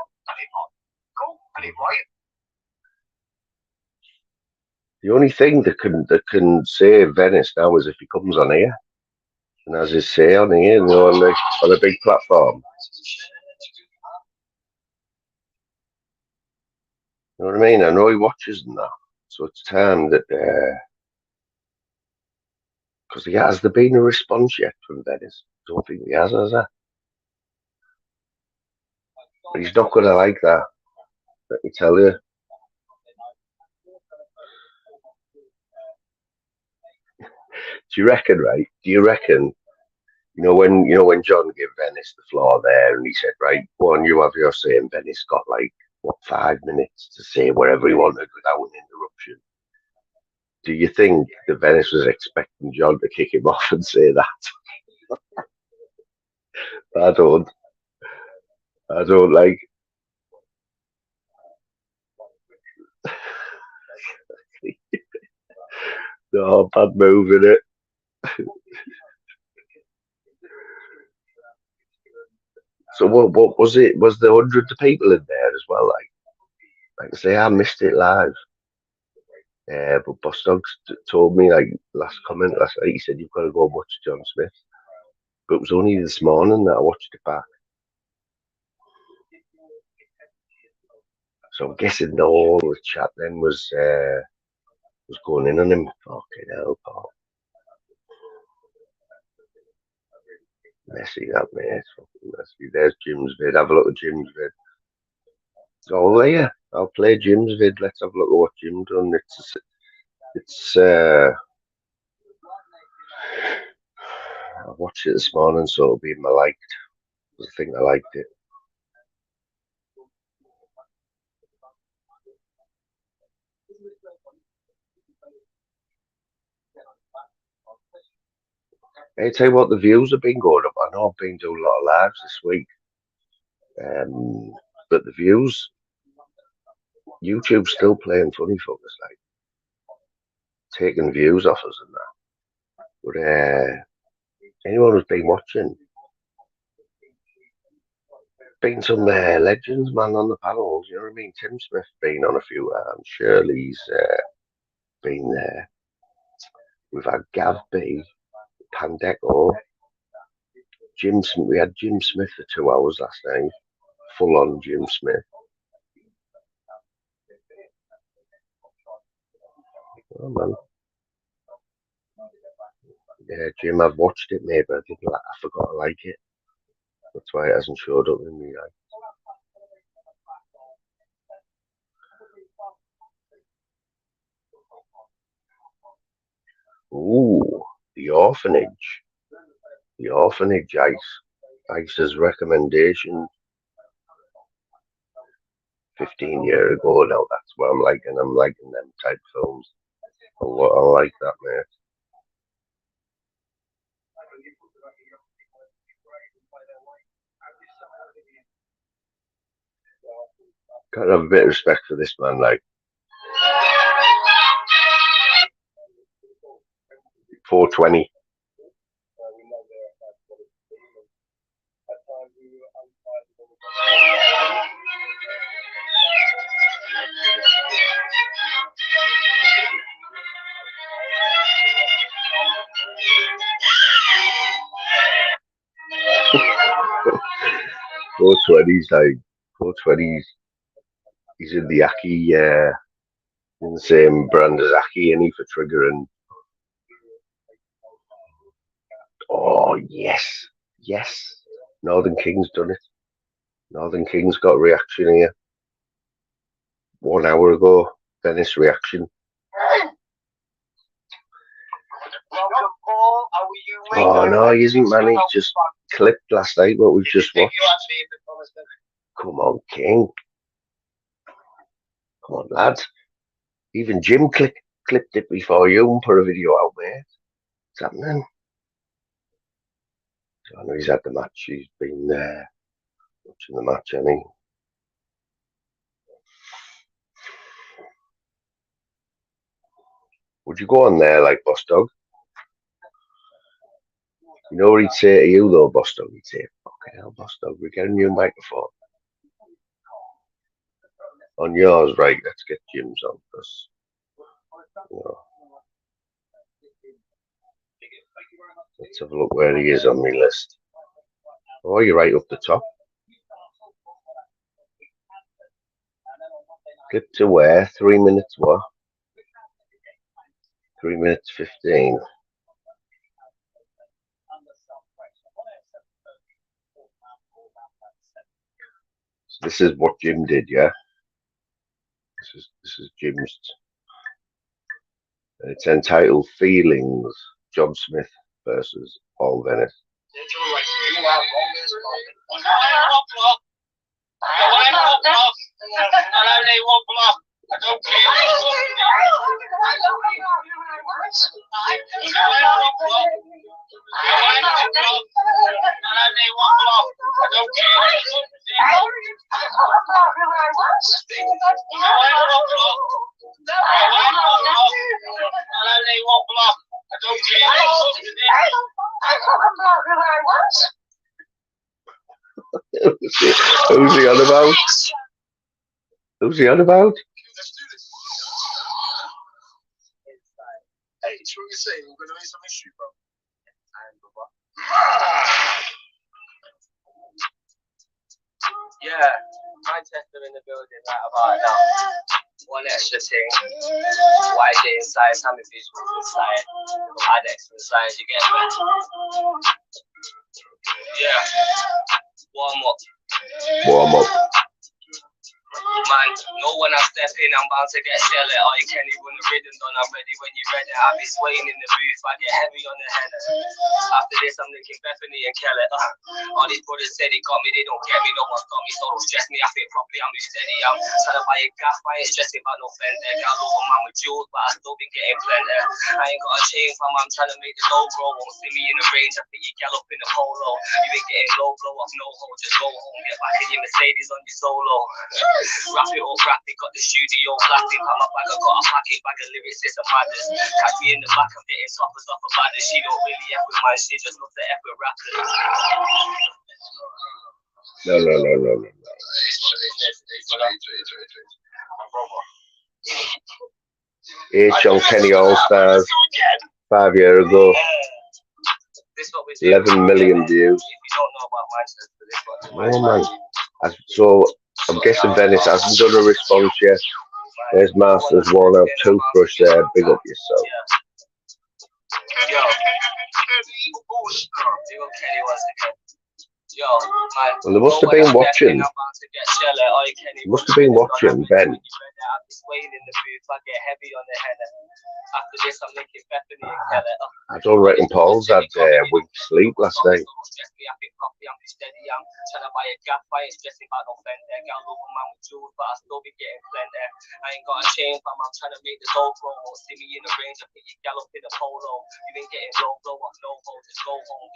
The only thing that can save Venice now is if he comes on here and has his say on here, you know, on a big platform. You know what I mean? I know he watches and that, so it's time that because has there been a response yet from Venice? I don't think he has there? But he's not going to like that. Let me tell you. Do you reckon, right? Do you reckon, when John gave Venice the floor there and he said, right, go on, you have your say, and Venice got 5 minutes to say whatever he wanted without an interruption. Do you think that Venice was expecting John to kick him off and say that? I don't like. No, bad move, innit? So what was it? Was there hundreds of people in there as well? Like I say, I missed it live. But Boss Dogs told me last comment last night. He said you've got to go and watch John Smith. But it was only this morning that I watched it back. So I'm guessing all the chat then was going in on him. Fucking hell, Paul. Messy that, mate. Fucking messy. There's Jim's vid. Have a look at Jim's vid. Oh, there. I'll play Jim's vid. Let's have a look at what Jim's done. I watched it this morning, so it'll be in my liked. I think I liked it. Hey, tell you what, the views have been going up. I know I've been doing a lot of lives this week. But the views, YouTube's still playing funny for us, taking views off us and that. But anyone who's been watching, been some legends, man, on the panels. You know what I mean? Tim Smith's been on a few. Shirley's been there. We've had Gav B, Pandeco, Jim Smith. We had Jim Smith for 2 hours last night. Full on Jim Smith. Oh man. Yeah, Jim, I've watched it, mate, but I forgot to like it. That's why it hasn't showed up in me. Ooh, the orphanage. The orphanage, Ice's recommendation 15 years ago now. That's what I'm liking. I'm liking them type films. I like that, mate. Gotta have a bit of respect for this man, 420. Four twenties, 420s. He's in the Aki in the same brand as Aki, any for triggering. Oh, yes. Yes. Northern King's done it. Northern King's got a reaction here. 1 hour ago, Venice reaction. Oh, no, he isn't, man. He just clipped last night what we've just watched. Come on, King. Come on, lad. Even Jim clipped it before you and put a video out, mate. What's happening? I know he's had the match. He's been there watching the match, hasn't he? Would you go on there like Boss Dog? You know what he'd say to you though, Boss Dog? He'd say, "Fucking hell, Boss Dog, we're getting you a microphone." On yours, right? Let's get Jim's on because, you know. Let's have a look where he is on my list. Oh, you're right up the top. Clip to where? 3 minutes what? 3 minutes 15. So this is what Jim did, yeah. This is Jim's. And it's entitled "Feelings." John Smith versus Paul Venice. Who's he on about? Who's he on about? Hey, it's what you say. We're going to make some history, bro. Yeah, Manchester in the building right about now. One extra thing. White day inside, Sammy Beach inside. Add extra inside, you get me? Yeah. Warm up. Warm up. Man, know when I step in, I'm bound to get shelly. Oh, you can't even the rhythm done. I'm ready when you're ready. I'll be swaying in the booth. I get heavy on the head. After this, I'm linking Bethany and Kelly. All these brothers said he got me, they don't get me. No one's got me, so don't stress me. I feel properly, I'm steady. I'm trying to buy a gaff, I ain't stressing about no fender. Got a little man with jewels, but I still been getting plenty. I ain't got a chain, fam. I'm trying to make the low grow. Won't see me in the range. I think you gallop in the polo. You ain't getting low, blow off no hole. Just go home, get back in your Mercedes on your solo. Wrap it up, wrap it, got the studio blasting. Pan my bag, I got a packet bag of lyrics, it's a madness. Catch me in the back, I'm getting toppers off about this. She don't really F with my shit, just not the F with rappers. No. H on Kenny All Stars 5 years ago. 11 million views. Oh man. So I'm guessing Venice hasn't done a response yet. There's Masters one out toothbrush there. Big up yourself. Well, they must have been watching. Must have been watching Ben. I don't reckon Paul's had a week's sleep last night.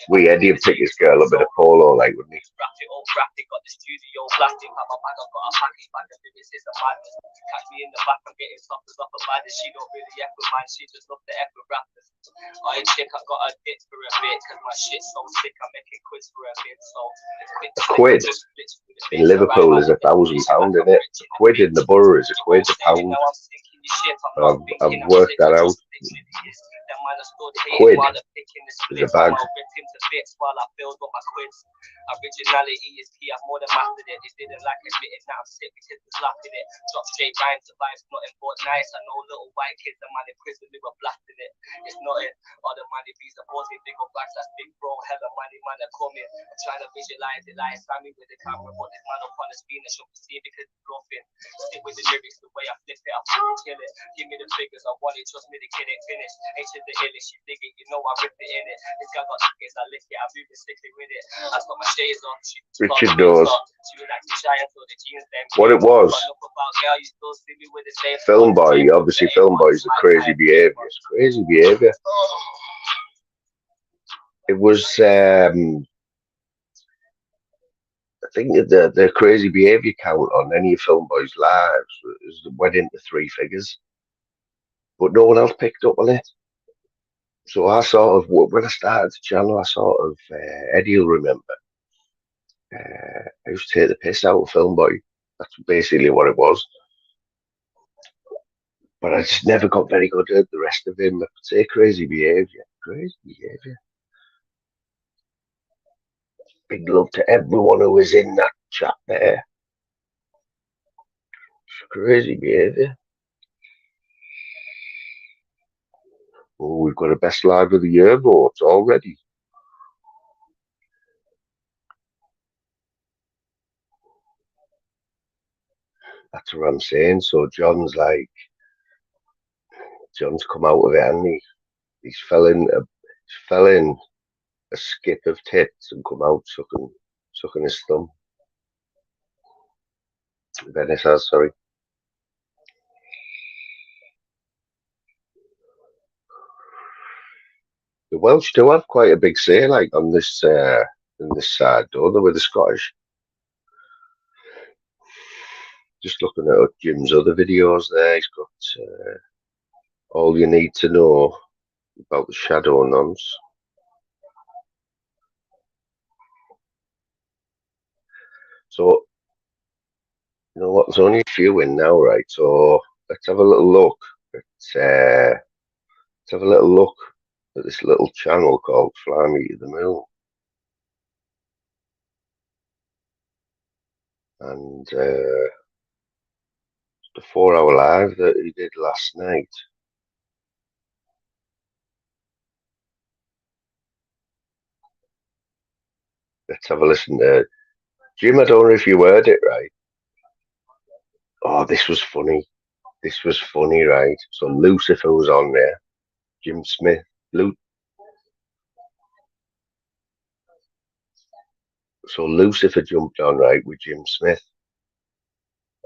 We Eddie would pick his girl a bit of polo, like, wouldn't he? Got the studio blasting, my bag, I've got a packet bag of lyrics, it's a madness. Catch me in the back, I'm getting stoppers off a bad. She don't really F with mine, she just love the F with rappers. I chick, I got a bit for a bit, cause my shit's so sick, I'm making quids for a bit, so a quid in Liverpool is £1,000, isn't it? A quid in the borough is a quid, a pound. I've worked that out. man, I stood Quid. hating while I'm picking the splits. bag. I'll rip into bits while I build up my quids. Originality is key, I've more than mastered it. They didn't like admitting that I'm sick because they're slapping it. Drop straight rhymes, survives nothing but nice. I know little white kids, the man in prison, they were blasting it. It's nothing. All the money be supposed to big up racks, that's big bro. Hella money, man, are coming. I'm trying to visualize it like Sammy with the camera, but this man up on the screen, I shouldn't be seen because it's bluffing. Stick with the lyrics, the way I flip it, I fucking kill it. Give me the figures, I want it, trust me to get it finished. H is the illest, you dig it, you know I rip it in it. This guy got tickets, I lick it, I move it, stick it with it. I got my shades on, Richard Dawes. She was actually shy until the jeans then. What it was, Film Boy, obviously Film Boy's the crazy behaviour. It's crazy behaviour. It was, I think the crazy behaviour count on any of Film Boy's lives went into 3 figures. But no one else picked up on it. So I sort of, when I started the channel, I sort of, Eddie will remember, I used to take the piss out of Film Boy. That's basically what it was. But I just never got very good at the rest of him. I could say crazy behaviour. Crazy behaviour. Big love to everyone who was in that chat there. Crazy behaviour. Oh, we've got a best live of the year vote already. That's what I'm saying. So John's come out of it, and he's fell in a skip of tits and come out sucking his thumb. Venice has, sorry. The Welsh do have quite a big say, like on this side, don't they, with the Scottish? Just looking at Jim's other videos there, he's got all you need to know about the Shadow Nuns. So, you know what, there's only a few in now, right? So let's have a little look at this little channel called Fly Me to the Moon. And the 4-hour live that he did last night. Let's have a listen to it. Jim, I don't know if you heard it, right? Oh, this was funny. This was funny, right? So Lucifer was on there. Jim Smith. So Lucifer jumped on, right, with Jim Smith.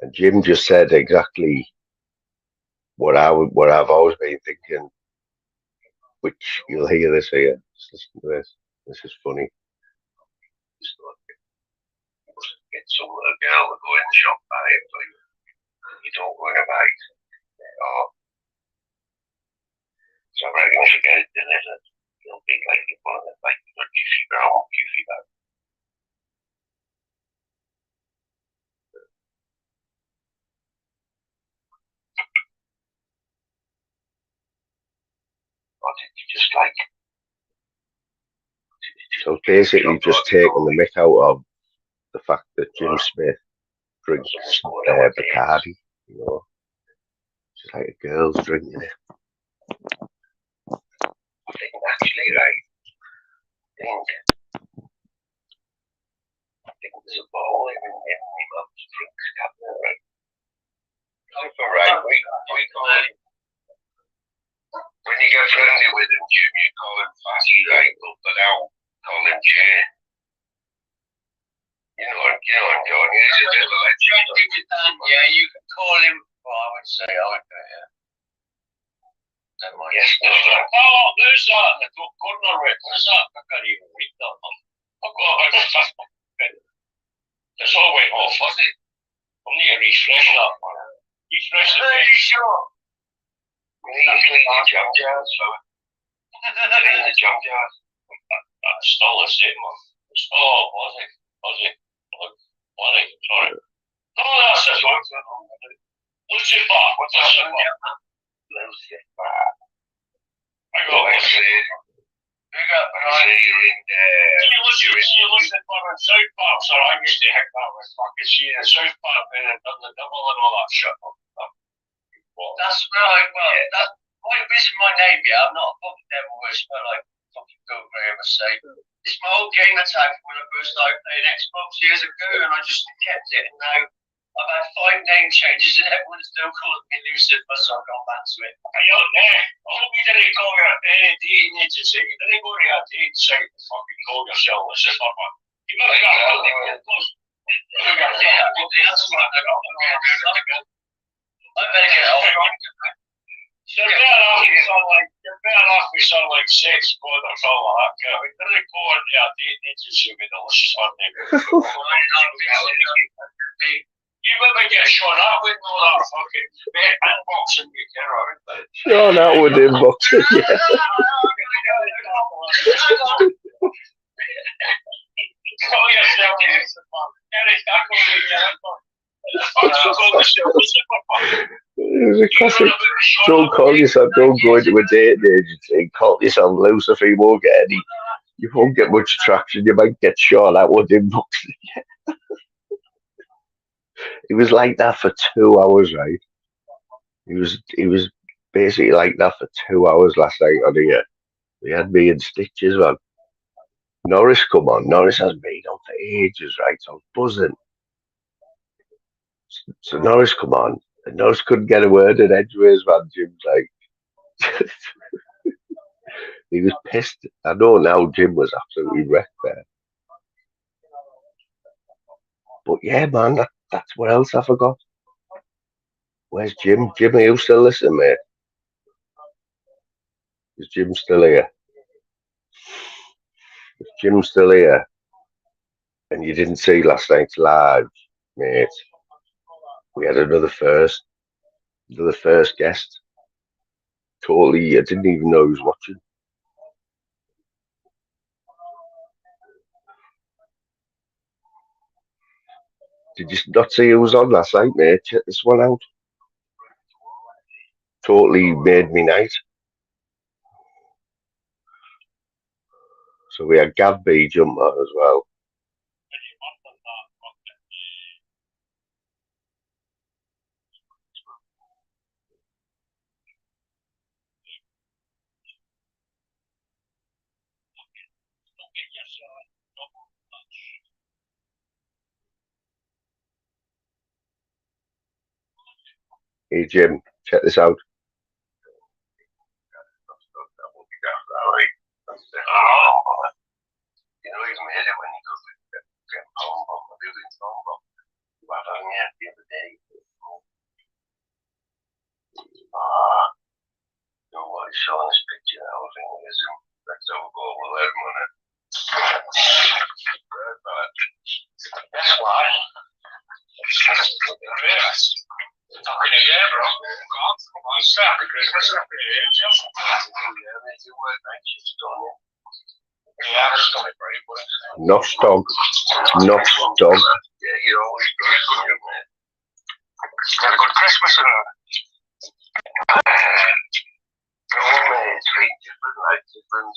And Jim just said exactly what I've always been thinking, which you'll hear this here. Just listen to this. This is funny. Get some little girl to go in the shop by it, but you don't worry about it. So I reckon if you get it delivered, it'll be like one of the Jiffy Brown or Jiffy Bag. Or did you just like? So basically, just taking the mick out of the fact that Jim Smith drinks Bacardi, you know, just like a girl's drinking it. I think actually, right? I think there's a ball in my mum's drinks cabinet, right? Right, we call it. When you get friendly with him, Jim, you call him Fatty, right? But now call him Jay. You know, John, he's a bit of a legend. Yeah, you can call him. Well, I would say I would go, yeah. Yes, there's that. Oh, there's that. I don't know it. There's that. I can't even read that one. I've got it's all went off, was it? I need to refresh that one. Refresh the page. Sure. We need to clean the jam jars, so. Clean the jam jars. That's still the same one. Oh, was it? Sorry. Oh, that's this one. Lucifer. What's that one? Lucifer. I got this. Big up, right? You listen for South Park, so I used to hang out with fucking seeing South Park and the double and all that shit. That's right, well, that might visit my name, yeah. I'm not a fucking devil wish, but like fucking goat I must say. It's my old game attack when I first started playing Xbox years ago, and I just kept it, and now I've had 5 name changes, and everyone's still calling me Lucifer, so I've gone back to it. Hey, yo, I hope you didn't call your dating agency. You didn't go to your dating site and fucking call yourself as if I'm a... You better get out of here. That's what I got. I better get off. You're better off with something like sex god or something like that. We didn't go into your dating agency with all this surname. You better get shot up with all that fucking unboxing you get around. Sure, that would inboxing, yeah. Call yourself It was a classic. Don't call yourself, don't go into a dating agency and call yourself Lucifer, you won't get any. You won't get much traction, you might get shot, that would inboxing. It was like that for 2 hours, right? He was basically like that for 2 hours last night on here. He had me in stitches, man. Norris come on. Norris has been on for ages, right? So I was buzzing. So Norris come on. And Norris couldn't get a word in edgeways, man. Jim's like... he was pissed. I know now Jim was absolutely wrecked there. But yeah, man, that's what else I forgot. Where's Jim? Jim, are you still listening, mate? Is Jim still here? If Jim's still here and you didn't see last night's live, mate, we had another first guest. Totally, I didn't even know he was watching. Did you not see who was on last night, mate? Check this one out. Totally made me night. So we had Gav B jump on as well. Hey Jim, check this out. You know, he's made it when he goes to get home, but the other day. You know what he's showing this picture now, I think it is him. Let's have a go with him on it. Guess what? Talking to you, bro. Come on, start the Christmas up here. Yeah, they do work night shifts, don't you? Yeah, I'm just coming for you, but... Nosh dog. Yeah, you're always good, man. Had a good Christmas and it's been different, like different.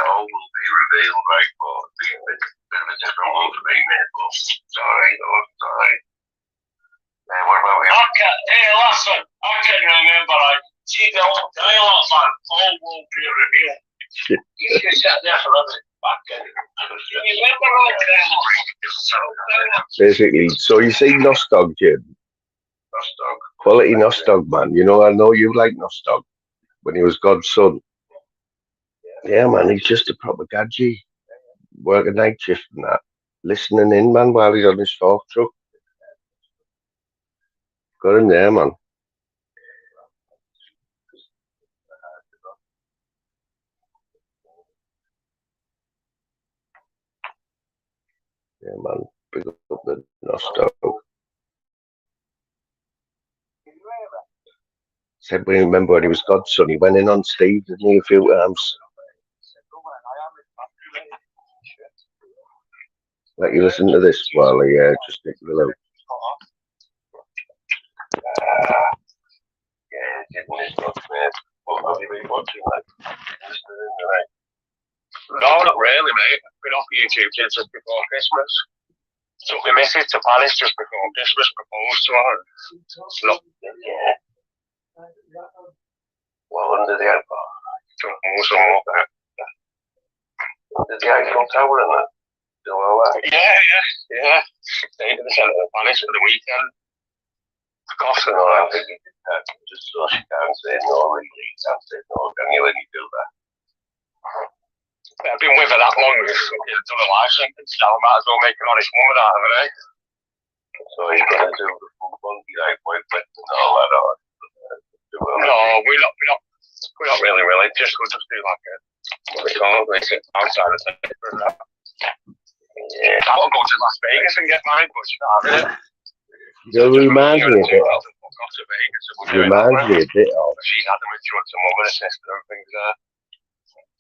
All will be revealed, right? But it'll be a bit of a different one for me, mate. But it's alright, though. It's alright. What about you? Hey, listen, I can remember, see the old dialogue, man. All will be revealed. You should sit there for a bit. Basically, so you see Nostog, Jim? Nostog. Quality Nostog, man. You know, I know you like Nostog when he was God's son. Yeah, man, he's just a proper gadget. Working night shift and that. Listening in, man, while he's on his fork truck. Got him there, man. Yeah, man. Big up the Nostog. Said we remember when he was God's son, he went in on Steve, didn't he, a few times? Let you listen to this while he just picked the loop. Yeah, getting his book, man. But Have you been watching that? No, not really, mate. I've been off YouTube since just before Christmas. Took my missus to Paris just before Christmas, proposed to her. Look, yeah. Well, under the Eiffel. Under the Eiffel Tower and that. Yeah. Stayed in the centre of Paris for the weekend. Gosh, and all that. Just so she can't say no, really. Can't say no, can you let me do that? I've been with her that long, it's done a life sentence, so I might as well make an honest woman out of her, eh? So you're going to do the full bungee, like, boyfriend and all that, or? No, we're not really religious, we'll just do like a, what we call it, outside of the yeah, I want to go to Las Vegas and get married, but she's not having it. You remind me a bit of. Reminds me a bit of. She's had them with her mum and her sister and things there.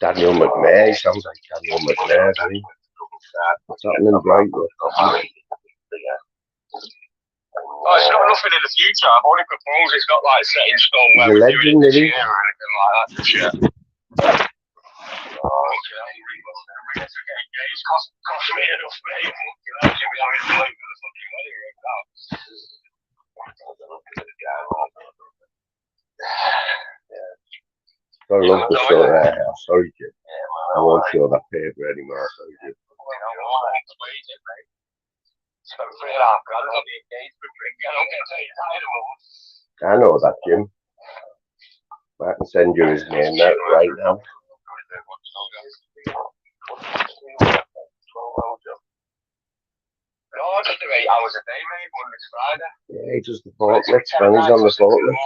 Daniel McNair, sounds like Daniel McNair, doesn't he? What's happening right there? Oh, it's got nothing in the future. I've already proposed. It's not like set in stone where we're doing it this year or anything like that this year. Oh, okay. It's cost me enough, mate. You'll be having to wait for the fucking wedding ring now. I love the show there. Sorry, Jim. I won't show that paper anymore. Sorry, Jim. I know that, Jim. I can send you his name now, right now. No, just do 8 hours a day, mate, Monday to Friday. Yeah, he does the forklift, and he's on the forklift.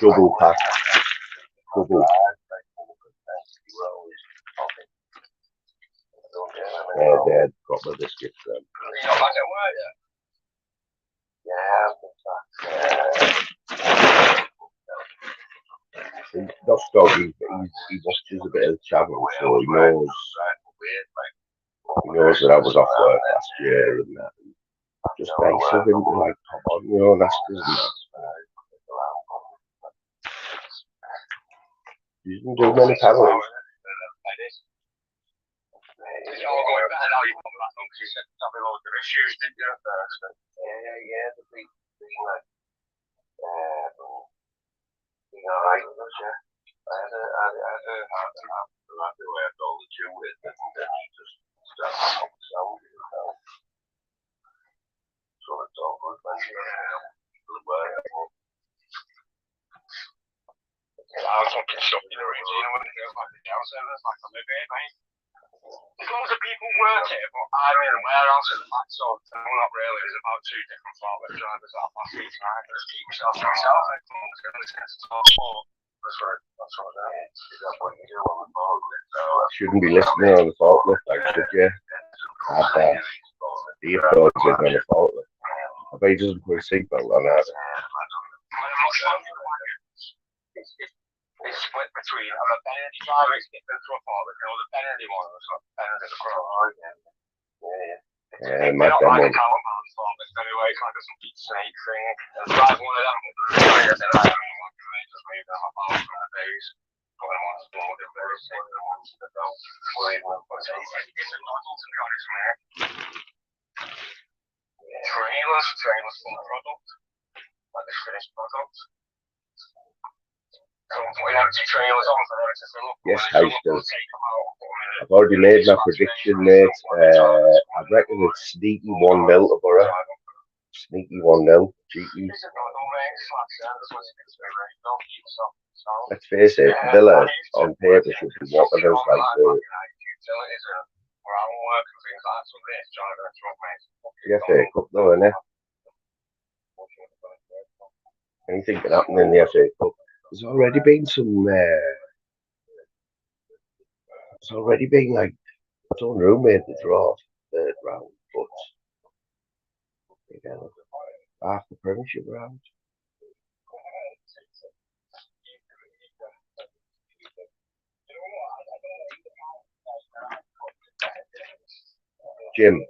Double pack. Double. Yeah, Dad, got the biscuits then. Not dog, he watches a bit of travel, so he knows that I was off work last year and that. Just nice of him to like pop on, you know, that's isn't that? You didn't do many calories. It's all going better now you've come back home because you said having loads of issues, didn't you, at first? Yeah, the big thing, like, you know, I had a hard time like the way I told the chew with, and then you just start to sound, you know. So it's all good when you're work. I was fucking stuck in a routine when it feels like the downstairs, like a living, mate. There's loads of people work here, but I'm in a warehouse at the back, so I'm not really. There's about 2 different forklift drivers that pass each night. I just keep myself to myself. That's what that is. That's what you do on the forklift. Shouldn't be listening on the forklift, like, should you? The earphones in on the forklift. I bet he doesn't put a seatbelt on that. It's split between a Benedict driver is getting through a forklift, and the Benedict one is like Benedict Crow. Yeah, my dad like a counterbalance forklift anyway, it's like a complete snake thing. And drive one of them, I said, I don't know, just move them about from the base. Put them on the floor, they're very safe, the ones that don't worry about what's in it. It's a model, to be honest, man. Trailers full of product, like the finished product. Yes, house does. I've already made my prediction, mate. I reckon it's sneaky 1-0 to Borough. Sneaky 1-0. GE. Let's face it, Villa on paper should be one of those like the FA Cup though, isn't it? Anything can happen in the FA Cup. There's already been some. It's already been like Donnarumma made the draw third round, but again, half the Premiership round. Jim,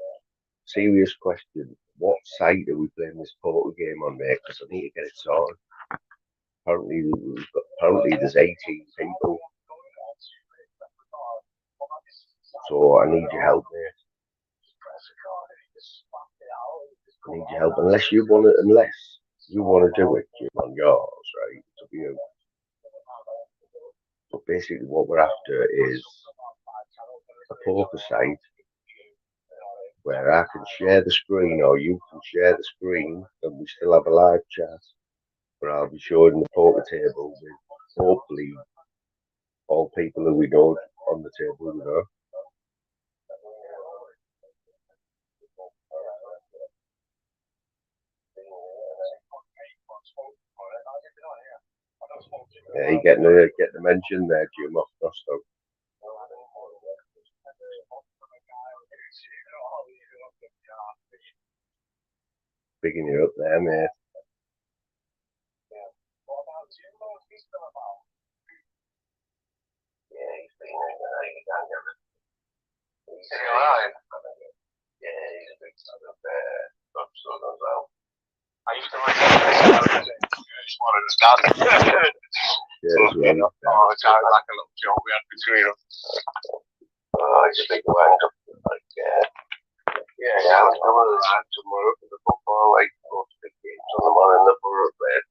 serious question. What site are we playing this poker game on, mate? Because I need to get it sorted. Apparently there's 18 people. So I need your help, mate. I need your help. Unless you want to do it, Jim, on yours, right? It's up to you. But basically what we're after is a poker site where I can share the screen or you can share the screen and we still have a live chat where I'll be showing the poker table with hopefully all people who we know on the table, you know. Yeah, you getting the mention there, Jim, off Gusto. Picking you up there, mate. Is he alive? Yeah, he's a big fan of Robson as well. I used to like it's one of the stars. Yeah, all the time, like a little joke we had between them. Oh, he's a big wind up. Like, yeah, I was coming around tomorrow for the football, like, 4 to 5 games on the morning, the borough bed.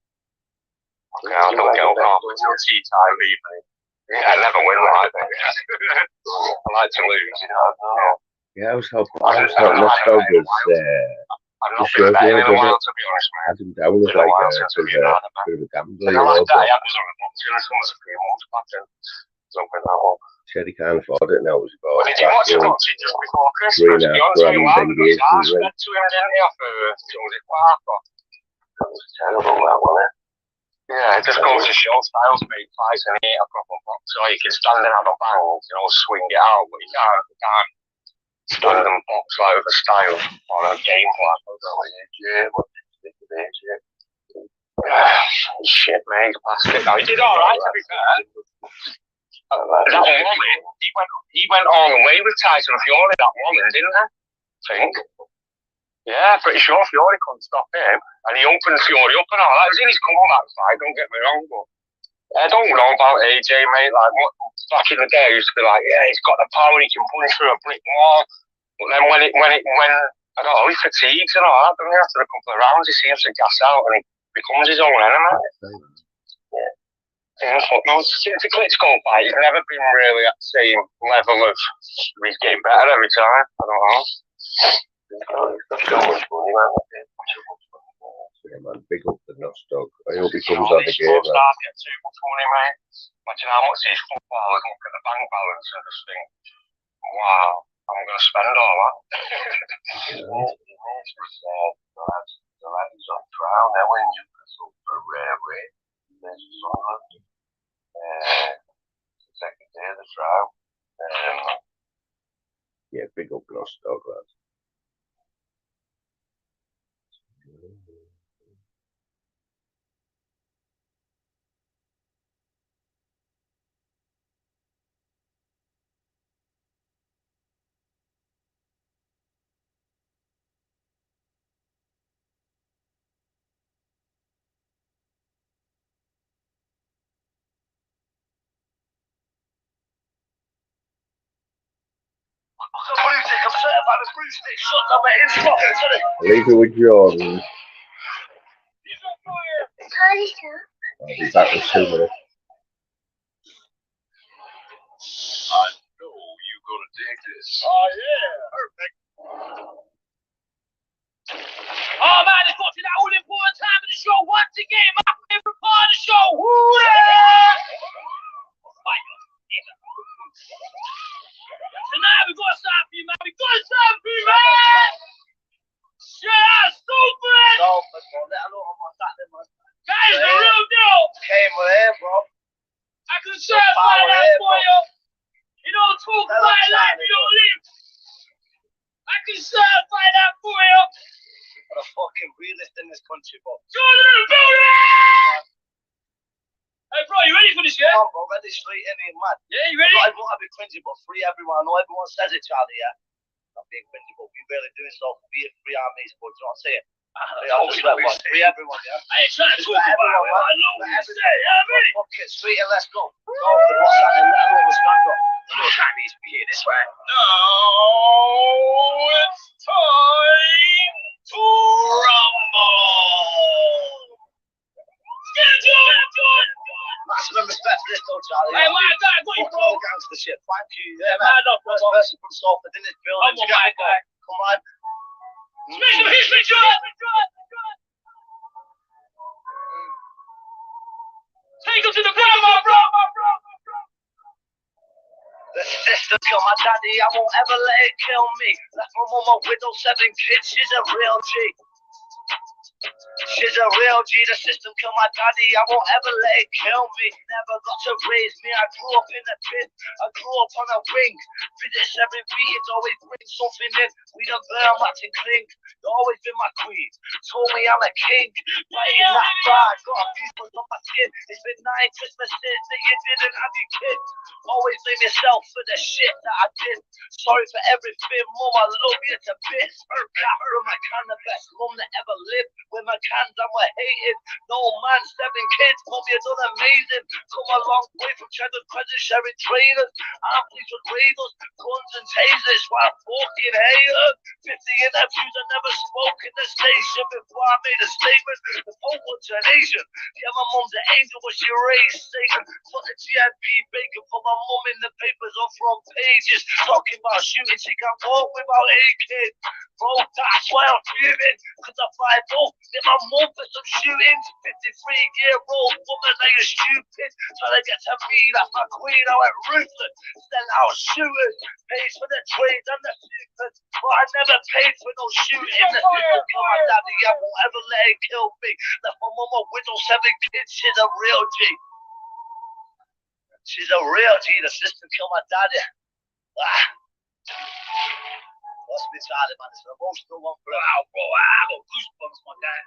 Okay, I don't get up half until tea time, evening. Yeah, I never win like that. I like to lose, you know. Yeah, I was hoping Moscow was I've not been betting in a while, to be honest, man. had him down as like a bit of a gambler. The last day I was on a boxing or something a few months back and something like that one. Said he can't afford it now. It was about Did you watch the boxing just before Christmas? To be honest with you, I spent to him, didn't you, for Joseph Parker? That was terrible, that wasn't it? Yeah, it just goes to show Styles made Tyson ain't a proper boxer. You can stand and have a bang, you know, swing it out, but you can't stand and box like with a style or a game plan. Shit, mate, plastic. Now, he did alright, to be fair. That woman, he went all the way with Tyson Fury, that woman, didn't he? I think. Yeah, pretty sure Fury couldn't stop him. And he opened Fury up and all that. He's in his comeback side, don't get me wrong, but I don't know about AJ, mate. Like, back in the day, I used to be like, yeah, he's got the power, he can punch through a brick wall. But then when I don't know, he fatigues and all that, doesn't he? After a couple of rounds, he seems to gas out and he becomes his own enemy. Yeah. Since the Klitschko fight, he's never been really at the same level of, he's getting better every time. I don't know. He's got so much money, man. Yeah, man, big up the nuts dog. I hope he comes on the game. Start get too much money, mate. Imagine how much these footballers look at the bank balance and just think, wow, I'm going to spend all that. The lads on trial now in Newcastle for a rare rate. There's Sunderland. The second day of the trial. Yeah, big up nuts dog, lads. Leave it with Jordan. I'll be back in 2 minutes. I know you're gonna dig this. Oh yeah, perfect. Oh man, it's got to that all important time of the show once again. My favorite part of the show. Woo yeah! Tonight we got something for you, man. We got something for you, man. Yeah, stupid. That is the real deal. Came with him, bro. I can certify that for you. You don't talk about it like you don't live. I can certify that for you. What a fucking realist in this country, bro. Jordan in the building! Hey, bro, you ready for this, yeah? Come on, bro, ready straight in here, man. Yeah, you ready? I want to be cringy, but free everyone. I know everyone says it, Charlie, yeah? not being cringy, but we really do it. So be it free our mates, but you know what I'm saying? Free everyone, yeah? I ain't trying to talk about it. I know what you say, yeah, okay, sweet, and let's go. Go for what's happening, let alone what's going on. Chinese be here this way. Now it's time to rumble. Maximum respect for this though, Charlie. Hey, my guy, what you bro? Gangster shit. Thank you. Yeah, man. First person from Salford in this building. Come on, my guy. Come on. Take him to the bottom, my bro. The sister killed my daddy, I won't ever let it kill me. Left my mama with those 7 kids, she's a real G. She's a real G, the system killed my daddy, I won't ever let it kill me. Never got to raise me, I grew up in a pit, I grew up on a wing. Finish every beat, it's always bring something in. We don't burn, watch and clink. You've always been my queen, told me I'm a king. Biting that bar, got a piece on my skin. It's been 9 Christmases that you didn't have your kids. Always blame yourself for the shit that I did. Sorry for everything, mum, I love you to bits. Cat from my kind, the best mum that ever lived. With my cans and we're hated. No man, 7 kids, mum, you've done amazing. Come a long way from Cheddar Credit, sharing trainers. Athletes with radars, guns and tasers. While fucking hater. 50 interviews, I never spoke in the station before I made a statement. The phone was an Asian. Yeah, my mum's an angel, but she raised Satan. Put the GMP bacon for my mum in the papers on front pages. Talking about shooting, she can't walk without a kid. Bro, that's why I'm fuming. Cause I fight off in my mum for some shootings. 53-year-old woman, they are stupid. Trying to get to me, that's my queen. I went ruthless. Send out shooters. Pays for the trades and the supers. But I never paid for no shooting. The system killed my daddy, I won't ever let it kill me. Left my mum a widow, 7 kids, she's a real G. She's a real G, the system killed my daddy. What's me Charlie, man? It's an emotional one, bro. Wow, bro, I got goosebumps, my guy.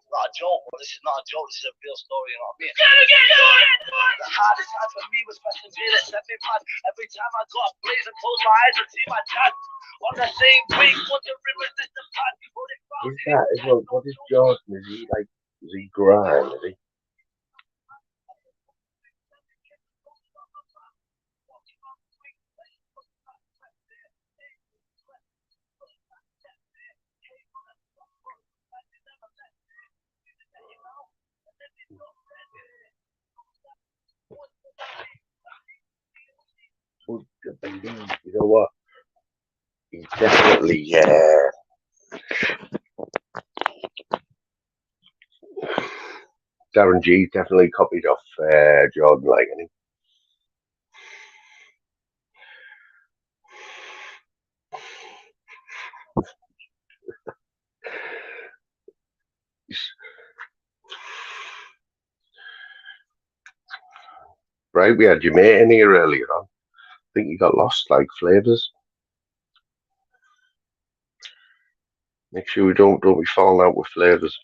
It's not a joke, bro. This is not a joke. This is a real story, you know what I mean? The hardest time for me was pressing J that set me mad. Every time I got a blaze and close my eyes and see my dad. On the same week, wondering was this the pad before they found Is that as well? What is Jordan? Is he like? Is he grime? Is he? You know what? He's definitely Darren G definitely copied off Jordan, like, and right. We had your mate in here earlier on. I think you got lost, like Flavors. Make sure we don't be falling out with Flavors.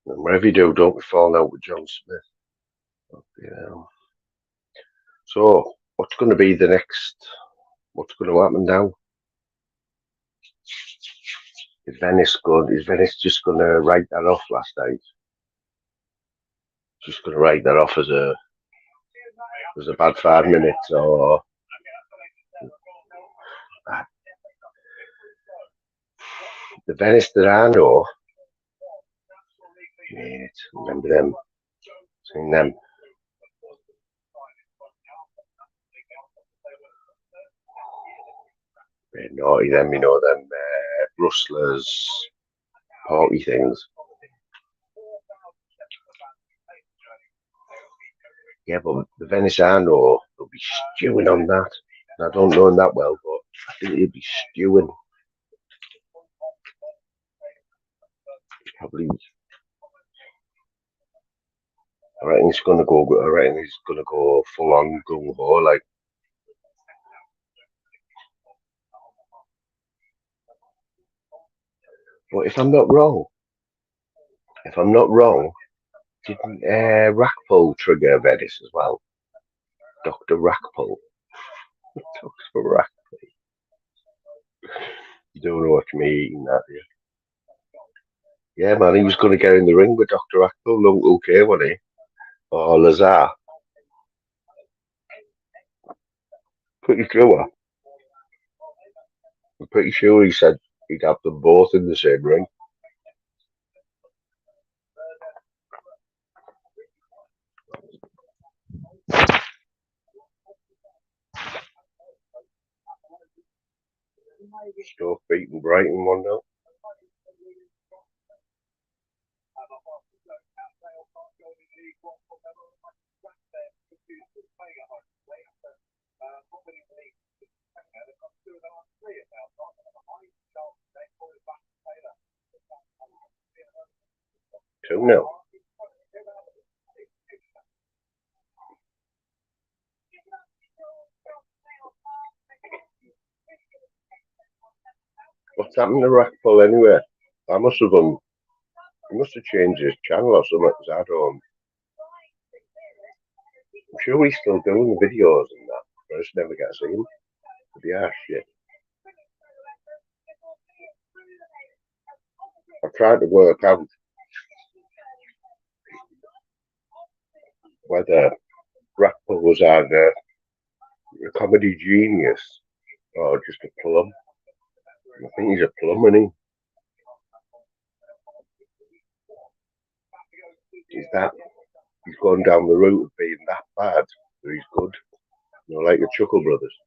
And wherever you do, don't be falling out with John Smith. Yeah. So, what's going to be the next? What's going to happen now? Is Venice good? Is Venice just going to write that off last night? Just going to write that off as a bad 5 minutes, or the Venice that I know. Mate, remember them? Seeing them. Very naughty, them, you know, them rustlers, party things. Yeah, but the Venice I know, they'll be stewing on that. And I don't know them that well, but I think they'll be stewing. Probably. I reckon he's going to go full on gung ho, like. But if I'm not wrong, didn't Rackpull trigger Vedis as well? Dr. Rackpull. Dr. Rackpull. You don't know what you mean, that do you? Yeah, man, he was going to get in the ring with Dr. Rackpull. Look, okay, wasn't he? Or Lazar. Pretty sure. I'm pretty sure he said he'd have them both in the same ring. Stoke beating Brighton 1-0. Two 0. What's happened to Rackpull anyway? He must have changed his channel or something, because I don't. I'm sure he's still doing the videos and that, but I just never get to see him. To be harsh, shit. I've tried to work out whether Rackpull was either a comedy genius or just a plum. I think he's a plum, isn't he? He's gone down the route of being that bad, but he's good. You know, like the Chuckle Brothers.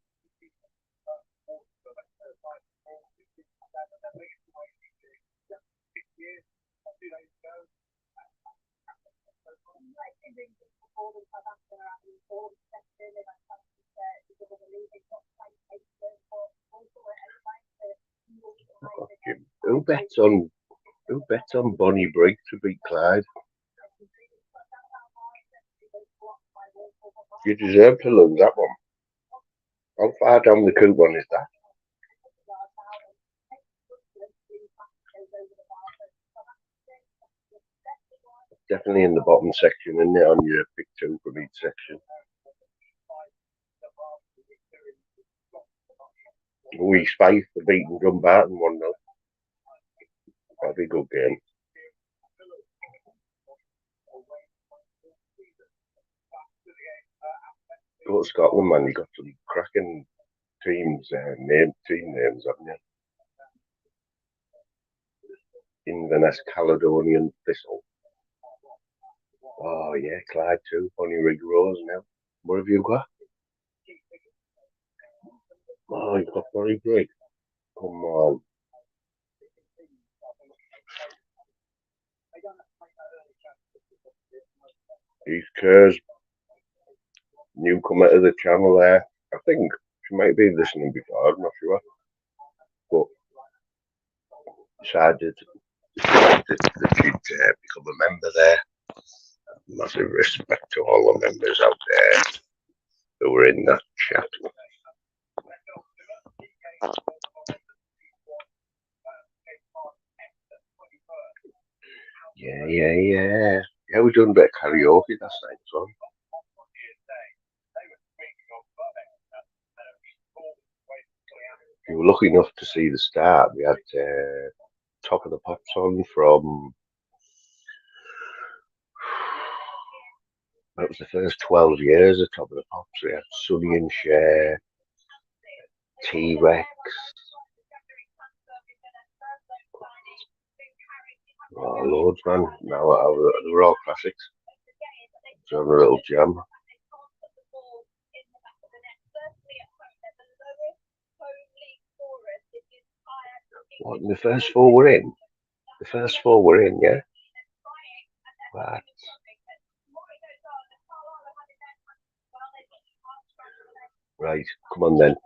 Who bets on Bonnie Brigg to beat Clyde? You deserve to lose that one. How far down the coupon is that? Definitely in the bottom section, isn't it? On your pick two from each section. We Spice for beating Dumbarton 1-0. That'll be a good game. Go to Scotland, man. You got some cracking team names, haven't you? Inverness Caledonian Thistle. Oh yeah, Clyde too. Bonnie Rig Rose now. What have you got? Oh, you've got Bonnie Brigg. Come on. Heath Kerr's newcomer to the channel there. I think she might be listening before, I'm not sure. But decided that she'd become a member there. Massive respect to all the members out there who were in that chat. Yeah. Yeah, we done a bit of karaoke last night as well. If you were lucky enough to see the start, we had Top of the Pops on from. That was the first 12 years of Top of the Pops. We had Sonny and Cher, T-Rex. Oh, loads, man. Now they were all classics. So I'm a little jam. What, the first four were in? The first four were in, yeah? Right. Right, come on then.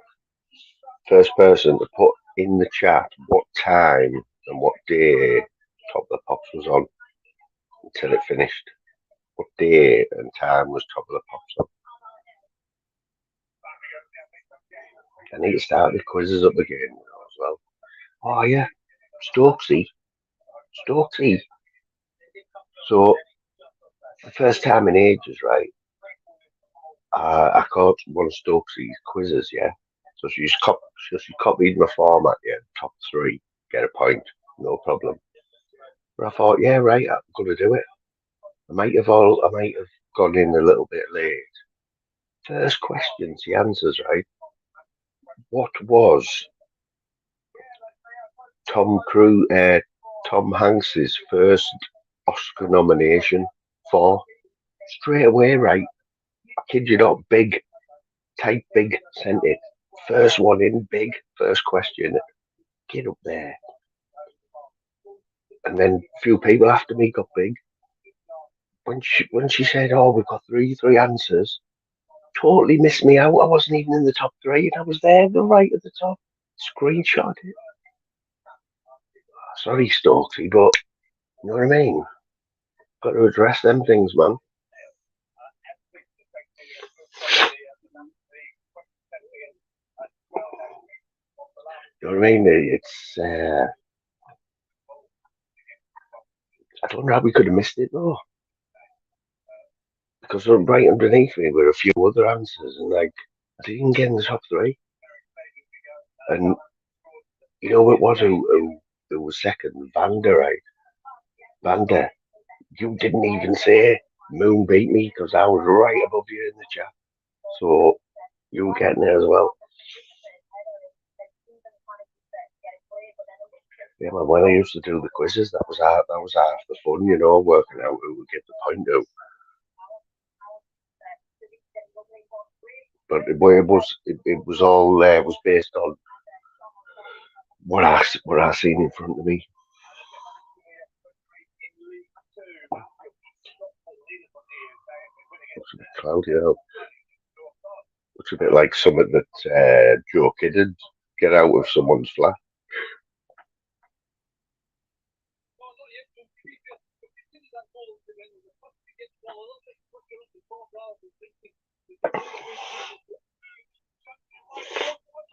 First person to put in the chat what time and what day Top of the Pops was on until it finished. What day and time was Top of the Pops on? I need to start the quizzes up again as well. Oh yeah, Stokesy. Stokesy. So the first time in ages, right? I caught one of Stokesy's quizzes, yeah. So she copied my format, yeah. Top three, get a point, no problem. But I thought, yeah, right, I'm gonna do it. I might have gone in a little bit late. First question, she answers, right? What was Tom Hanks's first Oscar nomination for? Straight away, right? I kid you not, big, type big, sent it. First one in, big, first question. Get up there. And then a few people after me got big. When she said, "Oh, we've got three answers," totally missed me out. I wasn't even in the top three, and I was there, the right at the top. Screenshot it. Sorry, Stokesy, but you know what I mean. Got to address them things, man. You know what I mean? It's I don't know how we could have missed it though, because right underneath me were a few other answers, and like I didn't get in the top three. And you know what was who was second? Vanda, right? Vanda, you didn't even say Moon beat me because I was right above you in the chat. So you were getting there as well. Yeah, man, when I used to do the quizzes, that was half the fun, you know, working out who would get the point out. But it was all was based on what I seen in front of me. Looks a bit cloudy out. Looks a bit like something that Joe Kidd would get out of someone's flat.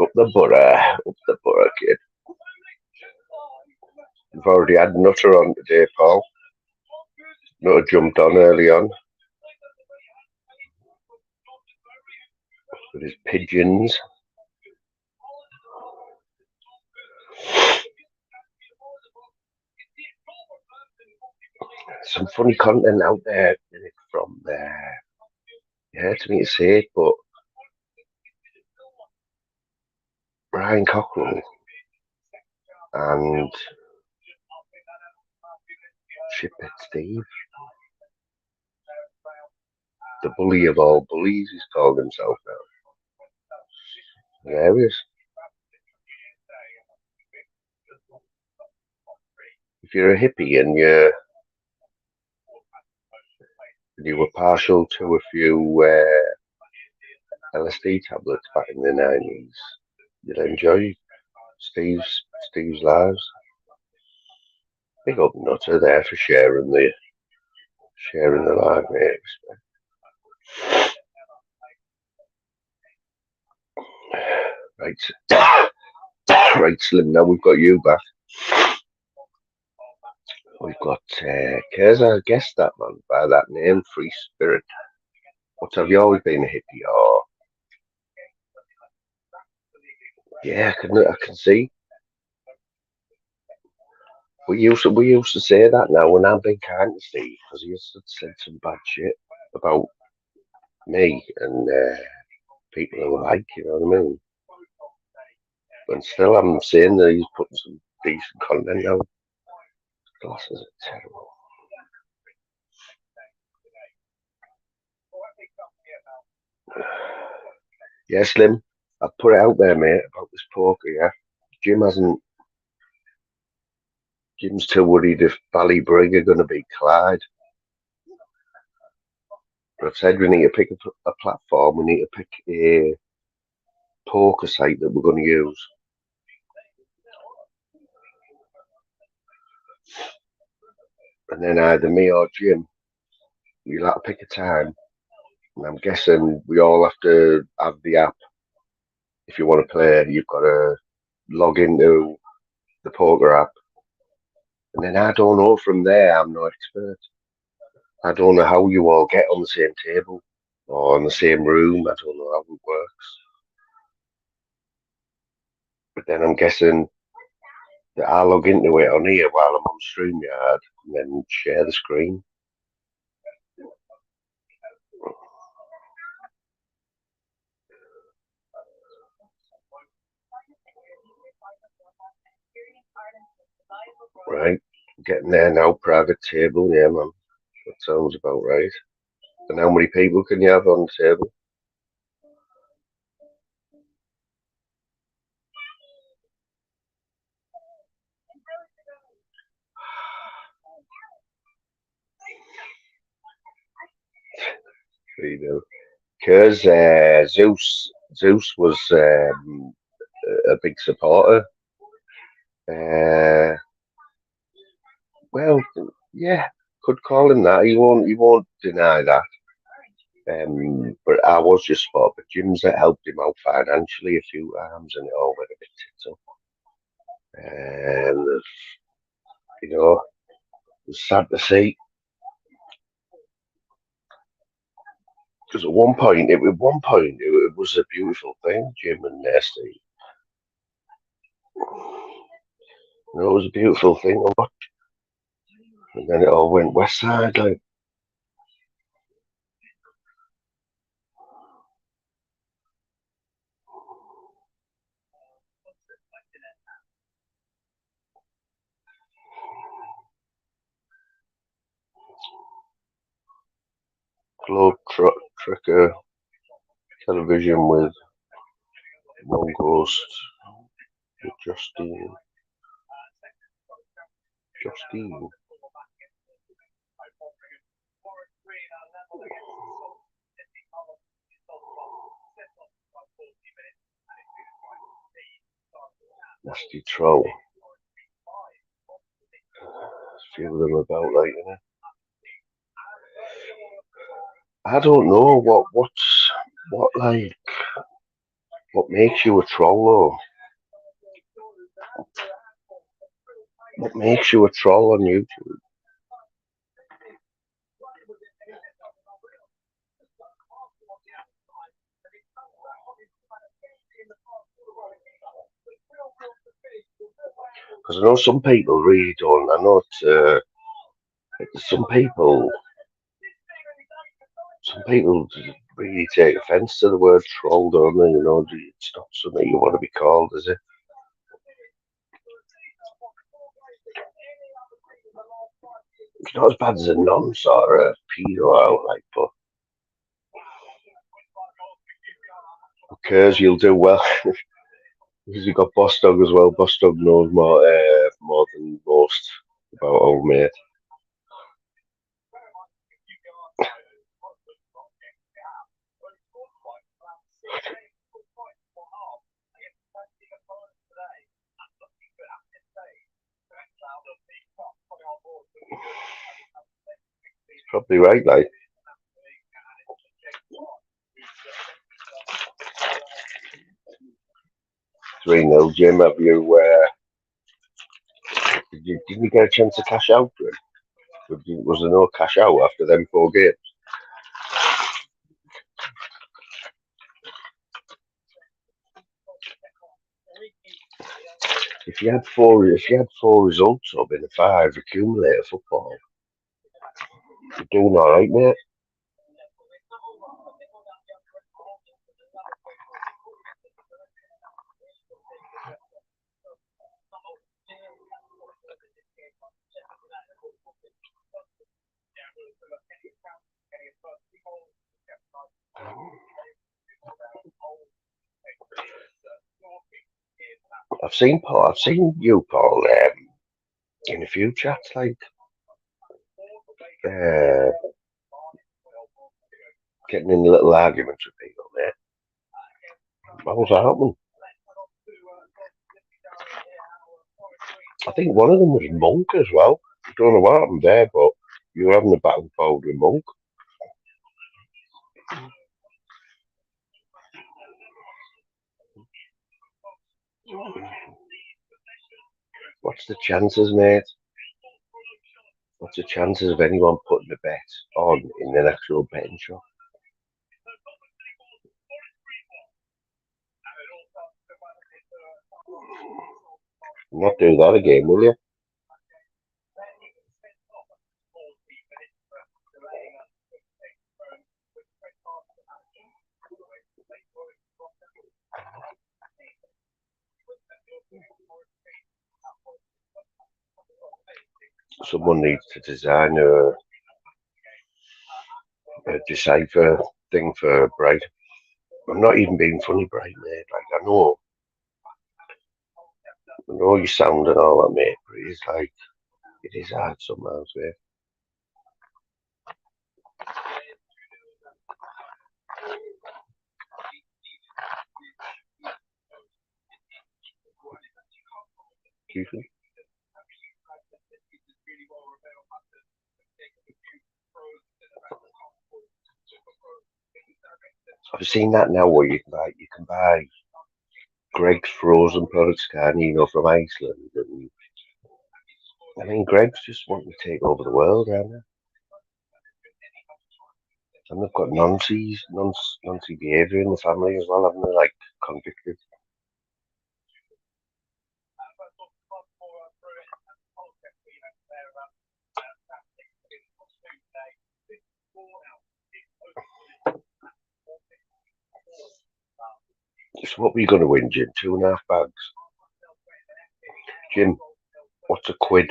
Up the butter, kid. You've already had Nutter on today, Paul. Nutter jumped on early on with his pigeons. Some funny content out there from it hurts me to say it, but Brian Cockrell and Shiphead Steve, the bully of all bullies, he's called himself now. Hilarious. If you're a hippie and you were partial to a few LSD tablets back in the 90s, you'll enjoy Steve's lives. Big up Nutter there for sharing the live, mate. Right. Right, Slim, now we've got you back. We've got Keza, guessed that man by that name, Free Spirit. What, have you always been a hippie or? Yeah, I can see. We used to say that now when I'm big, can't you see? Because he used to said some bad shit about me and people who like, you know what I mean? But still, I'm saying that he's putting some decent content out. Glasses are terrible. Yeah, Slim, I put it out there, mate, about this poker, yeah. Jim's too worried if Ballybrig are going to beat Clyde. But I've said we need to pick a platform, we need to pick a poker site that we're going to use. And then either me or Jim, you'll have to pick a time. And I'm guessing we all have to have the app. If you want to play, you've got to log into the poker app And then I don't know from there, I'm no expert. I don't know how you all get on the same table or in the same room. I don't know how it works. But then I'm guessing that I log into it on here while I'm on StreamYard and then share the screen. Right, getting there now, private table, yeah man. That sounds about right. And how many people can you have on the table? Three nil. Because Zeus was a big supporter. Well, yeah, could call him that. He won't deny that. But I was just spot. But Jim's that helped him out financially a few times, and it all went a bit tits up. And you know, it was sad to see. Because at one point, it was a beautiful thing, Jim and Steve. You know, it was a beautiful thing to watch. And then it all went west side, like. Globe Trekker television with one ghost, with Justine. Nasty troll. A few of them about, like, you know. I don't know what makes you a troll though. What makes you a troll on YouTube? Because I know some people really don't. I know some people really take offence to the word troll, don't they? You know, it's not something you want to be called, is it? It's not as bad as a nonce or a pedo out, like, but who cares? You'll do well. Because you've got Boss Dog as well. Boss Dog knows more than most about old mate. He's probably right, like. 3-0, Jim. Have you? Didn't you get a chance to cash out? Was there no cash out after them 4 games? If you had four results up in a 5 accumulator football, you're doing all right, mate. I've seen you, Paul, in a few chats, like, getting in little arguments with people, mate. What was happening? I think one of them was Monk as well. I don't know what happened there, but you were having a battle forward with Monk. What's the chances, mate? What's the chances of anyone putting a bet on in an actual betting shop? Not do that again, will you? Someone needs to design a decipher thing for Bright. I'm not even being funny, Bright, mate. Like, I know you sound and all that, mate, but it's like, it is hard sometimes, mate. Excuse me? I've seen that now where you can buy Greg's frozen products, can't you, from Iceland. And I mean, Greg's just wanting to take over the world, aren't they? And they've got Nancy behaviour in the family as well, haven't they? Like, convicted. So what were you going to win, Jim? 2.5 bags? Jim, what's a quid?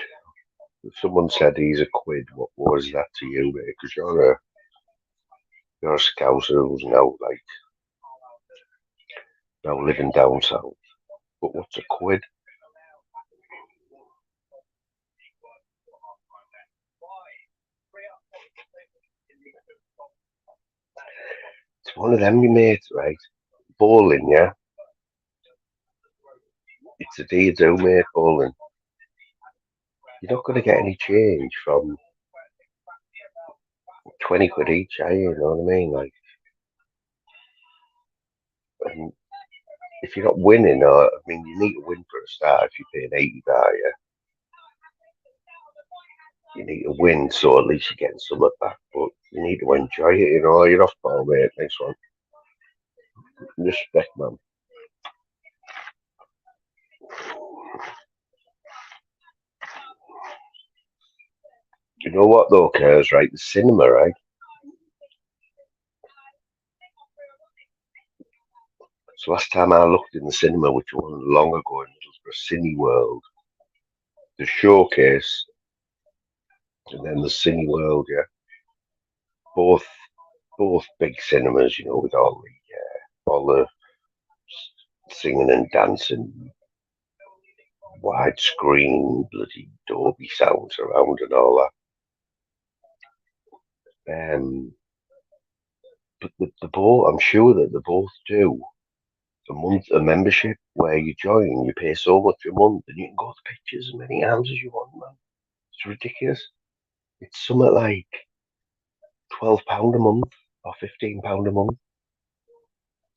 If someone said he's a quid, what was that to you, mate? Because you're a scouser who's now living down south. But what's a quid? It's one of them, you mate, right? Bowling, yeah? It's a day do, mate, bowling. You're not going to get any change from 20 quid each, are you? You know what I mean? Like, and if you're not winning, you need to win for a start if you're paying 80 bar, yeah? You need to win, so at least you're getting some of that, but you need to enjoy it, You're off ball, mate. Next one. Respect, man. You know what, though, Kers, right? The cinema, right? So last time I looked in the cinema, which wasn't long ago, in Middlesbrough, Cineworld, the Showcase, and then the Cineworld, yeah? Both big cinemas, with all the singing and dancing, widescreen, bloody Dolby sound surround and all that. But the both, I'm sure that they both do a membership where you join, you pay so much a month, and you can go to pictures as many times as you want, man. It's ridiculous. It's something like £12 a month or £15 a month,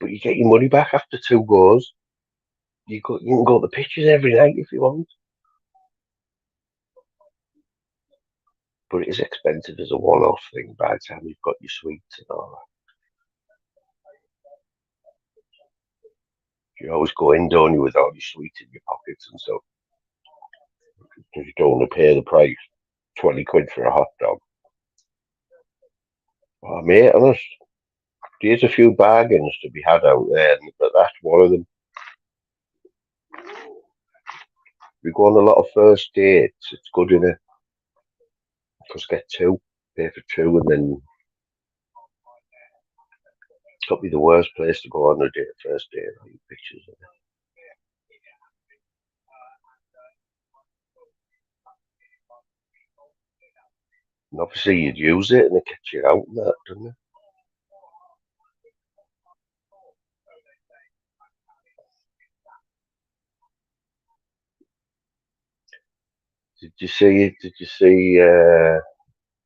but you get your money back after 2 goes. You can go to the pictures every night if you want. But it is expensive as a one-off thing by the time you've got your suites and all that. You always go in, don't you, with all your sweets in your pockets and stuff. Because you don't want to pay the price, 20 quid for a hot dog. Oh, mate, honest, there's a few bargains to be had out there, but that's one of them. We go on a lot of first dates, it's good, innit? Because get 2, pay for 2, and then it's got to be the worst place to go on a date, first date, all your pictures, innit? And obviously you'd use it and it gets you out and that, doesn't it? Did you see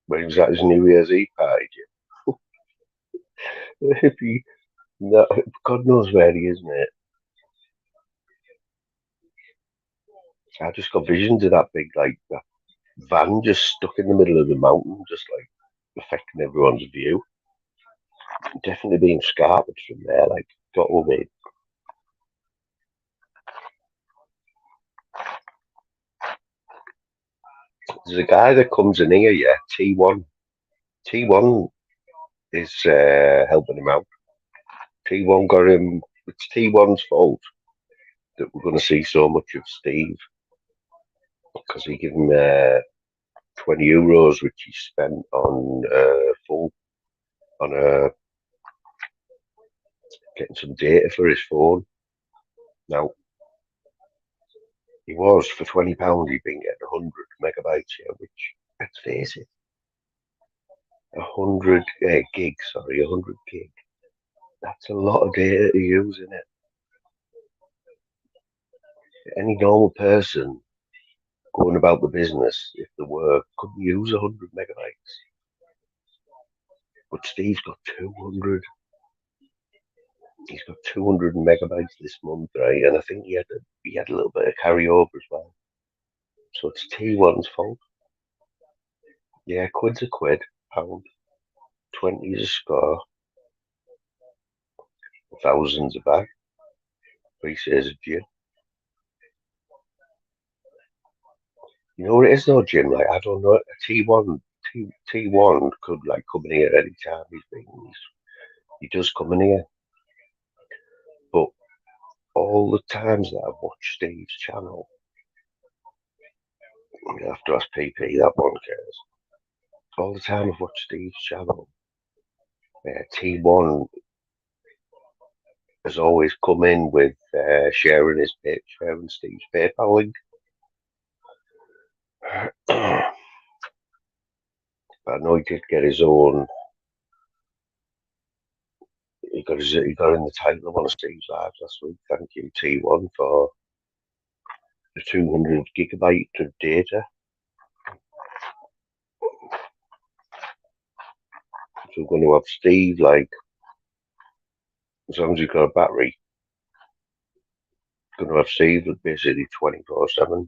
when he was at his New Year's Eve party, Jim? No, God knows where he is, mate. I just got visions of that big, like, that van just stuck in the middle of the mountain, just like affecting everyone's view. Definitely being scarpered from there, like, got to be. There's a guy that comes in here, yeah, T1. T1 is helping him out. T1 got him. It's T1's fault that we're going to see so much of Steve, because he gave him €20, which he spent on getting some data for his phone. Now, he was for £20. He'd been getting 100 megabytes here, which, let's face it, 100 gigs. Sorry, 100 gig. That's a lot of data to use, isn't it? Any normal person going about the business, if they were, couldn't use 100 megabytes. But Steve's got 200. He's got 200 megabytes this month, right? And I think he had a little bit of carryover as well. So it's T1's fault. Yeah, quid's a quid, pound. 20's a score. Thousands a bag. 3 shares a gin. You know what it is though, Jim? Like, I don't know. A T1 could like come in here any time. He does come in here. But all the times that I've watched Steve's channel, you have to ask PP, that one cares. All the time I've watched Steve's channel, T1 has always come in with sharing Steve's PayPal link. But I know he did get his own. He got in the title of one of Steve's lives last week. Thank you, T1, for the 200 gigabyte of data. So we're going to have Steve, like, as long as he's got a battery, going to have Steve basically 24/7.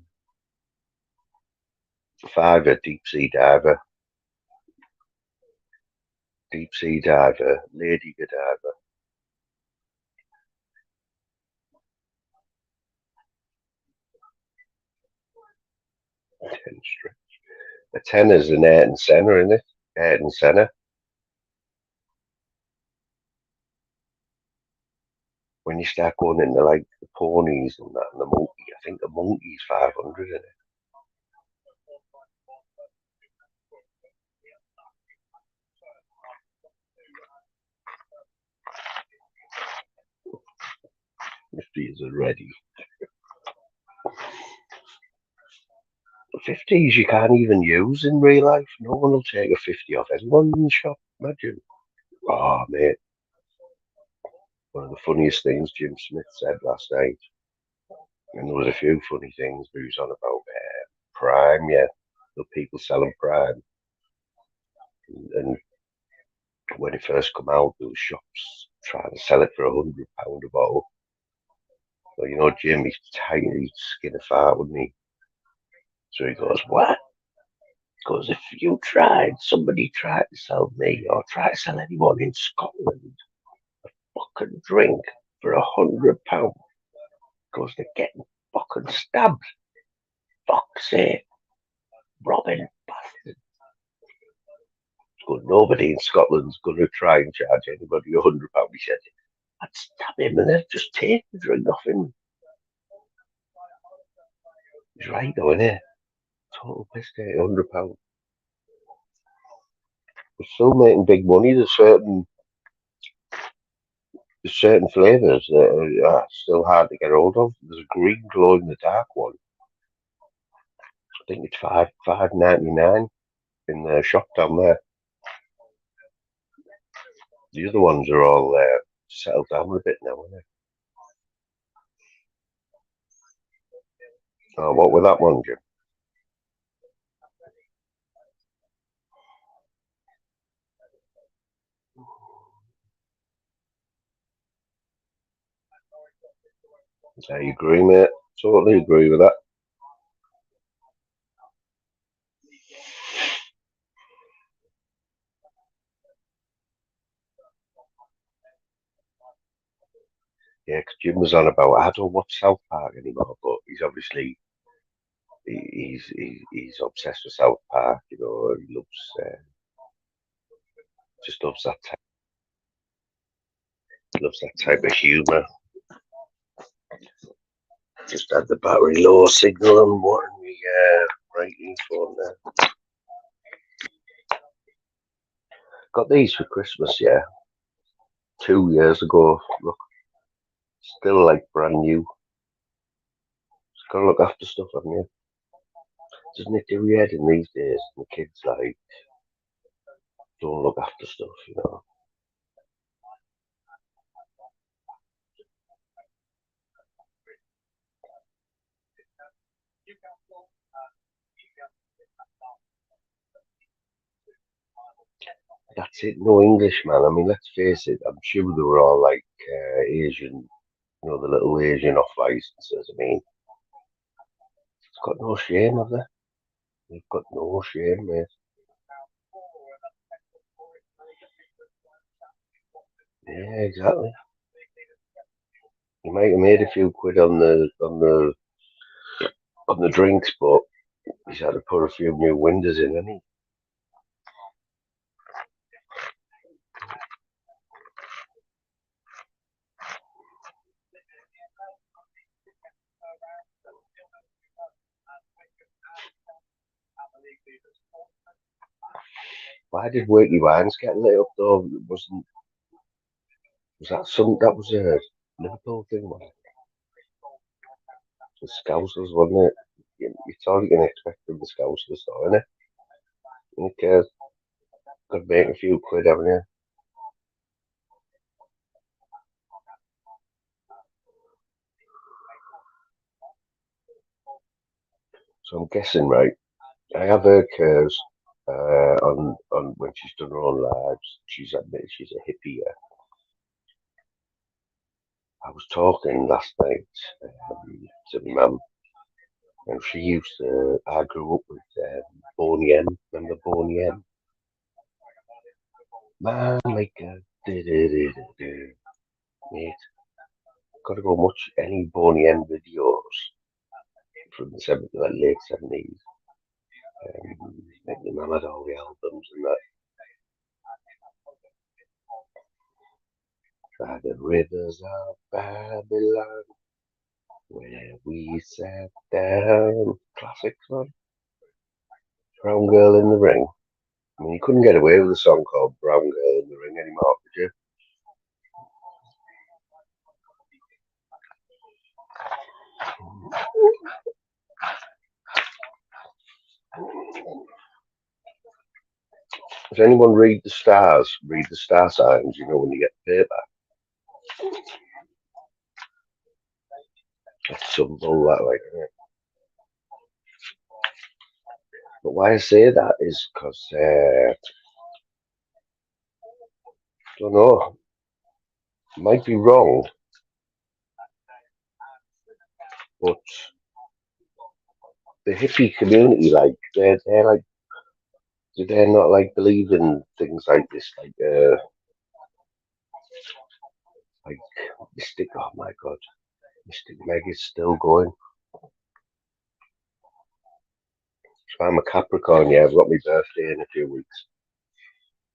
Fiver, deep sea diver, lady godiver. A 10 is an Ayrton Senna, isn't it? Ayrton Senna. When you start going into like the ponies and that and the monkey, I think the monkey's 500 in it. If these are ready. 50s you can't even use in real life. No one will take a 50 off anyone in the shop. Imagine. Oh, mate. One of the funniest things Jim Smith said last night, and there was a few funny things, but he was on about Prime, yeah. The people selling Prime. And when it first come out, there was shops trying to sell it for £100 a bottle. But you know, Jim, he's tight, he'd skin a fart, wouldn't he? So he goes, what? He goes, if somebody tried to sell me or try to sell anyone in Scotland a fucking drink for £100, goes, they're getting fucking stabbed. Fuck's sake. Robbing bastard. Good, nobody in Scotland's going to try and charge anybody £100. He said, I'd stab him and then just take the drink off him. He's right though, isn't he? Total piss take, £100. We're still making big money. There's certain flavours that are still hard to get hold of. There's a green glow in the dark one. I think it's $5.99 in the shop down there. The other ones are all settled down a bit now, aren't they? Oh, what was that one, Jim? I agree, mate. Totally agree with that. Yeah, because Jim was on about, I don't watch South Park anymore, but he's obviously he's obsessed with South Park. You know, he just loves that type of humour. Just had the battery low signal on what we writing for now. Got these for Christmas, yeah. 2 years ago. Look, still like brand new. Just gotta look after stuff, haven't you? Doesn't it do your head in these days? The kids like don't look after stuff, you know. That's it, no English, man. I mean, let's face it. I'm sure they were all like Asian, you know, the little Asian off licenses. I mean, it's got no shame, have they? They've got no shame, mate. Yeah, exactly. You might have made a few quid on the drinks, but he's had to put a few new windows in, hasn't he? Why did Wakey Wines get lit up though? Was that some? That was a Liverpool thing, was it? The Scousers, wasn't it? It's all you can expect from the Scousers, though, isn't it? Who cares? Could make a few quid, haven't you? So I'm guessing, right? I have heard Curves on when she's done her own lives. She's admitted she's a hippie. Yeah. I was talking last night to my mum, and she used to. I grew up with Boney M. Remember Boney M? Man, like mate. Gotta go watch any Boney M videos from the late 70s. Like my mum had all the albums and that. By the rivers of Babylon, where we sat down. Classics, man. Brown Girl in the Ring. I mean, you couldn't get away with a song called Brown Girl in the Ring anymore, could you? Does anyone read the stars? Read the star signs, you know, when you get paper? That's some bull that way, isn't it? But why I say that is because, I don't know, might be wrong, but the hippie community, like, they're like, do they not like believe in things like this, like Mystic? Oh my God, Mystic Meg is still going. So I'm a Capricorn. Yeah, I've got my birthday in a few weeks.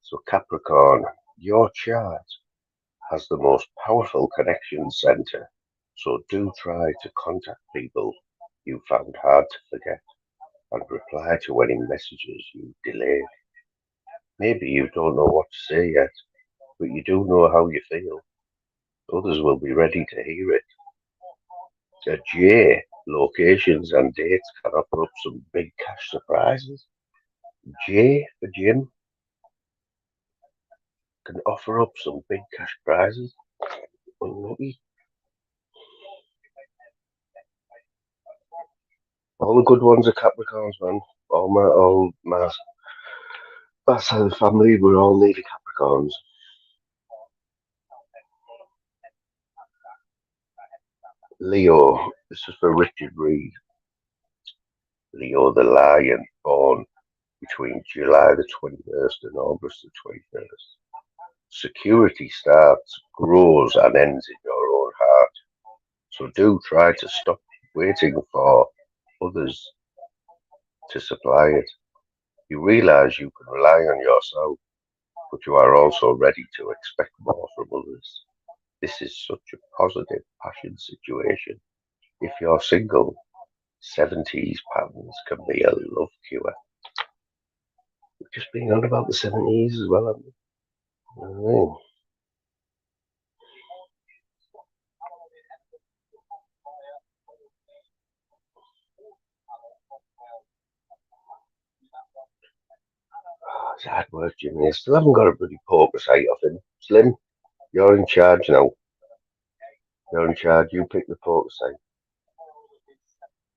So Capricorn, your chart has the most powerful connection center. So do try to contact people you found hard to forget and reply to any messages you delayed. Maybe you don't know what to say yet, but you do know how you feel. Others will be ready to hear it. A J, locations and dates can offer up some big cash surprises. J for Jim can offer up some big cash prizes. Unlucky. All the good ones are Capricorns, man. All my that's how the family, we're all nearly Capricorns. Leo, this is for Richard Reed. Leo the Lion, born between July the 21st and August the 21st. Security starts, grows, and ends in your own heart. So do try to stop waiting for others to supply it. You realize you can rely on yourself, but you are also ready to expect more from others. This is such a positive passion situation. If you're single, 70s patterns can be a love cure. We've just been on about the 70s as well, haven't we? Oh, it's hard work, Jimmy. I still haven't got a bloody poker sight off him. Slim, you're in charge now. You're in charge. You pick the poker sight.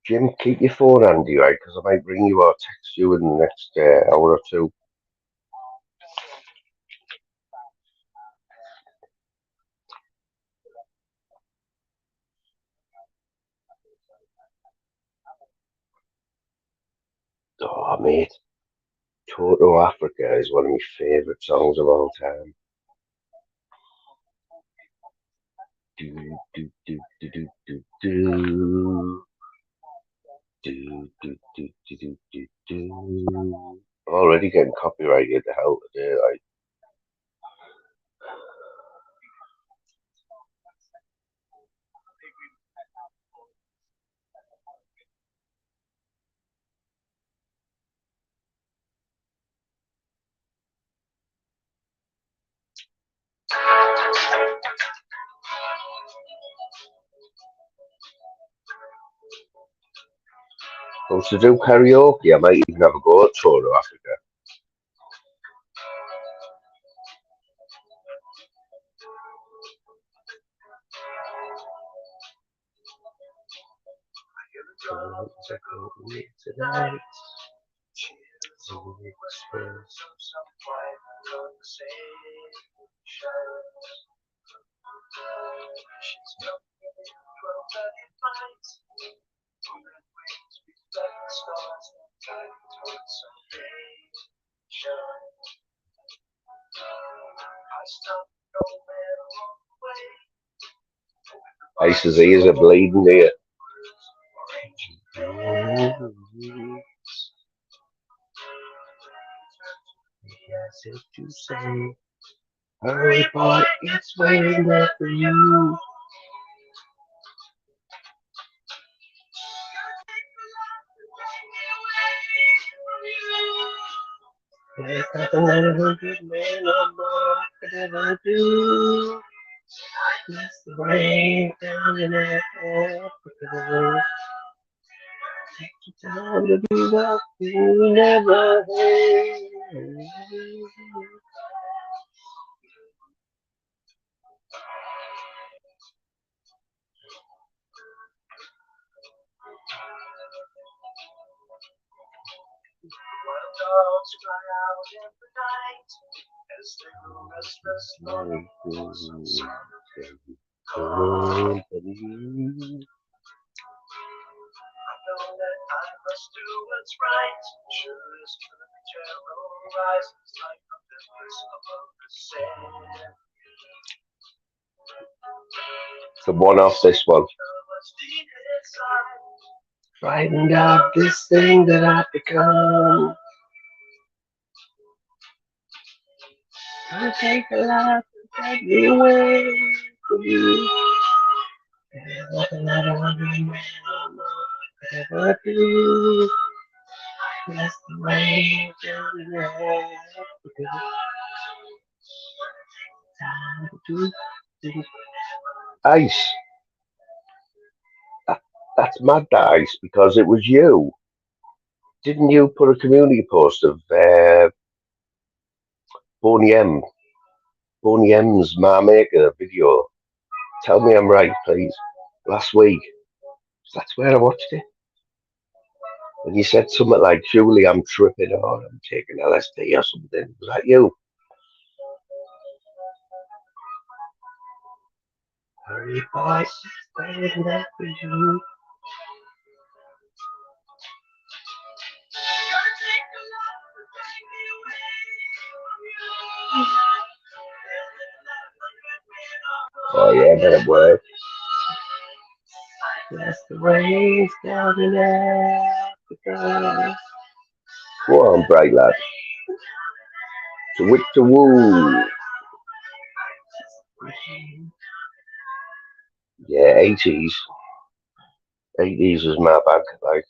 Jim, keep your phone handy, right? Because I might ring you or text you in the next hour or two. Oh, mate. Toto Africa is one of my favourite songs of all time. Do, do, do, do, do, do, do. Do, do, do, do, do, do, do. I'm already getting copyrighted the hell today, like. Supposed to do karaoke. I might even have a go at Toto Africa. Tonight. Ice's ears are bleeding here. To say, hurry, boy, it's waiting there for you. There's nothing that a good man or boy could ever do. It's the rain down in Africa. Take your time to be the you never had. The one off this one. Frightened of this thing that I've become. I'll take a lot to take me away from you. There's nothing that a hungry man could ever do. Bless the rain down in Africa. Time to do. Ice. That's mad, that Ice, because it was you. Didn't you put a community post of Boney M? Boney M's Ma Maker video. Tell me I'm right, please. Last week. That's where I watched it. And you said something like, Julie, I'm tripping or I'm taking LSD or something. Was that you? Hurry, boy, waiting there for you. Oh yeah, better work. That's the way it's going Africa. Go on, bright lad. To whip the woo. Yeah, 80s. 80s was my bag. Like,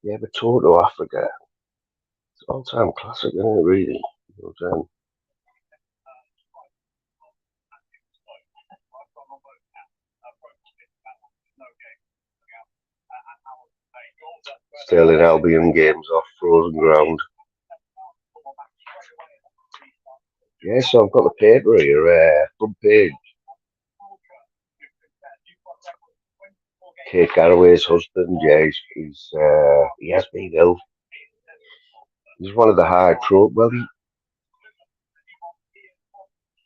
yeah, but Toto Africa. It's all time classic, isn't it, really? You know what I'm saying? Sterling Albion games off frozen ground. Yeah, so I've got the paper here, front page. Kate Garraway's husband, yeah, he has been ill. He's one of the high pro. Well,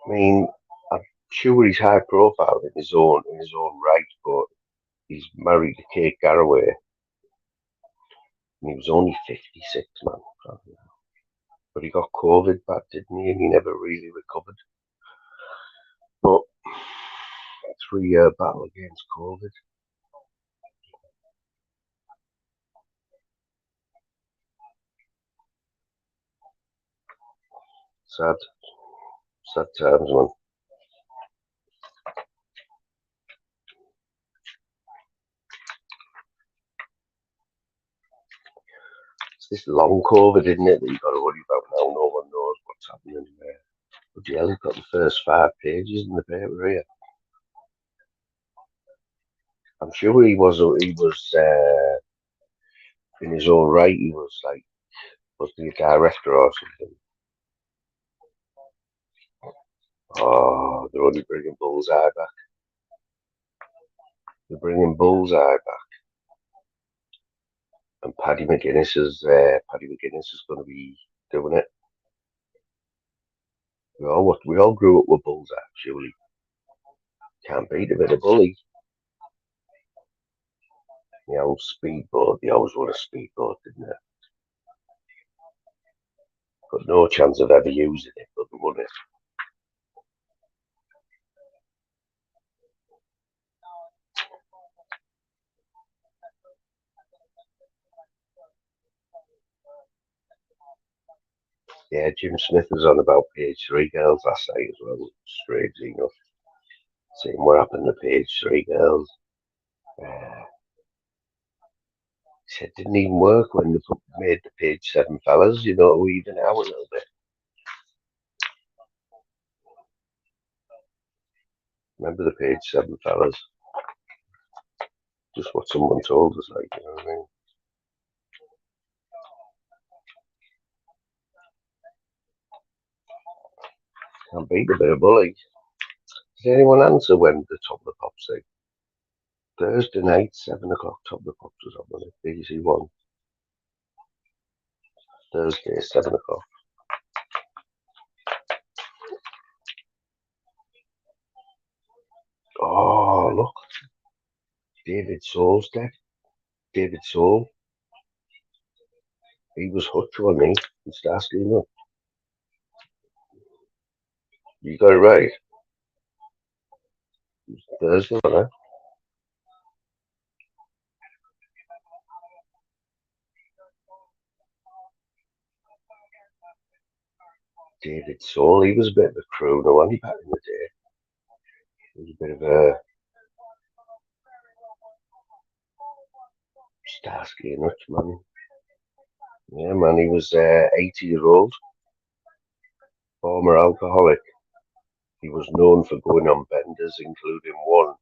I mean, I'm sure he's high profile in his own right, but he's married to Kate Garraway, and he was only 56, man. But he got COVID back, didn't he? And he never really recovered. But 3-year battle against COVID. Sad times, man. It's this long COVID, isn't it, that you've got to worry about now. No one knows what's happening there. But yeah, he's got the first 5 pages in the paper here. I'm sure he was in his own right. He was like, was he a director or something? Oh, they're only bringing Bullseye back. They're bringing Bullseye back. And Paddy McGuinness is going to be doing it. We all grew up with Bullseye, surely. Can't beat a bit of bully. The old speedboat, they always want a speedboat, didn't they? Got no chance of ever using it, but they won it. Yeah, Jim Smith was on about page 3 girls last night as well, strangely enough. Saying what happened to page 3 girls. He said it didn't even work when they made the page 7 fellas, you know, to even out a little bit. Remember the page 7 fellas? Just what someone told us, like, you know what I mean? Can't beat a bit of bully. Did anyone answer when the Top of the Pops thing? Thursday night, 7 o'clock, Top of the Pops was on the BBC One. Thursday, 7 o'clock. Oh, look. David Soul's dead. David Soul. He was Hutch, wasn't he? In Starsky, no. You got it right. It was Thursday, wasn't it? David Soul, he was a bit of a crooner, wasn't he, back in the day? He was a bit of a Starsky and Hutch, man. Yeah, man, he was 80-year-old, former alcoholic. He was known for going on benders, including one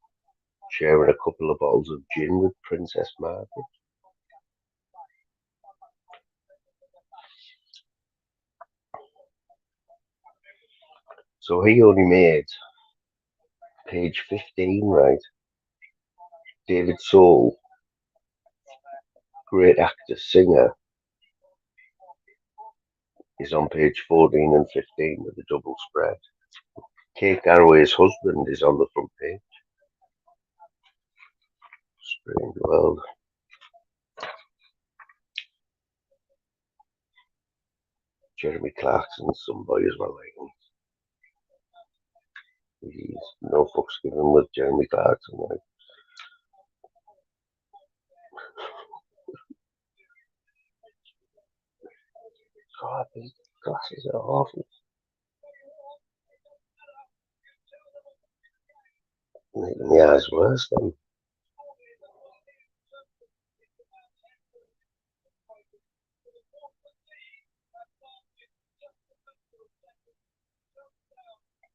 sharing a couple of bottles of gin with Princess Margaret. So he only made page 15, right? David Soul, great actor, singer, is on page 14 and 15 with the double spread. Kate Garraway's husband is on the front page. Strange world. Jeremy Clarkson's some boy as well, like him. He's no fucks given with Jeremy Clarkson, like. God, these glasses are awful. Making the eyes worse then.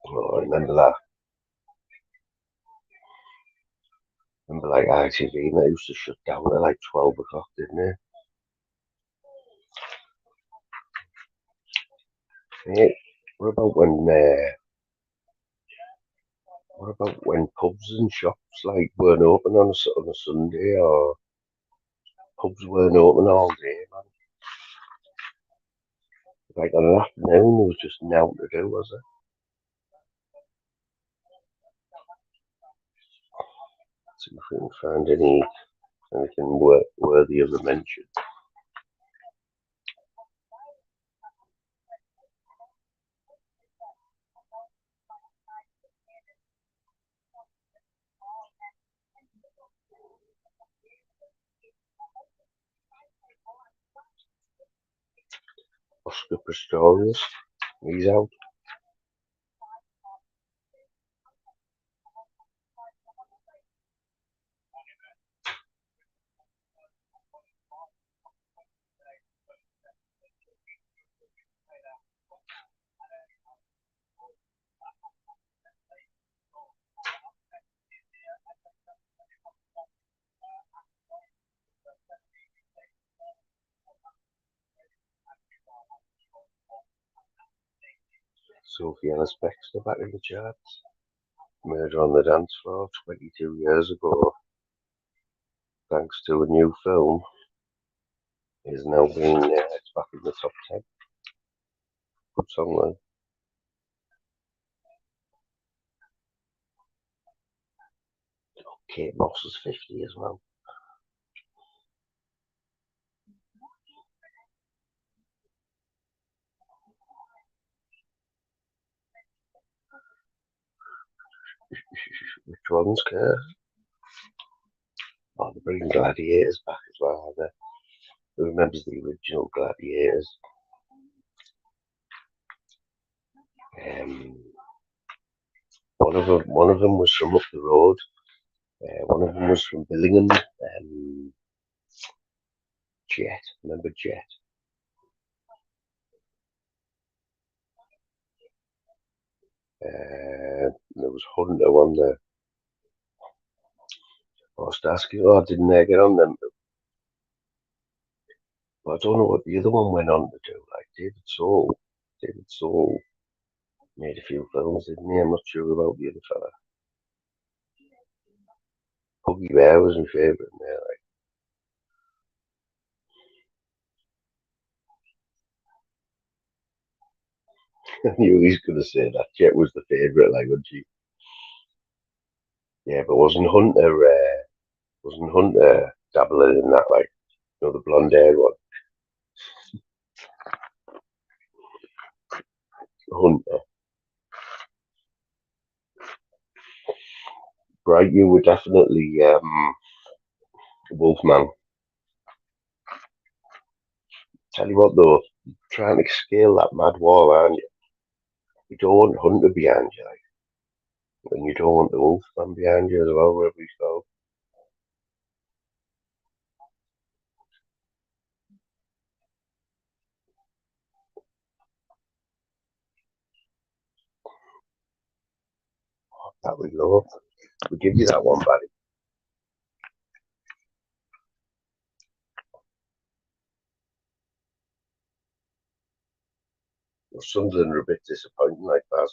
Oh, I remember that. Remember, like, ITV, and they used to shut down at like 12 o'clock, didn't they? Yeah. What about when pubs and shops like weren't open on a Sunday, or pubs weren't open all day, man? Like on an afternoon, there was just nothing to do, was there? See if we can find anything worthy of a mention. Oscar Pistorius, he's out. Sophie Ellis Bextor back in the charts. Murder on the Dance Floor 22 years ago, thanks to a new film, is now it's back in the top 10. Good song, man. Kate Moss is 50 as well. Which one's Kurt? Oh, they're bringing Gladiators back as well, are they? Who remembers the original Gladiators? One of them was from up the road. One of them was from Billingham. Jet, remember Jet? There was Hunter on there. I was asking, didn't they get on them? But I don't know what the other one went on to do. Like David Soul made a few films, didn't he? I'm not sure about the other fella. Huggy Bear was my favourite in there. Like. I knew he was going to say that. Jet was the favourite, like, wasn't she? Yeah, but wasn't Hunter dabbling in that, like, the blonde hair one? Hunter. Right, you were definitely Wolfman. Tell you what though, you're trying to scale that mad wall, aren't you? You don't want Hunter behind you, like, and you don't want the Wolfman behind you as well, wherever you go. That we love. We'll give you that one, buddy. Sunderland are a bit disappointing like that.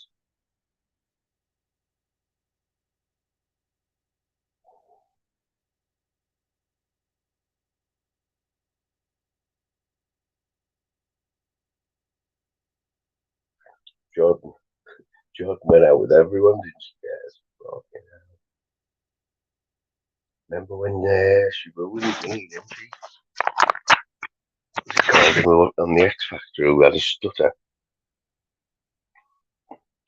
Jordan went out with everyone, didn't she? Yes. Okay. Remember when she ruined me, didn't she? What's it called singer on the X Factor who had a stutter.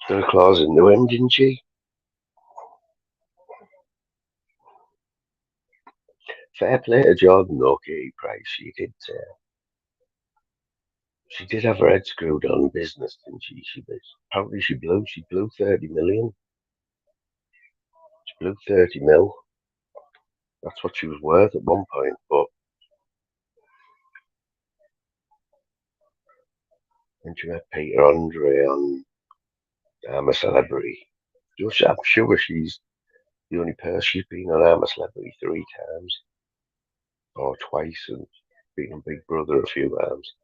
Got a claws in the wind, didn't she? Fair play to Jordan though, Katie Price. She did have her head screwed on business, didn't she? Apparently she blew 30 million. She blew 30 mil. That's what she was worth at one point, but then she met Peter Andre on I'm a Celebrity. I'm sure she's the only person she's been on I'm a Celebrity 3 times or twice, and been on Big Brother a few times.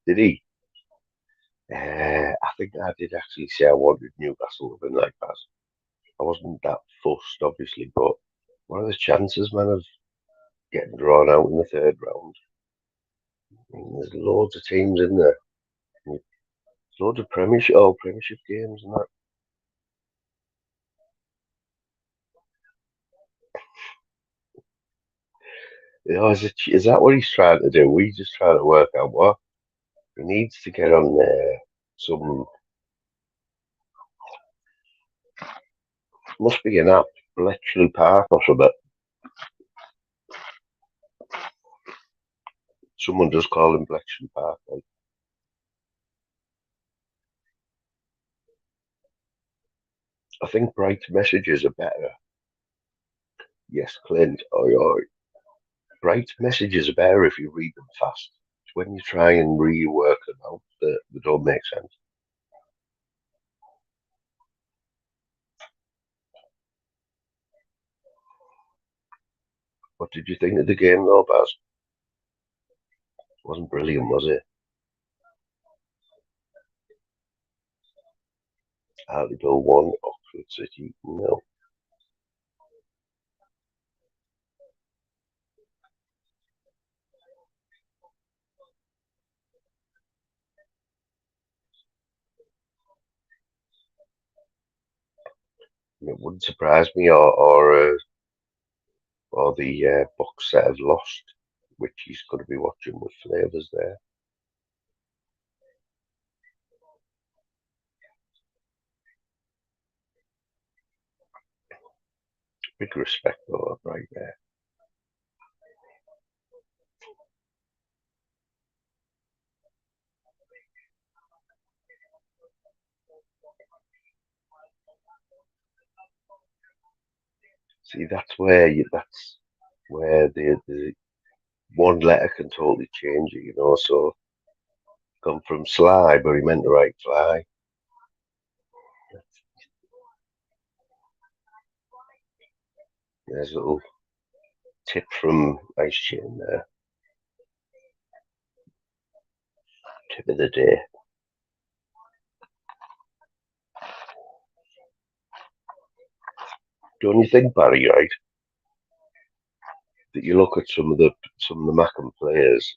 Did he? I think I did actually say I wanted Newcastle to win like that. I wasn't that fussed, obviously, but what are the chances, man, of getting drawn out in the third round? I mean, there's loads of teams in there. There's loads of Premiership games and that. Is that what he's trying to do? We just trying to work out what he needs to get on there. Must be an app, Bletchley Park or something. Someone does call him Bletchley Park. Like. I think bright messages are better. Yes, Clint. Oi. Bright messages are better if you read them fast. It's when you try and rework them out that they don't make sense. What did you think of the game though, Baz? It wasn't brilliant, was it? Hartlepool 1, Oxford City 0. It wouldn't surprise me, or the box set have lost, which he's going to be watching with flavours there. Big respect though, right there. See, that's where the one letter can totally change it, So come from Sly, but he meant to write Fly. There's a little tip from Ice Chain there. Tip of the day. Don't you think, Barry, right? That you look at some of the Mackham players,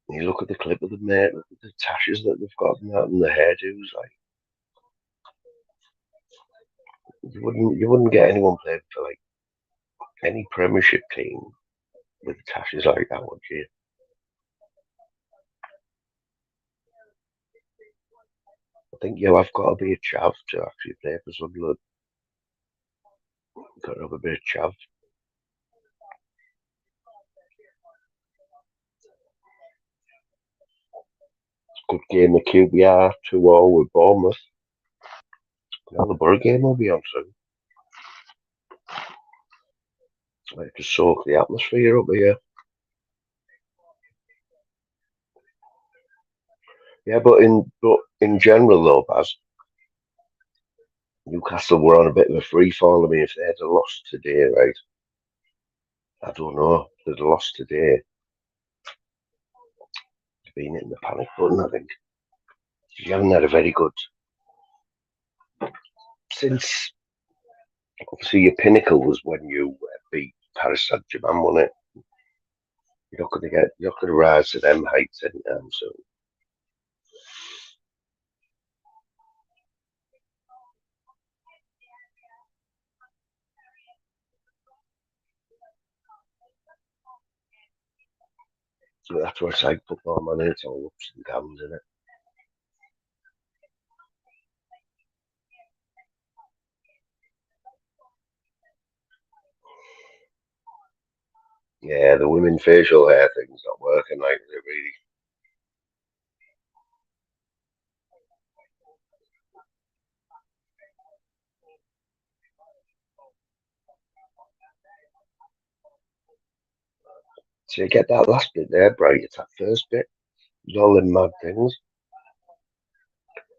and you look at the clip of them, mate, look at the tashes that they've got and the hairdos, like you wouldn't get anyone playing for like any Premiership team with tashes like that, would you? I think I've got to be a chav to actually play for Sunderland. Got to have a bit of chav. Good game of QBR 2-0 with Bournemouth. Now the Borough game will be on soon. I like to soak the atmosphere up here. Yeah, but in general though, Baz, Newcastle were on a bit of a free fall. I mean, if they had lost today, right? I don't know. If they'd lost today, they'd been hitting the panic button, I think. You haven't had a very good since. Obviously, your pinnacle was when you beat Paris Saint-Germain, wasn't it? You're not going to rise to them heights anytime soon. So that's what it's like football, man. It's all ups and downs, isn't it? Yeah, the women facial hair thing's not working like it really. So you get that last bit there, Bright. It's that first bit. There's all them mad things.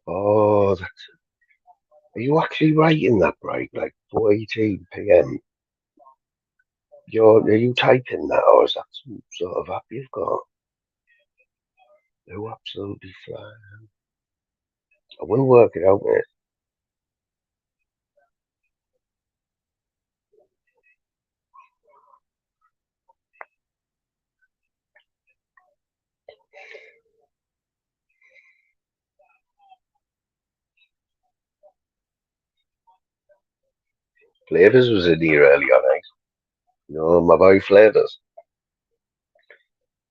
Oh, are you actually writing that, Bright? Like 4:18 p.m. Are you typing that, or is that some sort of app you've got? Oh, absolutely flying. I will work it out, mate. Flavors was in here early on, eh? No, my boy Flavors.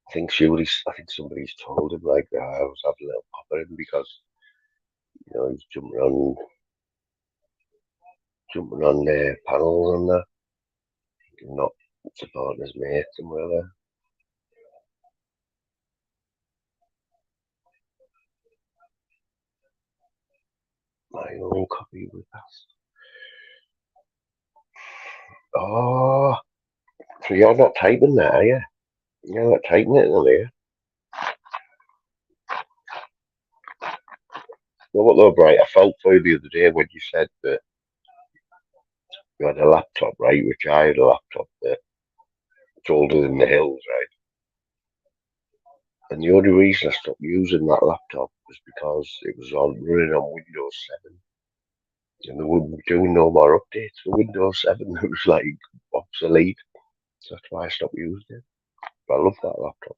I think somebody's told him like that I was having a little pop at him because he's jumping on the panels and that, not supporting his mates and whatever. My own copy with that. Oh, so you're not typing that, are you? You're not typing it, are you? Well, what though, Bright? I felt for you the other day when you said that you had a laptop, right? Which I had a laptop that's older than the hills, right? And the only reason I stopped using that laptop was because it was running on Windows 7. And they wouldn't be doing no more updates for Windows 7. It was like obsolete. So that's why I stopped using it. But I love that laptop.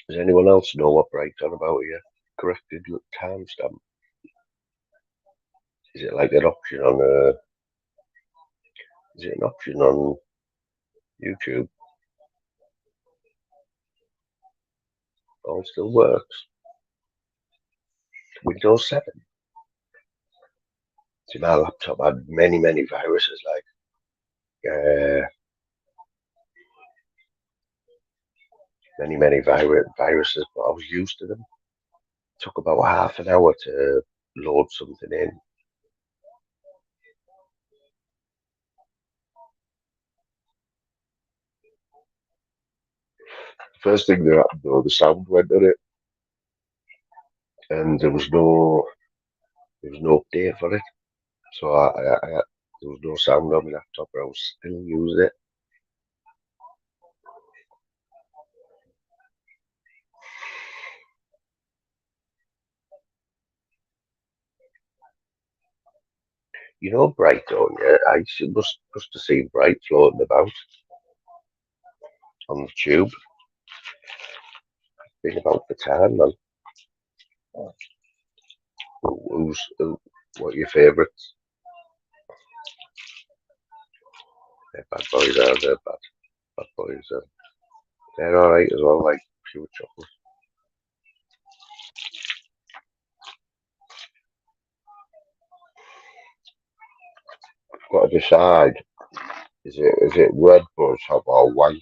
Does anyone else know what Bright's on about here? Corrected timestamp. Is it like an option on is it an option on YouTube? All still works. Windows 7. See, my laptop had many viruses, like many viruses, but I was used to them. It took about half an hour to load something in. First thing that happened though, the sound went on it, and there was no update for it. So there was no sound on my laptop, but I was still using it. You know Bright, don't you? Must have seen Bright floating about on the tube. Been about the time, man. What are your favourites? They're bad boys, are they? Bad boys. They're alright as well, like pure chocolate. Got to decide. Is it red buzz or white?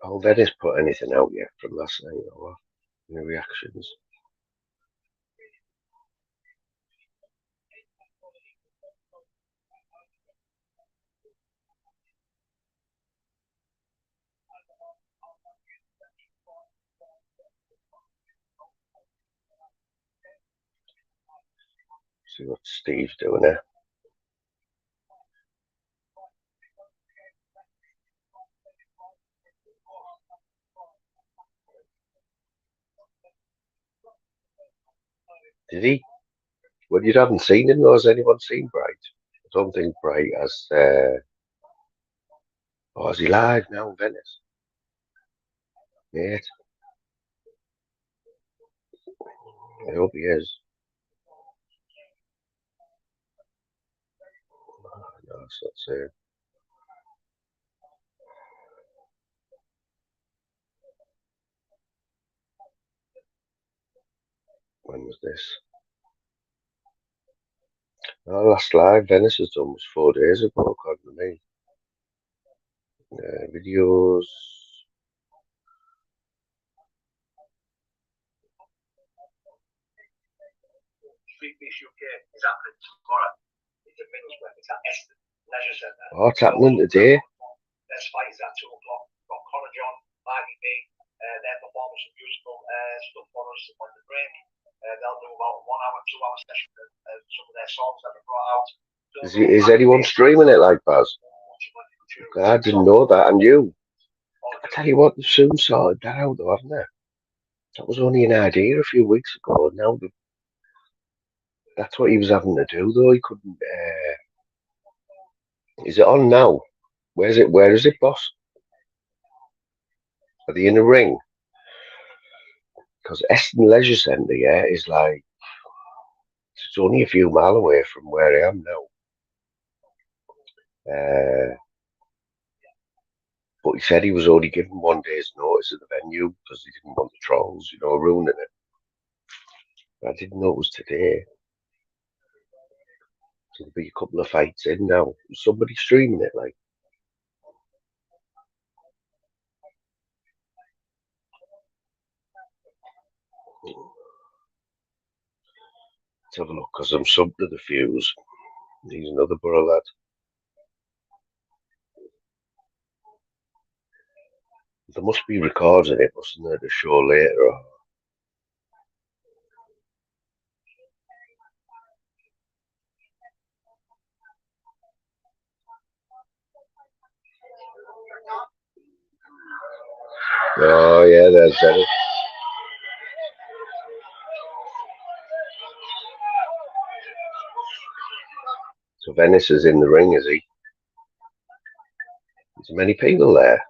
Oh, they just put anything out yet from last night or what? Any reactions? See what Steve's doing there. Did he? Well, you haven't seen him, though. Has anyone seen Bright? I don't think Bright has. Oh, is he live now in Venice? Mate. I hope he is. No, it's not saying. When was this? Our last live Venice was done was 4 days ago, according to me. Videos. Oh, it's happening today. There's fights at 2 o'clock. Got Connor John, Mikey B, they're performing some musical stuff for us on the break. They'll do about 1 hour, 2 hour session of some of their songs that they brought out. Is anyone streaming it like Baz? I didn't know that, and you. I tell you what, they've soon sorted that out, though, haven't they? That was only an idea a few weeks ago. Now that's what he was having to do, though. He couldn't. Is it on now? Where is it? Where is it, boss? Are they in the ring? Because Eston Leisure Centre, yeah, is like it's only a few miles away from where I am now. But he said he was only given 1 day's notice at the venue because he didn't want the trolls, ruining it. I didn't know it was today. So there'll be a couple of fights in now. Is somebody streaming it, like? Let's have a look, because I'm subbed to the Fuse. He's another Borough lad. There must be records in it, mustn't there, to show later? Oh, yeah, there's Venice. So Venice is in the ring, is he? There's many people there.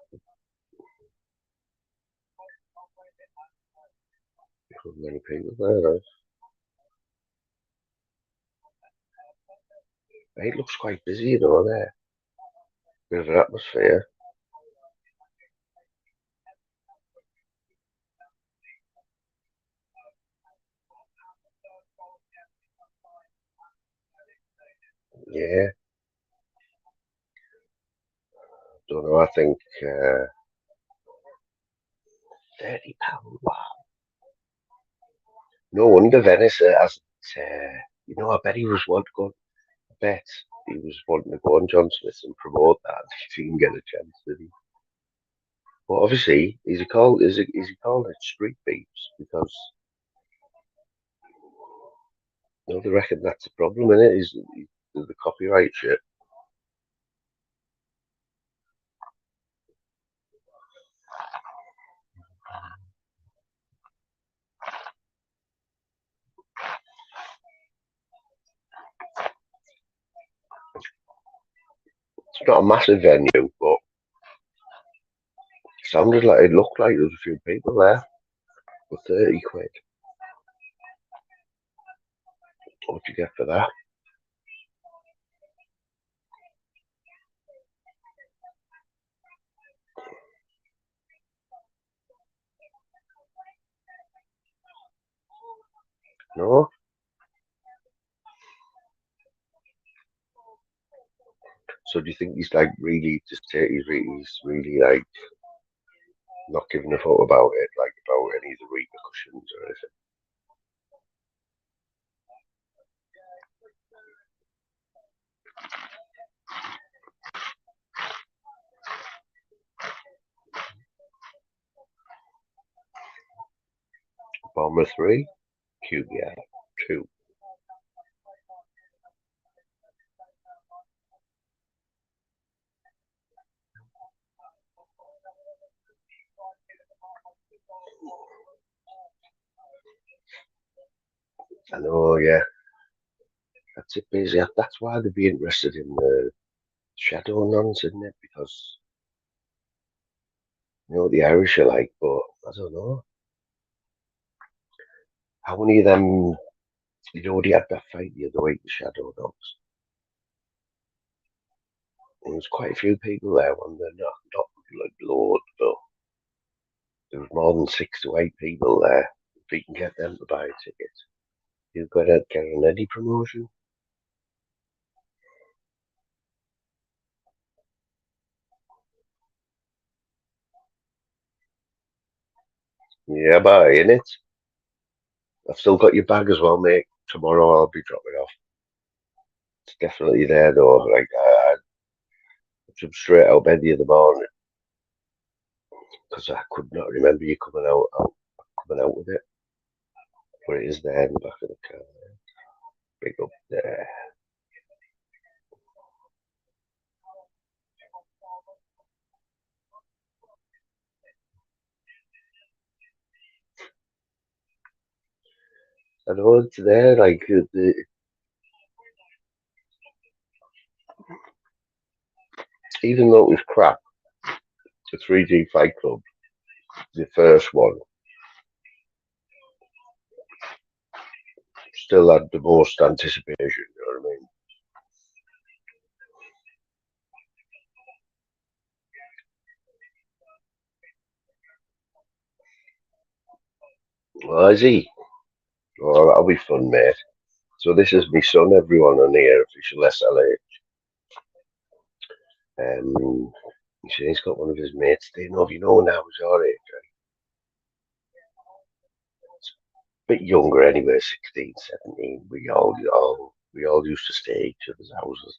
Many people there, right? It looks quite busy, there. Bit of an atmosphere. Yeah. Don't know, I think £30. Wow. No wonder Venice hasn't. I bet he was wanting to go. I bet he was wanting to go on John Smith and promote that. He didn't get a chance, did he? But obviously, is he called it street beefs because they reckon that's the problem in it. Is the copyright shit. It's not a massive venue, but it looked like there was a few people there for 30 quid. What'd you get for that? No? So do you think he's like really just he's really like not giving a fuck about it, like about any of the repercussions or anything. Bomber 3, QBR 2. I know, yeah. That's it, basically. That's why they'd be interested in the shadow nonsense, isn't it? Because, you know, the Irish are like, but I don't know. How many of them, you know, they had that fight the other week, the shadow dogs? There was quite a few people there, when they're not like loads, but there was more than 6 to 8 people there. If you can get them to buy a ticket, you've got to get on any promotion. Yeah, buying it. I've still got your bag as well, mate. Tomorrow I'll be dropping off. It's definitely there though. Like I jumped straight out of bed the other morning because I could not remember you coming out with it. But it is there in the back of the car. Big up there. I know it's there. Like even though it was crap, the 3D Fight Club, the first one, still had the most anticipation. You know what I mean? Well, is he? Oh, that'll be fun, mate. So this is my son, everyone on here, official SLA. He said he's got one of his mates. They know if you know now he's our age, right? Bit younger anyway, 16, 17. We all used to stay at each other's houses.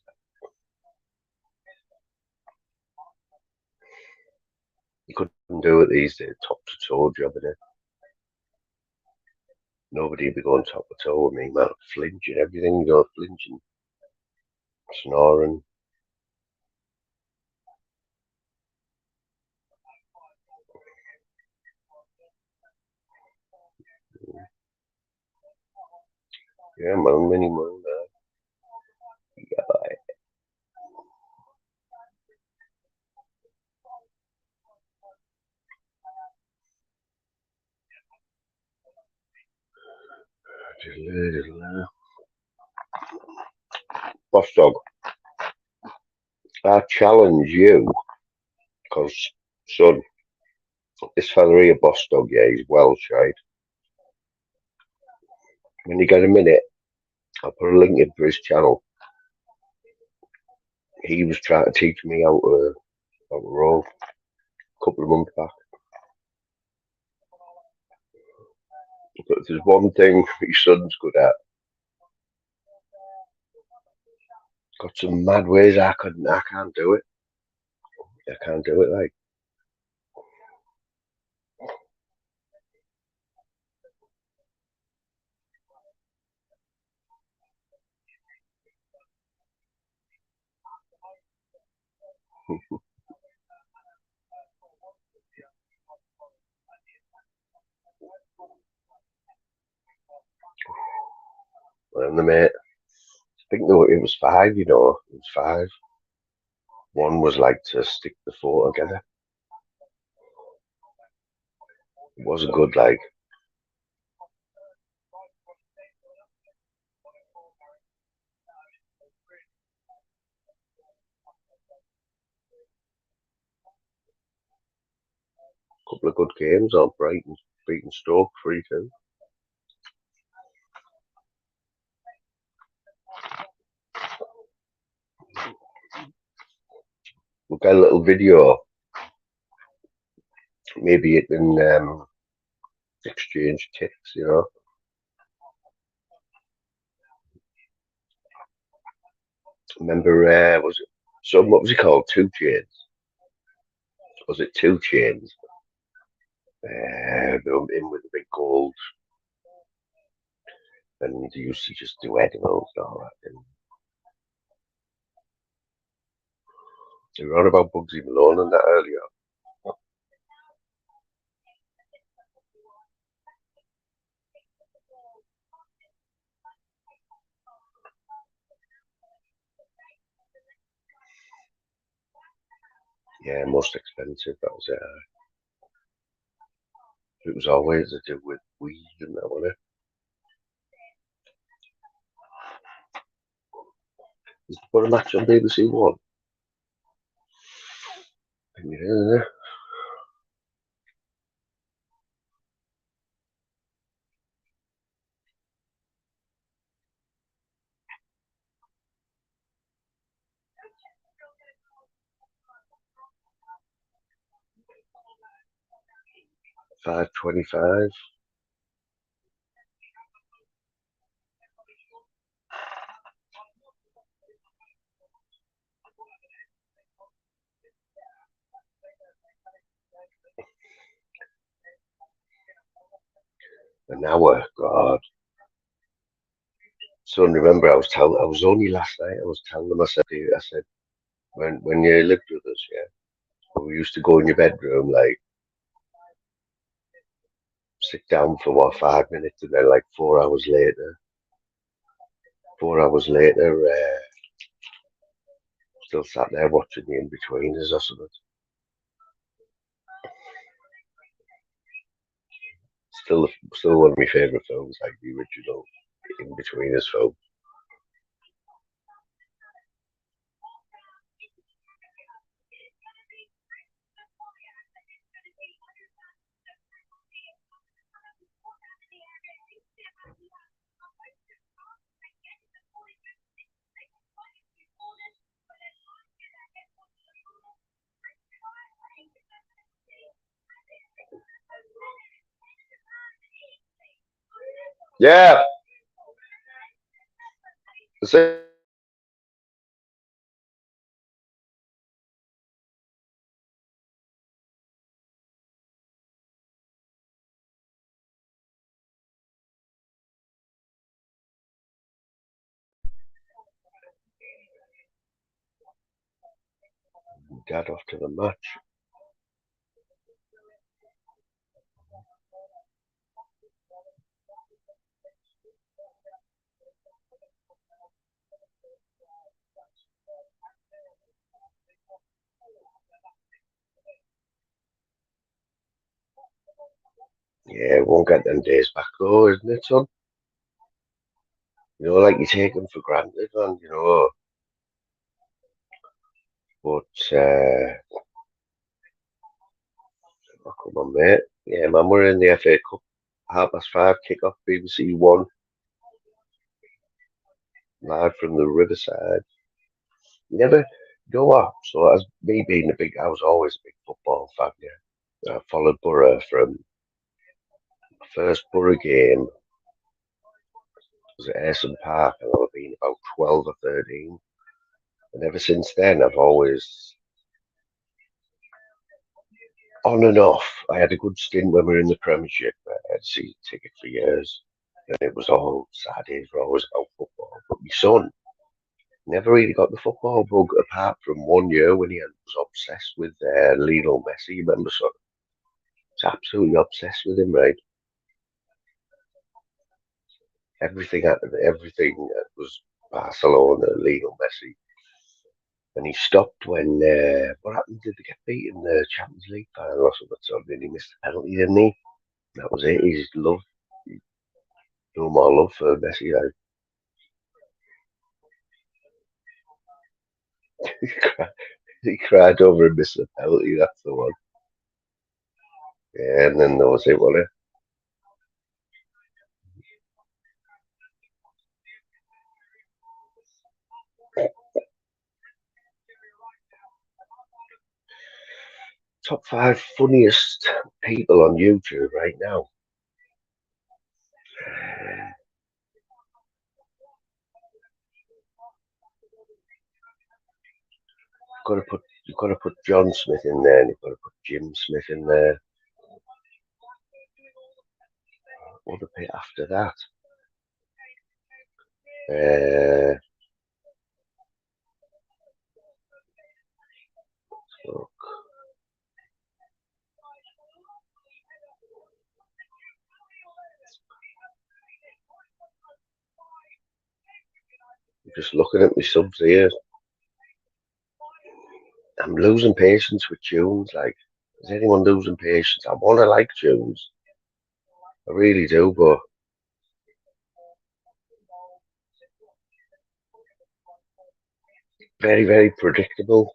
You couldn't do it these days, top to toe job in it. Nobody would be going top to toe with me, man. Flinching, everything, flinching, snoring. Yeah, man, many man. Yeah, bye. Boss dog, I challenge you, because, son, this fella here, boss dog, yeah, he's Welsh, right? When you get a minute, I'll put a link in for his channel. He was trying to teach me how to row a couple of months back. But if there's one thing your son's good at, got some mad ways I can't do it. I can't do it like. And the mate, I think though it was 5, it was 5. One was like to stick the 4 together. It wasn't good, like. Couple of good games on Brighton beating Stoke 3-2. We'll get a little video maybe it can exchange tips, you know. Remember, was it what was it called? Two Chains? Was it Two Chains? They were in with the big gold, and they used to just do edibles and all that. And they were on about Bugsy Malone and that earlier. Yeah, most expensive. That was it. Was always to do with weed and that, wasn't it? Put a match on BBC One. I think it is, isn't it? £5.25. An hour, God. So remember, I was only last night. I was telling them. I said, when you lived with us, yeah, we used to go in your bedroom, like sit down for what 5 minutes, and then like 4 hours later, still sat there watching the In-Betweeners or something. Still one of my favourite films, like the original In-Betweeners film. Yeah, so Dad off to the match. Yeah, won't get them days back though, isn't it, son? You know, like you take them for granted, man. You know, but oh, come on, mate. Yeah, man, we're in the FA Cup. 5:30 kick-off, BBC One, live from the Riverside. Never, you know what? So as me being I was always a big football fan. Yeah, I followed Borough from my first Borough game was at Ayson Park, and I've been about 12 or 13. And ever since then, I've always on and off. I had a good stint when we were in the Premiership. I had a season ticket for years, and it was all Saturdays were always about football. But my son never really got the football bug, apart from one year when was obsessed with Lionel Messi. You remember, son? He's absolutely obsessed with him, right? Everything was Barcelona, Lionel Messi, and he stopped when what happened? Did they get beat in the Champions League final or something? So then he missed the penalty, didn't he? That was it. He's loved no more love for Messi. Like. he, cried, he cried over and missed the penalty. That's the one. Yeah, and then that was it, wasn't it? top 5 funniest people on YouTube right now. You've got to put John Smith in there, and you've got to put Jim Smith in there. What a bit after that. Look. I'm just looking at my subs here. I'm losing patience with tunes. Like, is anyone losing patience? I want to like tunes. I really do, but very, very predictable.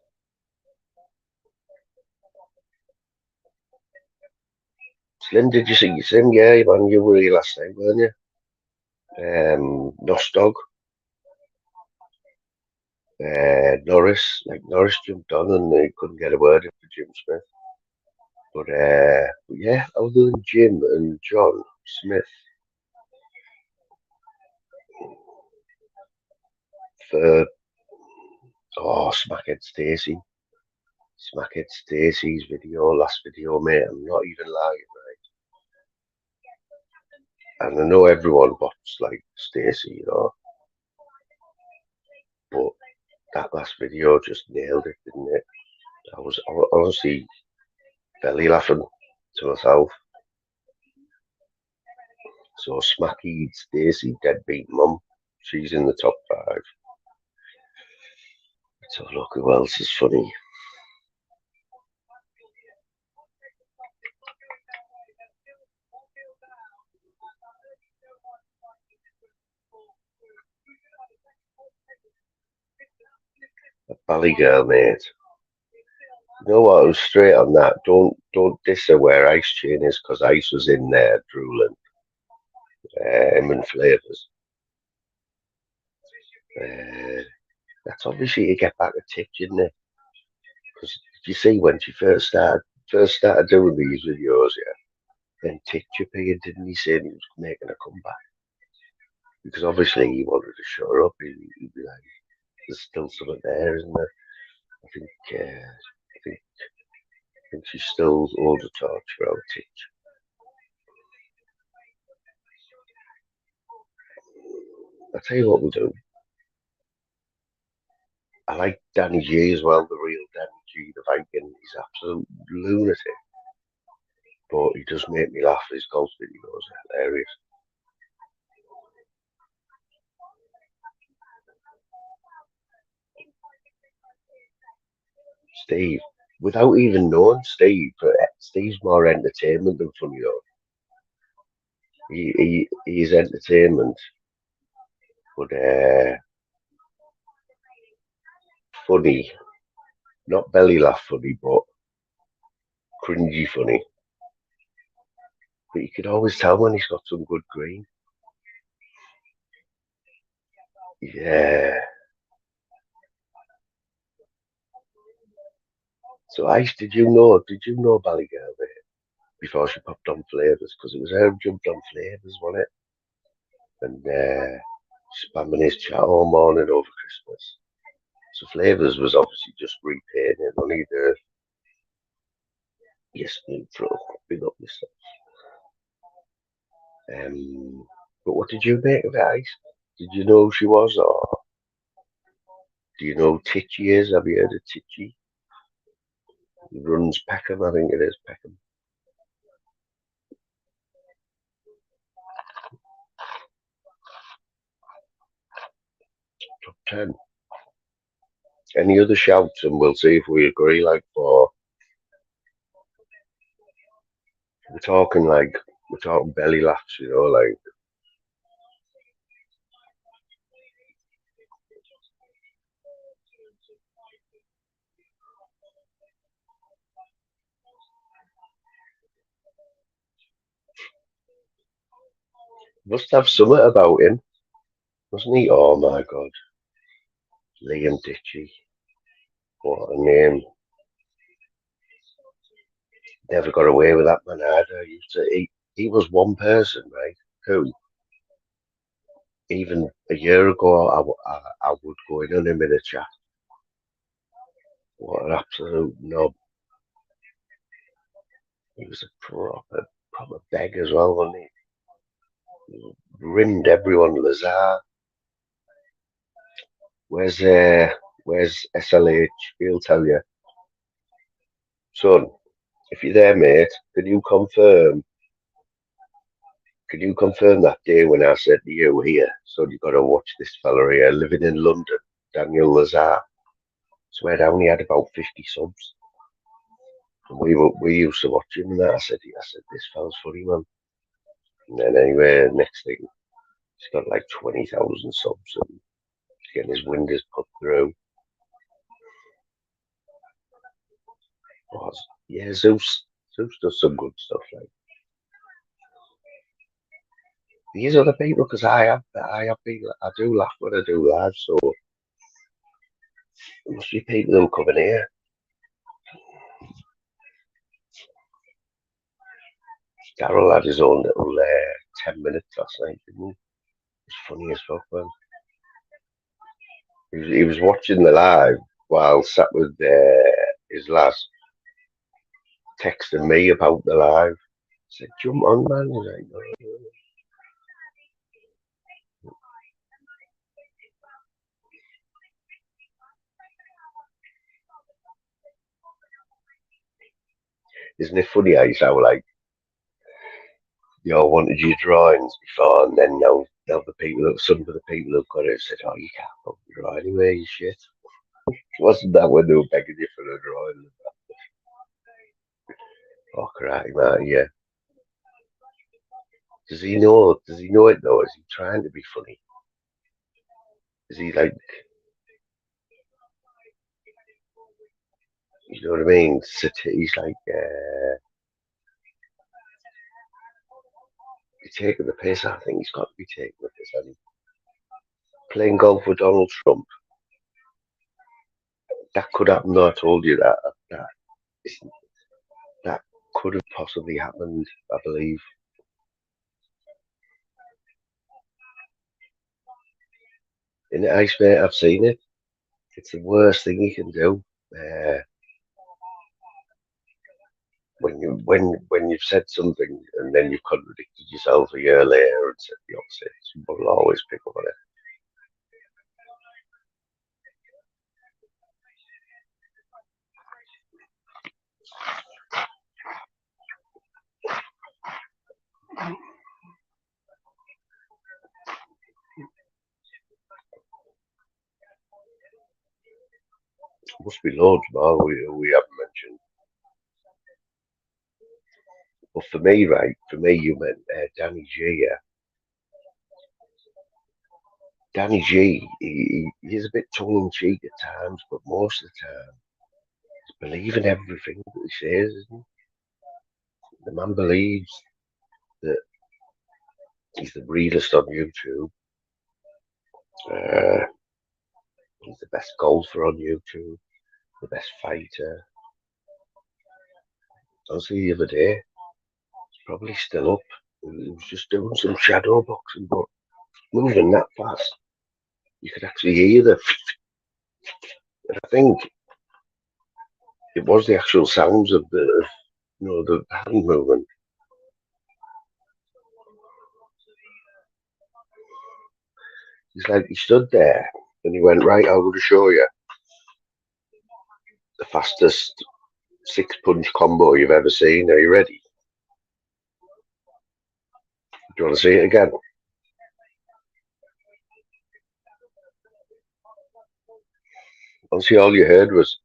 Slim, did you see Slim? Yeah, man, you were here last night, weren't you? Nostog. Norris jumped on and they couldn't get a word in for Jim Smith. But yeah, other than Jim and John Smith, for Smackhead Stacey's last video, mate. I'm not even lying, right? And I know everyone bots like Stacey, you know, but that last video just nailed it, didn't it? I was honestly belly laughing to myself. So Smacky Stacey, deadbeat mum, she's in the top 5. Let's have a look who else is funny. A Bally girl, mate. You know what? I was straight on that. Don't diss her where Ice Chain is, because Ice was in there drooling. Him and Flavors. That's obviously to get back a tip, isn't it? Because you see when she first started doing these videos, yeah, then Titch appeared, didn't he? Saying he was making a comeback. Because obviously he wanted to shut her up. He'd be like, there's still something there, isn't there? I think she's still holds the torch for our Titch. I'll tell you what we'll do. I like Danny G as well, the real Danny G, the Viking. He's absolute lunatic. But he does make me laugh. His golf videos are hilarious. Steve, without even knowing Steve's more entertainment than funny though. He is entertainment, but funny, not belly laugh funny, but cringy funny. But you can always tell when he's got some good green. Yeah. So Ice, did you know Ballygirl before she popped on Flavors? Because it was her who jumped on Flavors, wasn't it? And spamming his chat all morning over Christmas. So Flavors was obviously just repaying it. Only the yes neutral, big up yourself. But what did you make of it, Ice? Did you know who she was, or do you know who Titchy is? Have you heard of Titchy? He runs Peckham, I think it is Peckham. Top 10. Any other shouts, and we'll see if we agree. Like, for we're talking belly laughs, you know, like. Must have something about him, wasn't he? Oh my God, Liam Ditchy, what a name! never got away with that man either. He was one person, right, who, even a year ago, I would go in on him in a chat. What an absolute knob. He was a proper beg as well, wasn't he? Rimmed everyone. Lazar. Where's SLH? He'll tell you. Son, if you're there, mate, can you confirm that day when I said to you here, son, you've got to watch this fella here, living in London, Daniel Lazar. Swear down, he had about 50 subs. And we used to watch him and that. I said, this fella's funny, man. And then anyway, next thing, he's got like 20,000 subs and he's getting his windows put through. Yeah, Zeus does some good stuff, like. These other people, because I do laugh when I do live, so there must be people who come in here. Daryl had his own little 10 minutes last night, didn't he? It was funny as fuck, man. He was watching the live while sat with his lass, texting me about the live. I said, jump on, man. He's like, no. Isn't it funny how like you all wanted your drawings before, and then now some of the people who've got it said, oh, you can't fucking draw anyway, you shit. Wasn't that when they were begging you for a drawing? Oh, karate, man, yeah. Does he know it though? Is he trying to be funny? Is he like, you know what I mean? He's like, he's taking the piss. I think he's got to be taking the piss, hasn't he? Playing golf with Donald Trump. That could happen though, I told you that could have possibly happened, I believe. In the ice, mate, I've seen it. It's the worst thing you can do. When you've said something and then you've contradicted yourself a year later and said the opposite, people will always pick up on it. Must be loads more we haven't mentioned. But for me, you meant Danny G, yeah. Danny G, he's a bit tongue-in-cheek at times, but most of the time, he's believing everything that he says, isn't he? The man believes that he's the realest on YouTube. He's the best golfer on YouTube, the best fighter. Honestly, the other day, he's probably still up. He was just doing some shadow boxing, but moving that fast, you could actually hear the. And I think it was the actual sounds of the hand movement. He's like, he stood there and he went, right, I'm going to show you the fastest 6-punch combo you've ever seen. Are you ready? Do you want to see it again? Honestly, all you heard was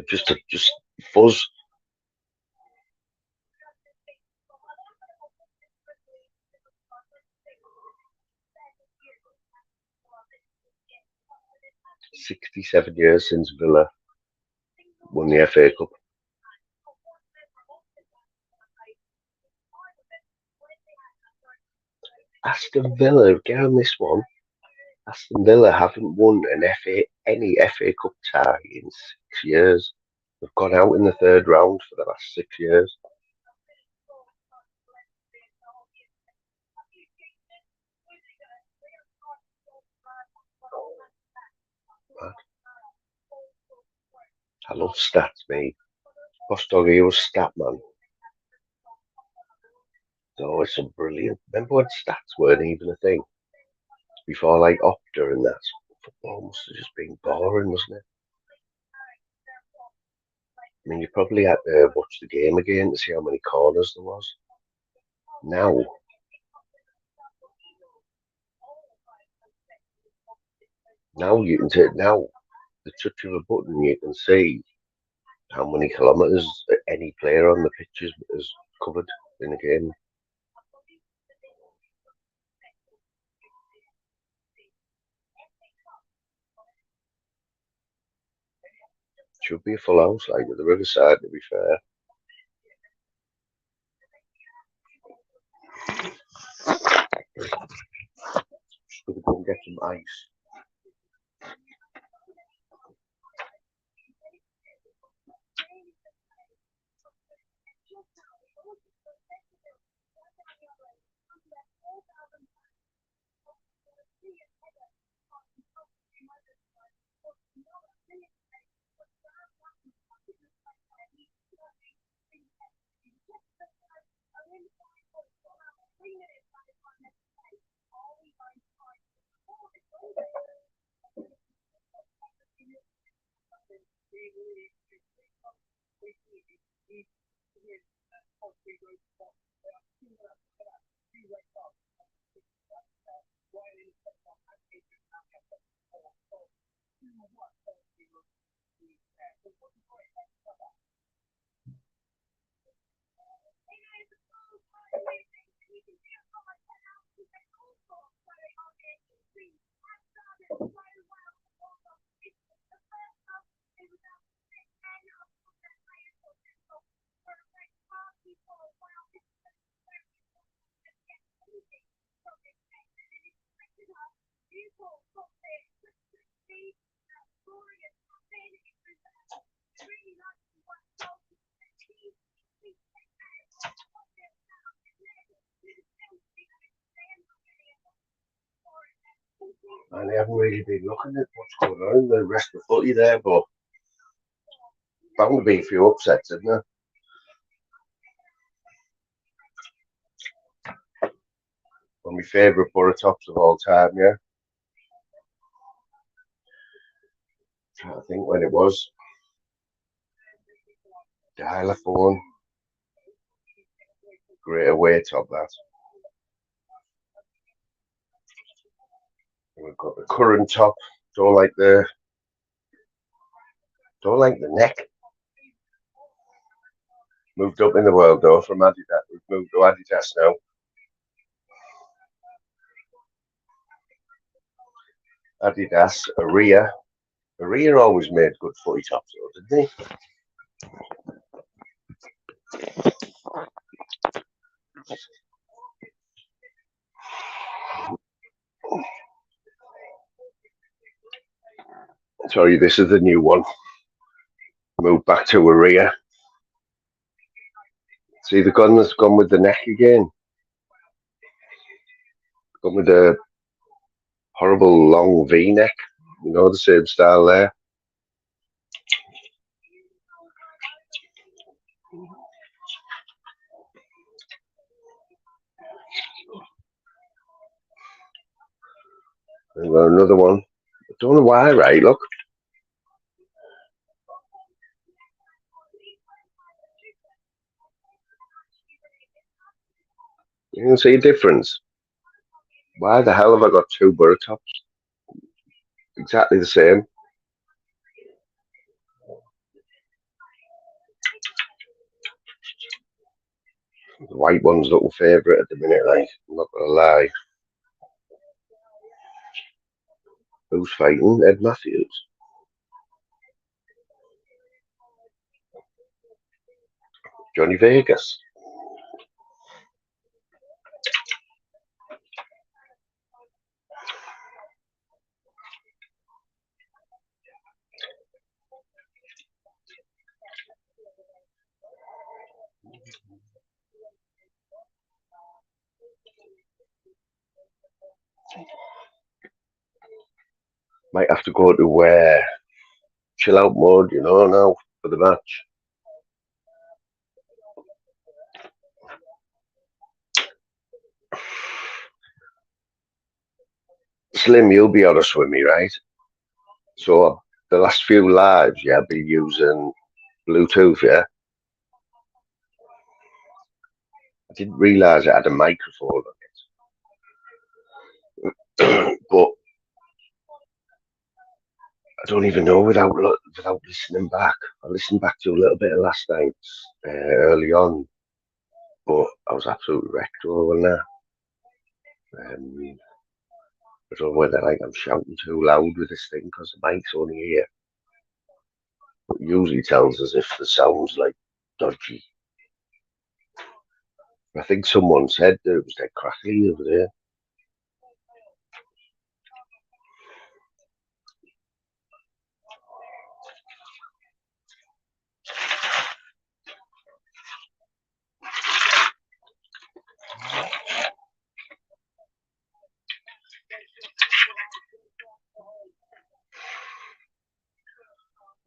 just fuzz. "67 years since Villa won the FA Cup." Aston Villa, get on this one. Aston Villa haven't won any FA Cup tie in 6 years. They've gone out in the third round for the last 6 years. Mad. I love stats, mate. Boss Doggy was stat man. There's always some brilliant. Remember when stats weren't even a thing? Before like Opta and that. Football must have just been boring, wasn't it? I mean, you probably had to watch the game again to see how many corners there was. Now you can take the touch of a button, you can see how many kilometres any player on the pitch is covered in a game. Should be a full house, like at the Riverside, to be fair. Just gonna go and get some ice. And I haven't really been looking at what's going on in the rest of the footy there, but bound to be a few upsets, isn't there? One of my favourite Borough tops of all time, yeah. I think when it was Dialaphone, great away top that. We've got the current top. Don't like the neck. Moved up in the world though from Adidas. We've moved to Adidas now. Adidas, Aria. Aria always made good footy tops though, didn't he? Sorry, this is the new one. Moved back to Aria. See, the gun has gone with the neck again. Gone with the horrible long V-neck. You know, the same style there. And another one. I don't know why, right? Look. You can see a difference. Why the hell have I got two Borough tops? Exactly the same. The white one's little favourite at the minute, like, I'm not gonna lie. Who's fighting? Ed Matthews. Johnny Vegas. Might have to go to chill out mode, now for the match. Slim, you'll be honest with me, right? So the last few lives, I've been using Bluetooth, yeah. I didn't realise it had a microphone on it, but I don't even know without listening back. I listened back to a little bit of last night's early on, but I was absolutely wrecked over that. I don't know whether I'm shouting too loud with this thing because the mic's only here. But it usually tells us if the sound's dodgy. I think someone said that it was dead crackly over there.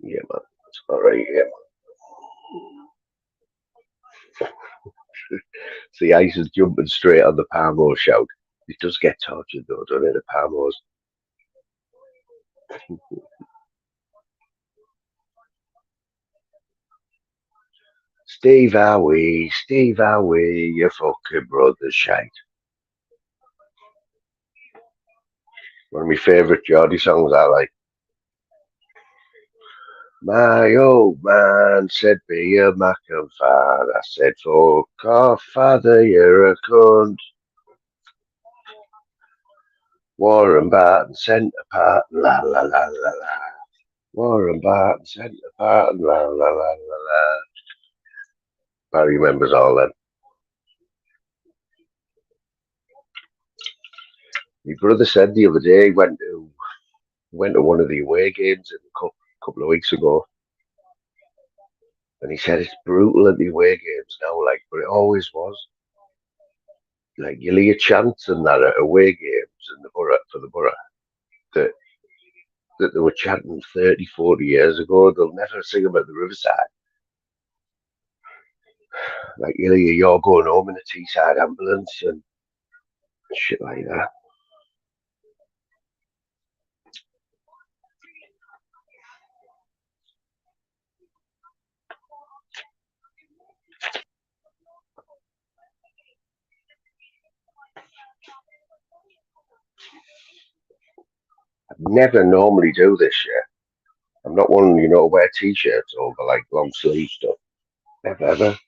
Yeah, man. It's alright, yeah, man. See, Ice is jumping straight on the Palmo shout. It does get tortured though, doesn't it, the Palmos? Steve Howie, your fucking brother's shite. One of my favourite Geordie songs I like. My old man said be a mac and fad. I said, fuck off, father, you're a cunt. Warren Barton, centre part, la la la la la. Warren Barton, centre part, la la la la la. Barry remembers all that. My brother said the other day he went to one of the away games a couple of weeks ago, and he said it's brutal at the away games now, but it always was. You'll hear chants and that at away games in the borough for the borough that they were chanting 30, 40 years ago. They'll never sing them at the Riverside. You'll hear you're going home in a Teesside ambulance and shit like that. I never normally do this shit. I'm not one, to wear t-shirts over long sleeve stuff. Never ever.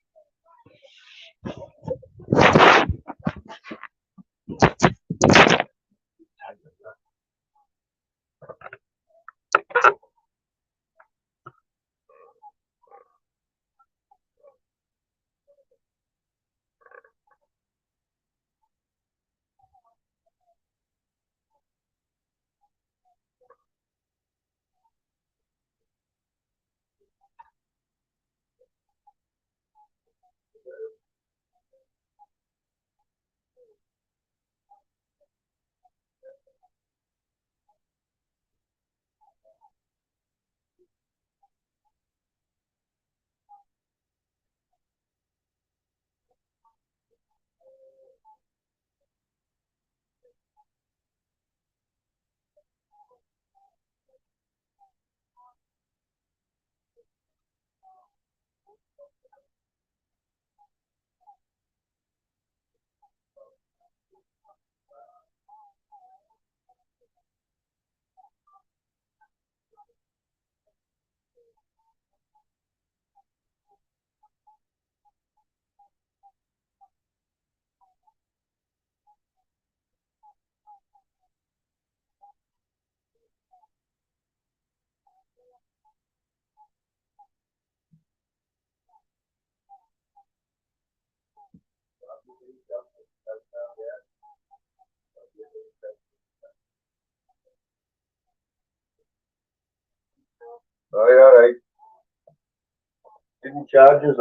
All right. Didn't charge us,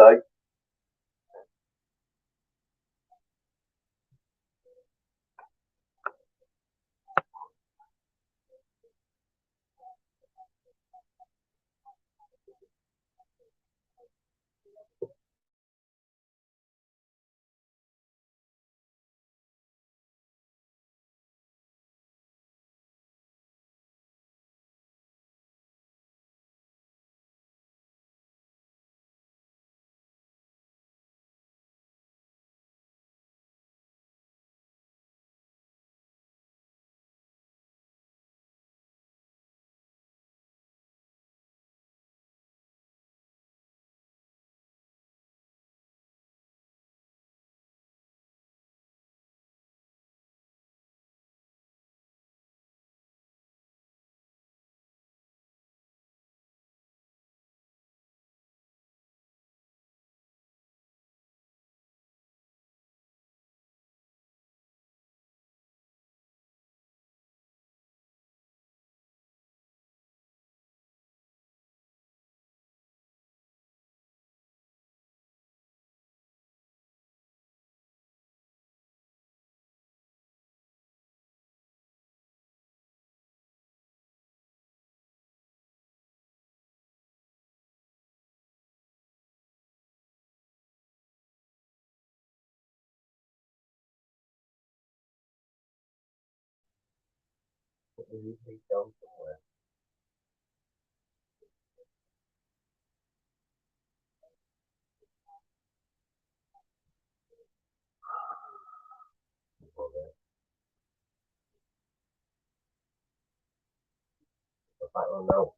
I don't know.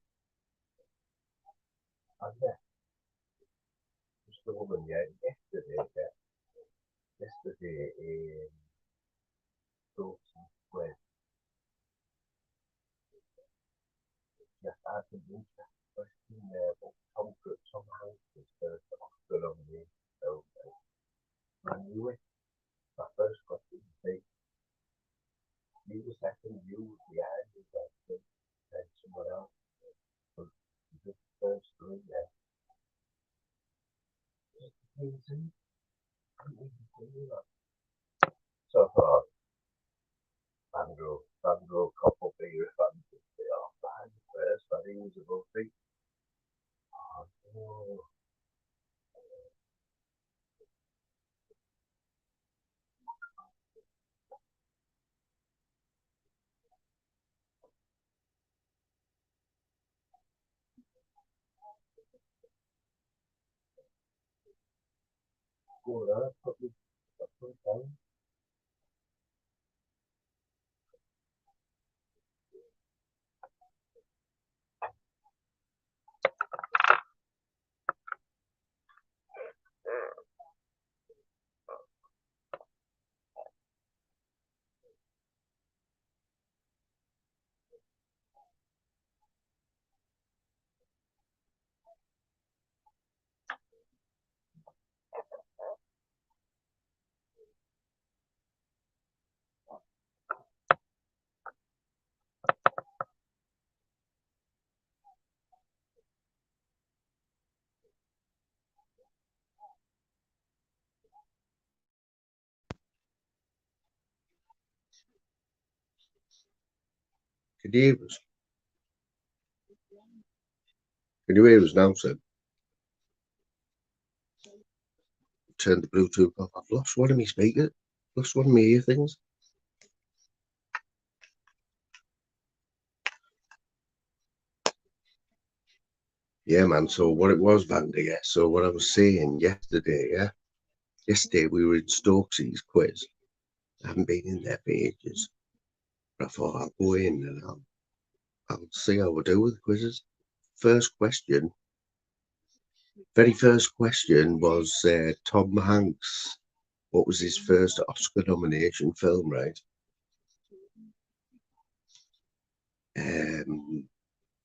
I met just a woman, yesterday in Dalton Square. Yes, I had an interesting question there, but Tom Hanks was first Oscar nominee. So I knew it. My first question would be, you were second, you would be behind, and someone else. But the first three there. Amazing. So I thought, Sandro, Cup Footy Frenzy, they are behind the first, but he was above me. Oh, no. Well, put me down. Can you hear us? Can you hear us now, Sam? Turn the Bluetooth off. I've lost one of my speakers. Lost one of my ear things. Yeah, man. So what it was, Vandy, yeah. So what I was saying yesterday, yeah. Yesterday we were in Stokesy's quiz. I haven't been in there for ages. But I thought I'll go in and I'll see how we do with the quizzes. First question. Very first question was Tom Hanks. What was his first Oscar nomination film, right? And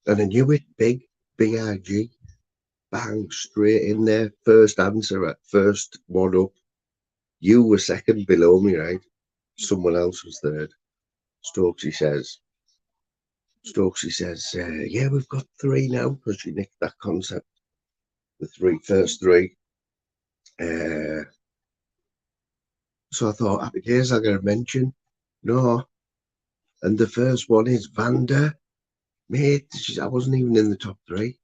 I knew it, B-I-G, bang, straight in there. First answer, first one up. You were second below me, right? Someone else was third. Stokesy says, yeah, we've got three now because she nicked that concept. The first three. So I thought, happy days, I got to mention. No. And the first one is Vanda. Mate, I wasn't even in the top three.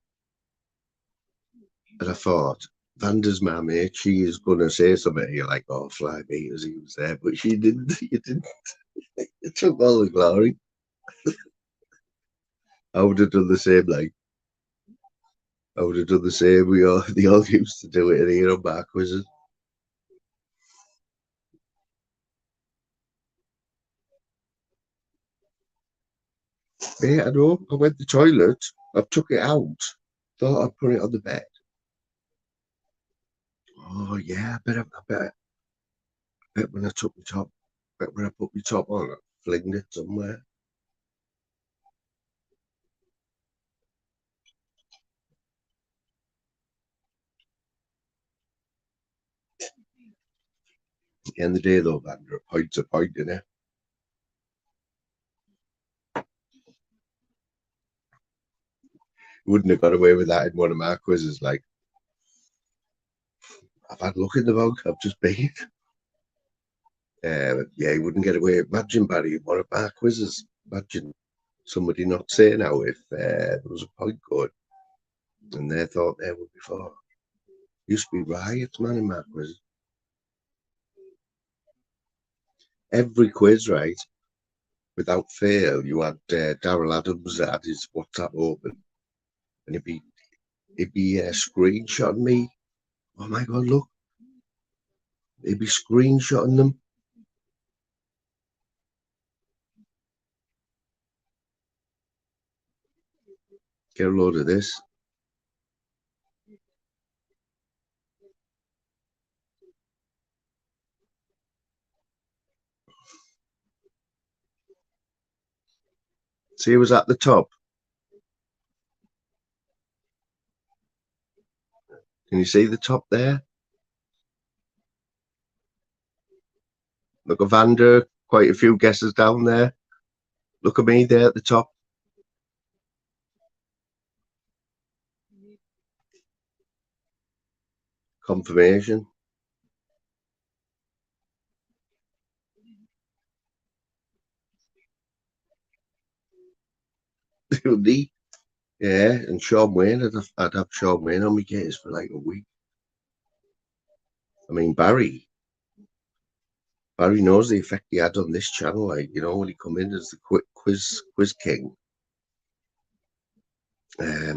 And I thought, Vanda's my mate. She is going to say something. You're like, oh, fly me as he was there. But she didn't. You didn't. It took all the glory. I would have done the same. Like, I would have done the same. They all used to do it in here on my quizzes. Yeah, I know. I went to the toilet. I took it out. Thought I'd put it on the bed. Oh yeah, I bet when I took my top, bet when I put my top on, I flinged it somewhere. At the end of the day, though, Vander, a point's a point, innit? Wouldn't have got away with that in one of my quizzes. Like, I've had luck in the bog. I've just been. Yeah, he wouldn't get away. Imagine, Barry, one of my quizzes. Imagine somebody not saying how if there was a point good and they thought there would be four. Used to be riots, man, in my quiz. Every quiz, right, without fail, you had Daryl Adams that had his WhatsApp open, and he'd be screenshotting me. Oh my God, look. He'd be screenshotting them. Get a load of this. See, it was at the top. Can you see the top there? Look at Vander, quite a few guesses down there. Look at me there at the top. Confirmation. Yeah, and Sean Wayne, I'd have Sean Wayne on my case for like a week. I mean, Barry knows the effect he had on this channel. Like, you know, when he come in as the quiz king. I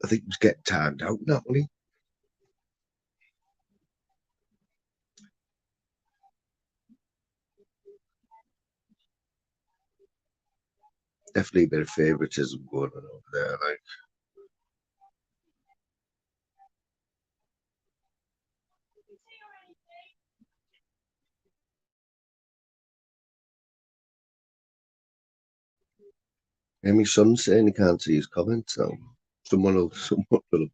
think he was getting timed out, not really. Definitely a bit of favouritism going on over there. Like, my son's saying he can't see his comments, so someone will have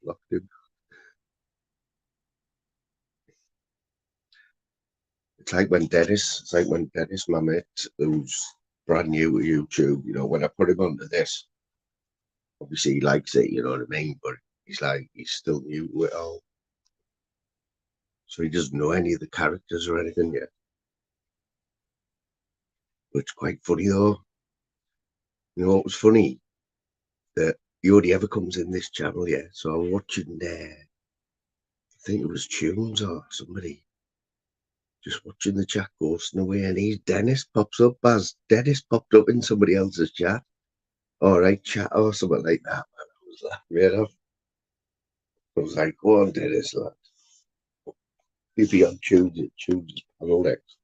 blocked him. It's like when Dennis, my mate, who's brand new to YouTube, you know, when I put him onto this, obviously he likes it, you know what I mean? But he's still new to it all. So he doesn't know any of the characters or anything yet. But it's quite funny though. You know what was funny? That he only ever comes in this channel, yeah. So I was watching there. I think it was Tunes or somebody. Just watching the chat ghosting away, and Dennis pops up as Dennis popped up in somebody else's chat. All right, chat or something like that. Man, I was laughing right off. I was like, go on, Dennis, lad. He'd be on Tunes panel next.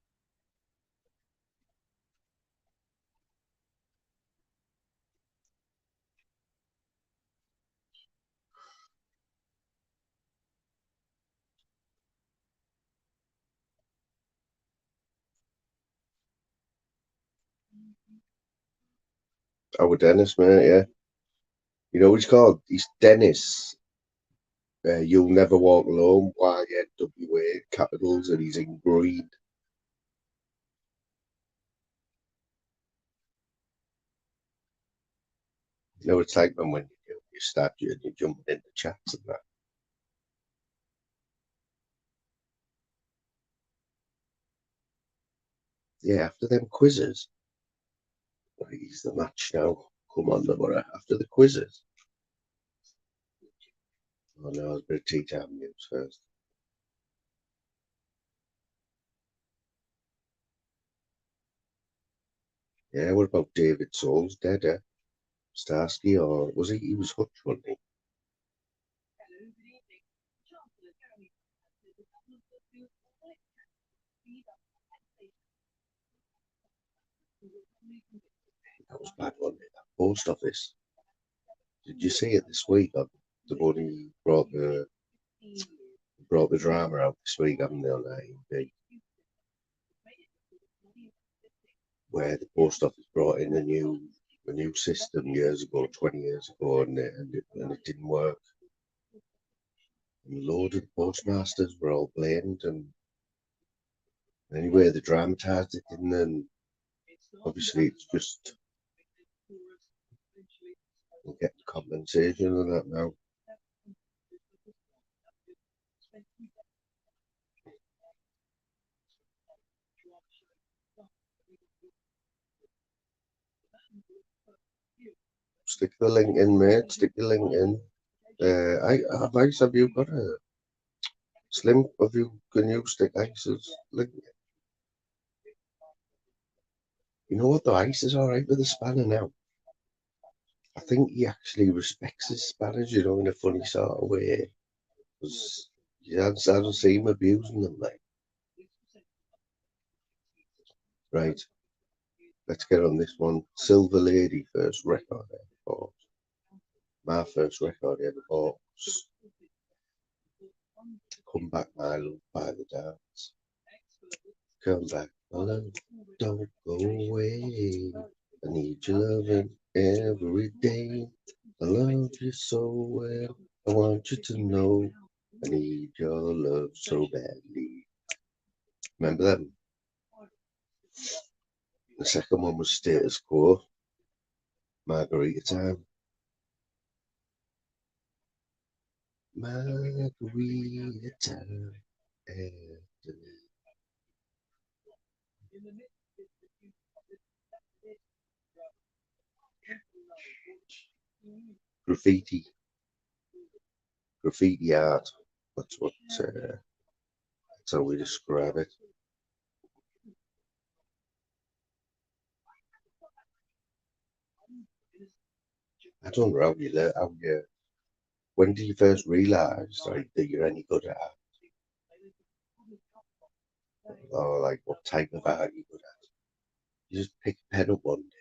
Our Dennis, mate, yeah. You know what he's called? He's Dennis. You'll Never Walk Alone, YNWA, capitals, and he's in green. You know, it's like when you start you jumping into chats and that. Yeah, after them quizzes, he's the match now. Come on, Laura, after the quizzes. Oh no, there's a bit of tea time news first. Yeah, what about David Souls dead, eh? Starsky, or was he? He was Hutch, wasn't he? That was bad, wasn't it? That post office. Did you see it this week? The one he brought the drama out this week, haven't they, on IMDb? Where the post office brought in a new system years ago, 20 years ago, and it didn't work. And a load of the postmasters were all blamed, and anyway, they dramatised it, didn't they? And obviously, it's just we'll get compensation and that now. Stick the link in, mate. Stick the link in. Ice, have you got a Slim? Can you stick Ice's link? You know what? The Ice is all right with the spanner now. I think he actually respects his spanners, you know, in a funny sort of way. Because he hasn't seen him abusing them, like. Right. Let's get on this one. Silver Lady first record I ever bought. My first record I ever bought was Come Back My Love by the Dance. Come back, my love, don't go away. I need your loving every day. I love you so well. I want you to know I need your love so badly. Remember them? The second one was Status Quo. Margarita Time. Margarita Time. Graffiti art. That's how we describe it. I don't know how you when do you first realise like that you're any good at art? Or like what type of art you're good at? You just pick a pen up one day.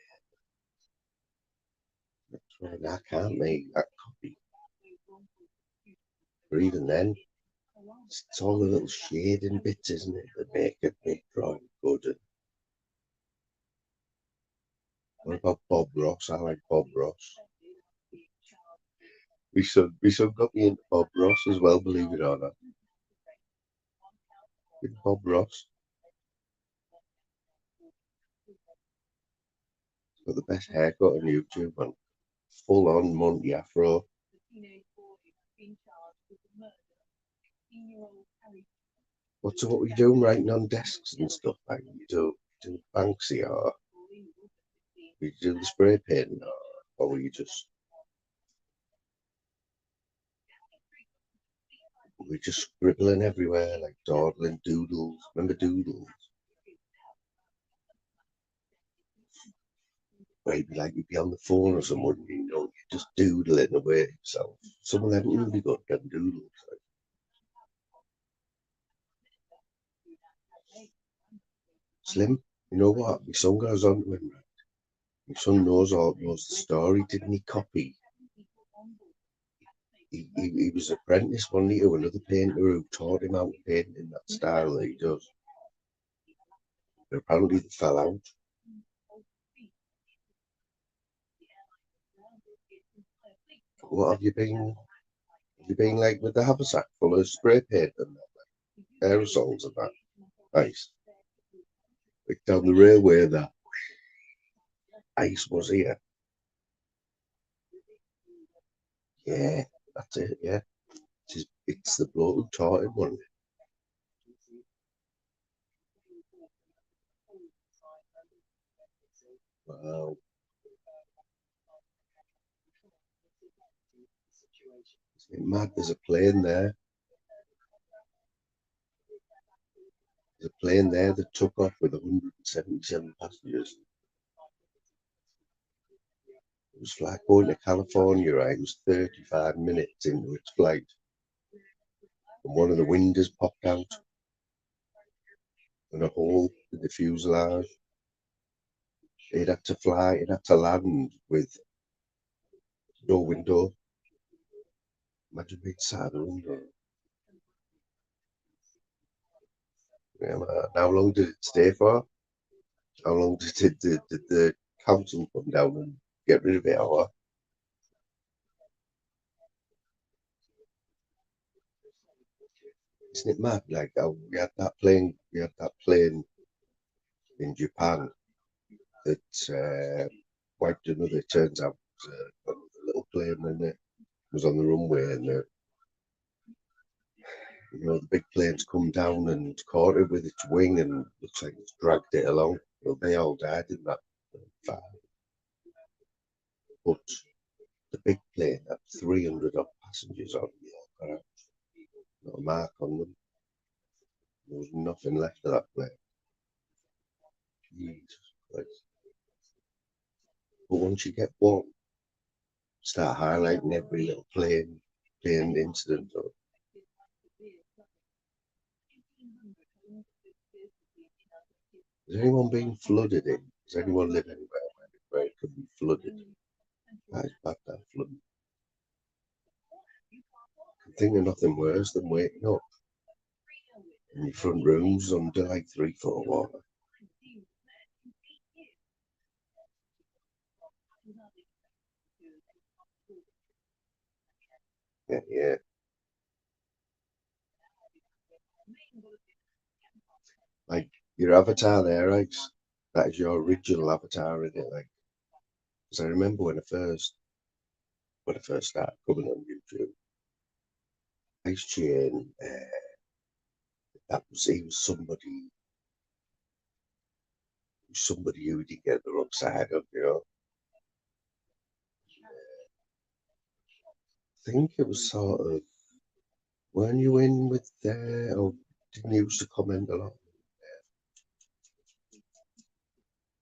That's right, I can't make that copy. But even then, it's all the little shading bits, isn't it, that make drawing good. And what about Bob Ross? I like Bob Ross. My son got me into Bob Ross as well, believe it or not. With Bob Ross. He's got the best haircut on YouTube, man. Full on Monty Afro. What were you doing, writing on desks and stuff? Like you do Banksy, or you do the spray painting, or were you just scribbling everywhere, like dawdling doodles? Remember doodles? Where you'd be on the phone or someone, you know, you just doodling away yourself. Some of them really good, them doodles. Like. Slim, you know what? My son goes on to him, right? My son knows the story, didn't he copy? He was apprentice, wasn't he, to another painter who taught him how to paint in that style that he does. But apparently they fell out. What have you been? Have you been like with the haversack full of spray paint and that, like aerosols and that? Nice. Like down the railway there. Ice was here. Yeah, that's it, yeah. It's the bloke who taught him, wasn't it? Wow. Isn't it mad? There's a plane there. There's a plane there that took off with 177 passengers. It was like going to California, right? It was 35 minutes into its flight. And one of the windows popped out. And a hole in the fuselage. It had to fly, it had to land with no window. Imagine being sat at the window. Yeah, man. How long did it stay for? How long did the council come down and get rid of it? Or isn't it mad? Like we had that plane in Japan that wiped another. It turns out it was a little plane and it was on the runway, and the big plane's come down and caught it with its wing and looks like it's dragged it along. Well, they all died in that fire. But the big plane had 300 odd passengers on it. Not a mark on them. There was nothing left of that plane. Jesus Christ. But once you get one, start highlighting every little plane incident. Has anyone been flooded in? Does anyone live anywhere where it could be flooded? That is bad, that flooding. I can think of nothing worse than waking up in your front rooms under like 3 foot of water. Yeah. Like your avatar there, right? That is your original avatar, isn't it? Like, because I remember when I first started coming on YouTube, Ice Chain, he was somebody who didn't get the wrong side of, I think it was sort of, weren't you in with or didn't you used to comment a lot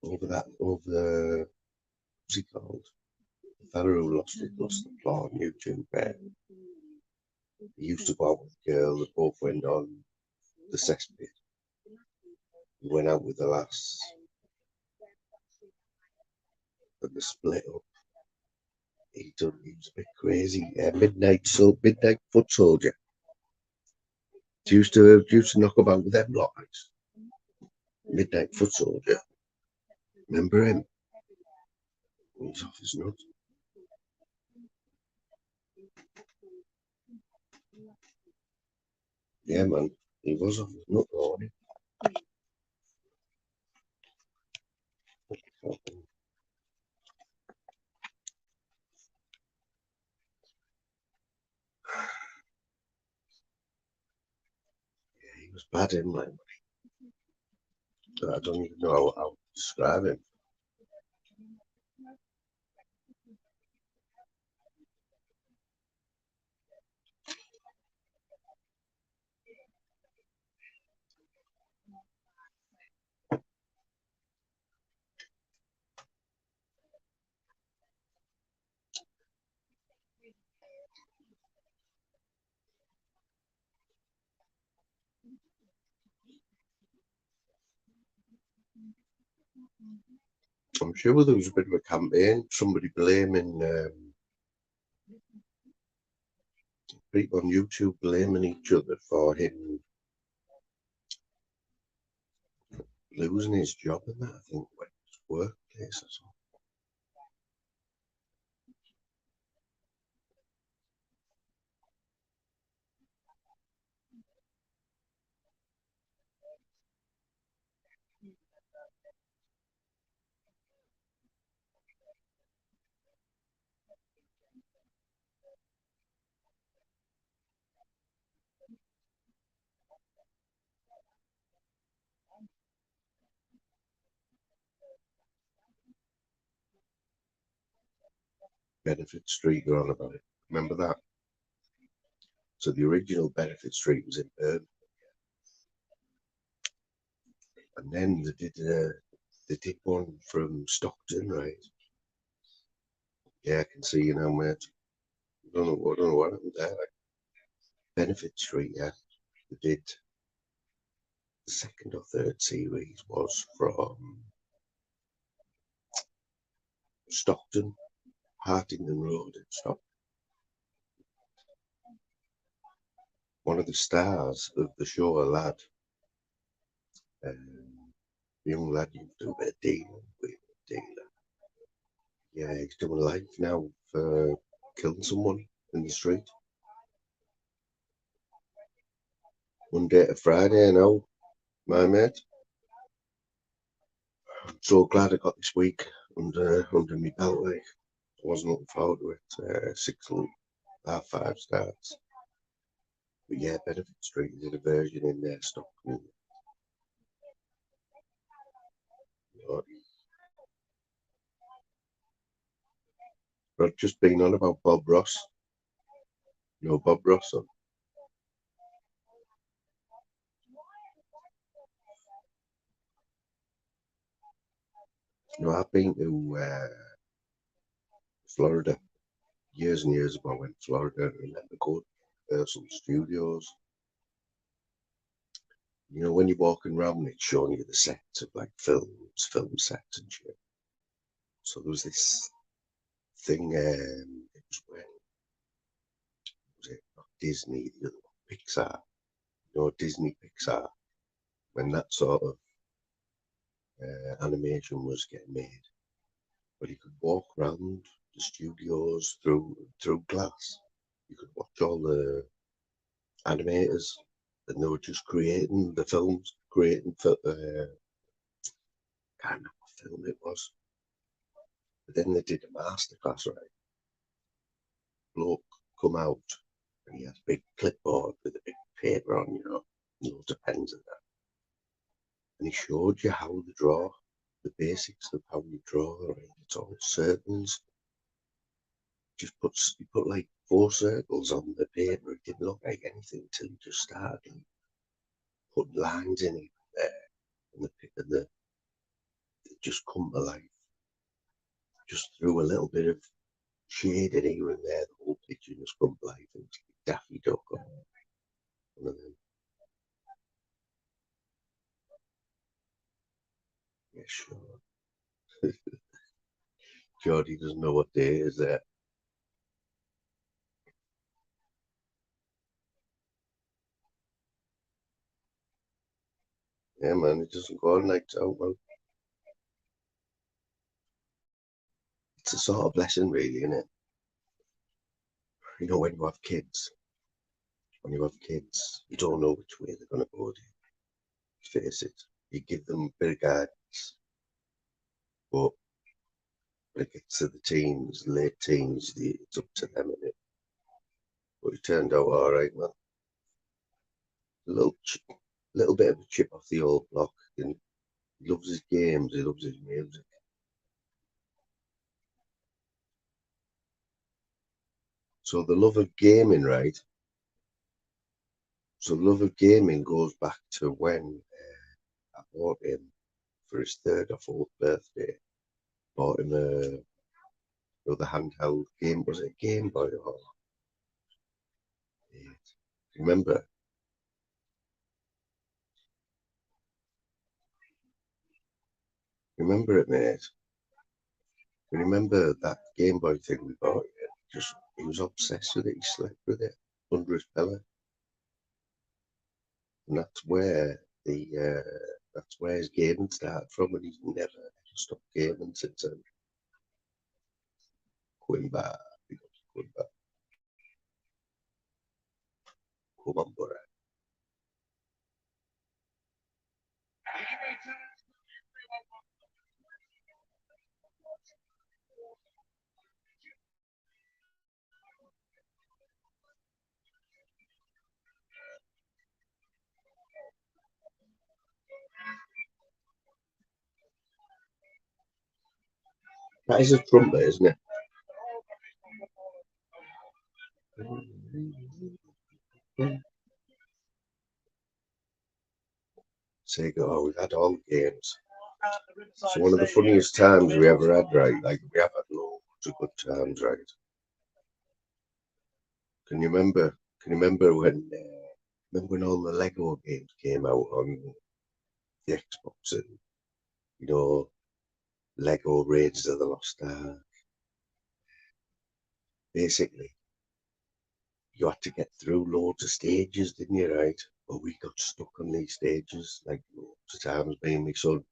over what's he called? The fella who lost the plot on YouTube. He used to go out with a girl that both went on the cesspit. He went out with the lass and they split up. He was a bit crazy. Midnight Foot Soldier. He used to knock about with them lots. Midnight Foot Soldier. Remember him? He was off his nuts. Yeah, man. He was off his nut, wasn't he? He was bad in like, I don't even know how to describe him. I'm sure there was a bit of a campaign, somebody blaming people on YouTube blaming each other for him losing his job and that, I think, when his workplace or something. Benefit Street, you're on about it. Remember that? So the original Benefit Street was in Birmingham. And then they did one from Stockton, right? Yeah, I can see you now, mate. I don't know what happened there. Like, Benefit Street, yeah. They did the second or third series was from Stockton, Hartington Road in Stockton. One of the stars of the show, a lad, young lad, you do a bit of dealing with dealer. Yeah, he's doing life now for killing someone in the street. Monday to Friday now, my mate. I'm so glad I got this week under my belt. Like, I wasn't looking forward to it. 6 till 5 starts. But yeah, Benefit Street did a version in there, Stockton. I've just been on about Bob Ross. You know Bob Ross? You know, I've been to Florida years and years ago. I went to Florida and I remember going to Universal Studios. You know, when you're walking around, it's showing you the sets of like film sets and shit. So there was this thing, it was when, was it not Disney, the other one, Pixar, you know, Disney Pixar, when that sort of animation was getting made. But you could walk around the studios through glass. You could watch all the animators, and they were just creating the films, can't remember what film it was. But then they did a masterclass, right? Bloke come out and he had a big clipboard with a big paper on, you know, loads of pens and that. And he showed you how to draw, the basics of how you draw, right? It's all circles. He put like 4 circles on the paper. It didn't look like anything until he just started putting lines in it there, and it just come to life. Just threw a little bit of shading here and there, the whole picture just come to life. And it's like Daffy Duck or one of them. Yeah, sure. Geordie doesn't know what day is there. Yeah, man, it doesn't go on nights out, man. It's a sort of blessing, really, isn't it? You know, when you have kids, you don't know which way they're going to go, do you? Face it, you give them a bit of guidance, but when it gets to the teens, late teens, it's up to them, isn't it? But it turned out all right, man. A little bit of a chip off the old block, and he loves his games, he loves his music. So the love of gaming, right? So the love of gaming goes back to when I bought him for his 3rd or 4th birthday. Bought him the handheld game. Was it Game Boy or? Yeah. Remember? Remember it, mate? Remember that Game Boy thing we bought? He was obsessed with it. He slept with it under his pillow, and that's where his gaming started from, and he's never stopped gaming since then. Going back. Come on, brother. That is a trumpet, isn't it? Say, oh, we've had all the games. So one of the funniest times we ever had, right? Like we have had loads of good times, right? Can you remember? Remember when all the Lego games came out on the Xbox and Lego Raiders of the Lost Ark? Basically, you had to get through loads of stages, didn't you, right? But we got stuck on these stages like loads of times, me and my son,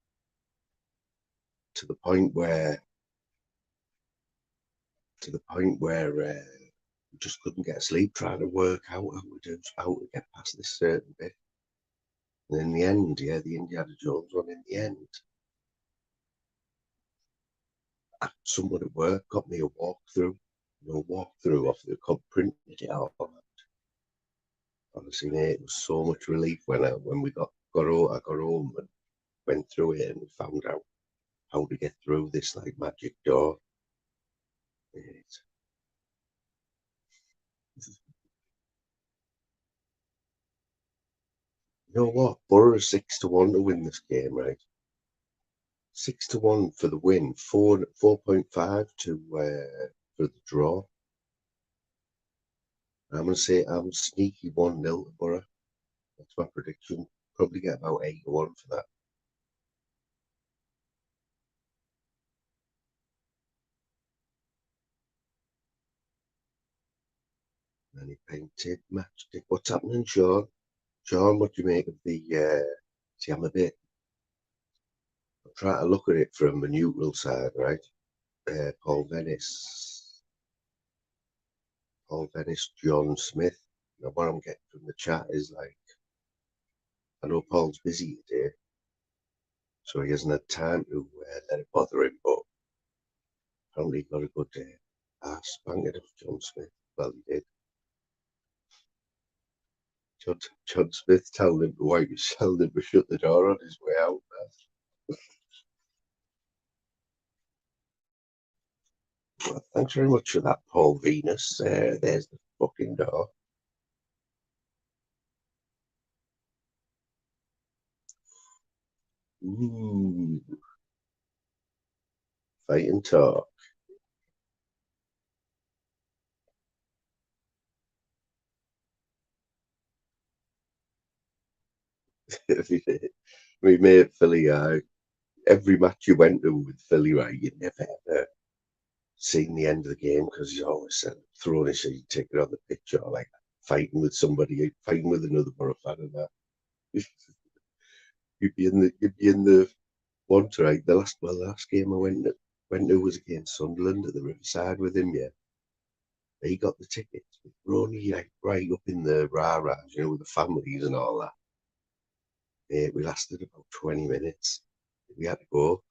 to the point where we just couldn't get sleep trying to work out how to get past this certain bit. And in the end, yeah, the Indiana Jones one, in the end, someone at work got me a walkthrough off the cup, printed it out. Honestly, mate, it was so much relief when I got home and went through it and found out how to get through this like magic door. You know what? Borough 6-1 to win this game, right? 6-1 for the win, 4.5 for the draw. I'm gonna say I'm sneaky 1-0 to Borough. That's my prediction. Probably get about 8-1 for that. And he painted, matched it. What's happening, Sean? Sean, what do you make of the? See, I'm trying to look at it from a neutral side, right? Paul Venice, John Smith. Now, what I'm getting from the chat is like, I know Paul's busy today, so he hasn't had time to let it bother him, but apparently he got a good ass banging of John Smith. Well, he did. John Smith told him to shut the door on his way out. Well, thanks very much for that, Paul Venus. There's the fucking door. Ooh. Fight and talk. We made Philly. Every match you went to with Philly, right? You never ever seen the end of the game because he's always throwing his ticket on the pitch or like fighting with another Borough fan and that. You'd be in the once, right? The last game I went to was against Sunderland at the Riverside with him. Yeah, he got the tickets. We're only like right up in the rah-rahs, with the families and all that. We lasted about 20 minutes. We had to go.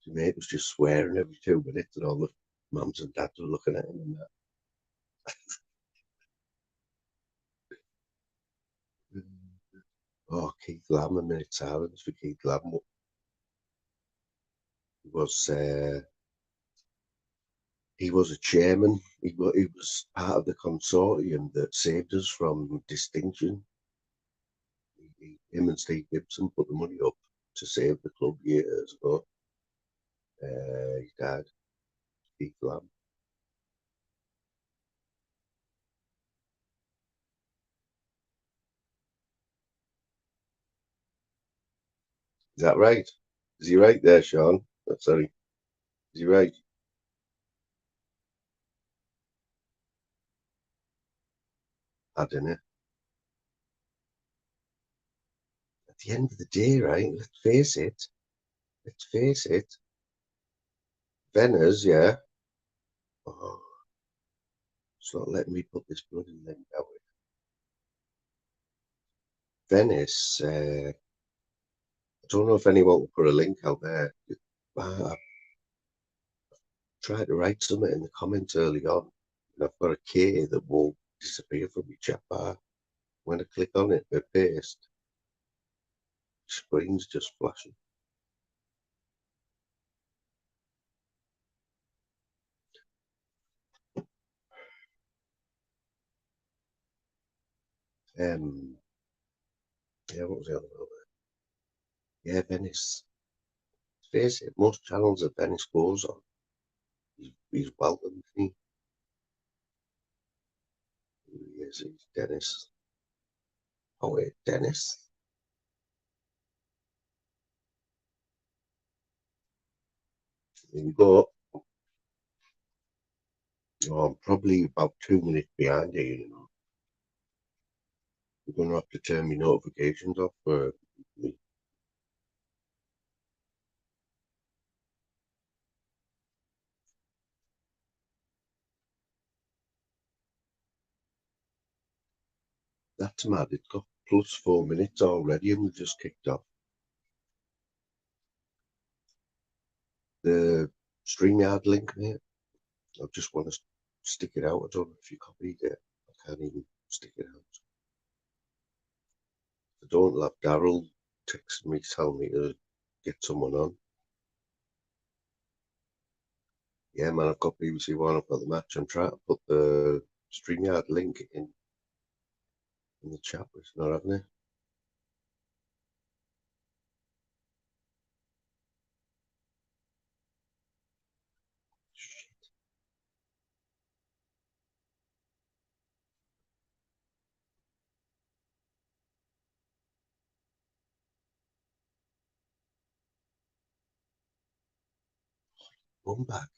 The mate was just swearing every 2 minutes, and all the mums and dads were looking at him and that. Oh, Keith Lamb, a minute silence for Keith Lamb. He was a chairman. He was part of the consortium that saved us from distinction. Him and Steve Gibson put the money up to save the club years ago. He died. Keith Lamb. Is that right? Is he right there, Sean? Oh, sorry. Is he right? I don't know. At the end of the day, right? Let's face it. Venners, yeah. Oh, it's not letting me put this bloody link out. Venice. I don't know if anyone will put a link out there. I tried to write something in the comments early on, and I've got a K that won't disappear from my chat bar. When I click on it, paste, screen's just flashing. Yeah, what was the other one? Yeah, Venice. Face it, most channels that Venice goes on, he's welcome. Yes, he's Dennis. Oh wait, Dennis. Here we go. Oh, I'm probably about 2 minutes behind here, you know. You're gonna have to turn my notifications off for me. That's mad. It's got plus 4 minutes already and we just kicked off. The StreamYard link, mate. I just want to stick it out. I don't know if you copied it. I can't even stick it out. I don't have Daryl text me, tell me to get someone on. Yeah, man, I've got BBC One, I've got the match. I'm trying to put the StreamYard link in the chat, but it's not having it. Shit. Come back.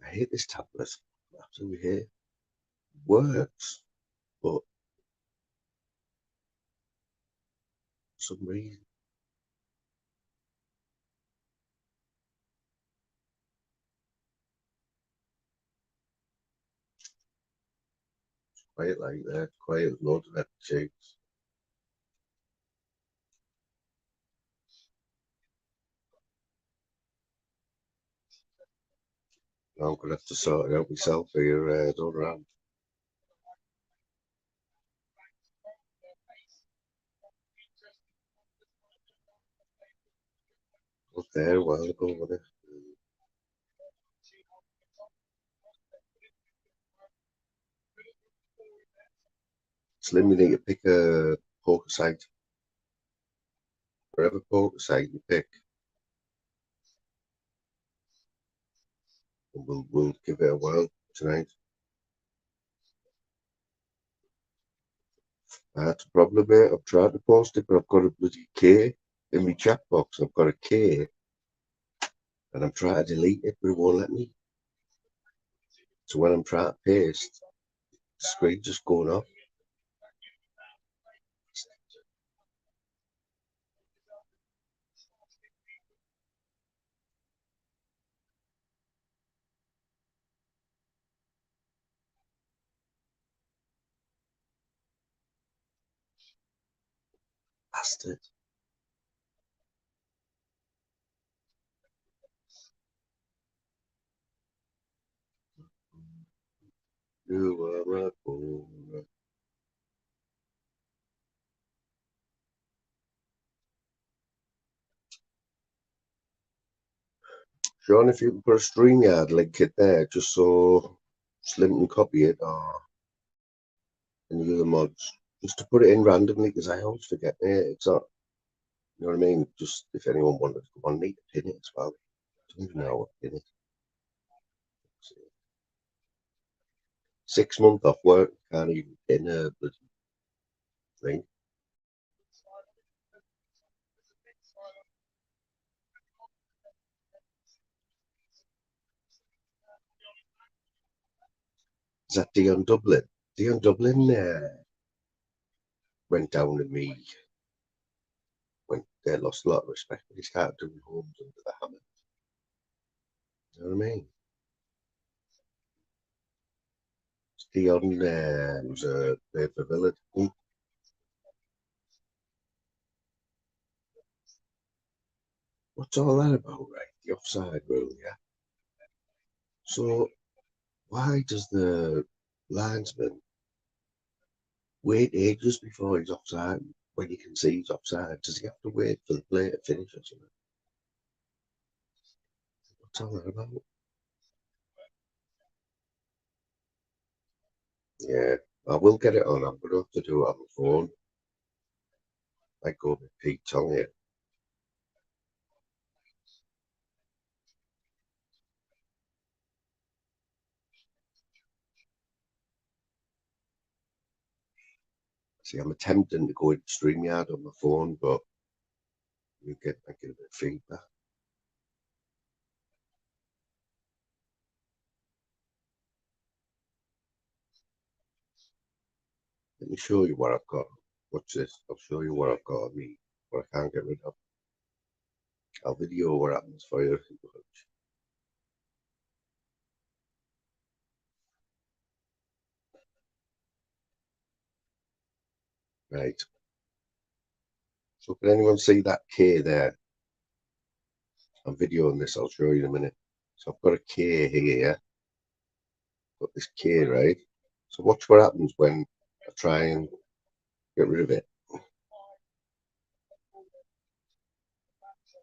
I hate this tablet. I absolutely hate it. Works, but for some reason. Quiet like that, quiet, loads of episodes. Now I'm gonna have to sort it out myself here, don't around. I was there a while ago with it. Slim, you need to pick a poker site. Whatever poker site you pick, and we'll give it a whirl tonight. That's the problem, mate. I've tried to post it, but I've got a bloody K in my chat box. I've got a K, and I'm trying to delete it, but it won't let me. So when I'm trying to paste, the screen's just going off. Bastard. You are a fool. Sean, if you can put a StreamYard link in there, just so Slim can copy it, or any other mods, just to put it in randomly, because I always forget it. It's not, you know what I mean? Just if anyone wanted to come on, need to pin it as well. I don't even know what to pin it. 6 months off work, can't even pin a bloody thing. Is that Dion Dublin? Dion Dublin went down to me, lost a lot of respect when he started doing homes under the hammer. You know what I mean? Dion was a player for Villa. What's all that about, right? The offside rule, yeah? So why does the linesman wait ages before he's offside when he can see he's offside? Does he have to wait for the play to finish or something? What's all that about? Yeah, I will get it on. I'm going to have to do it on the phone. I go with Pete on here. See, I'm attempting to go into StreamYard on my phone, but I get a bit of feedback. Let me show you what I've got. Watch this. I'll show you what I've got on me, what I can't get rid of. I'll video what happens for you. Right. So can anyone see that K there? I'm videoing this. I'll show you in a minute. So I've got a K here. Got this K, right? So watch what happens when I try and get rid of it.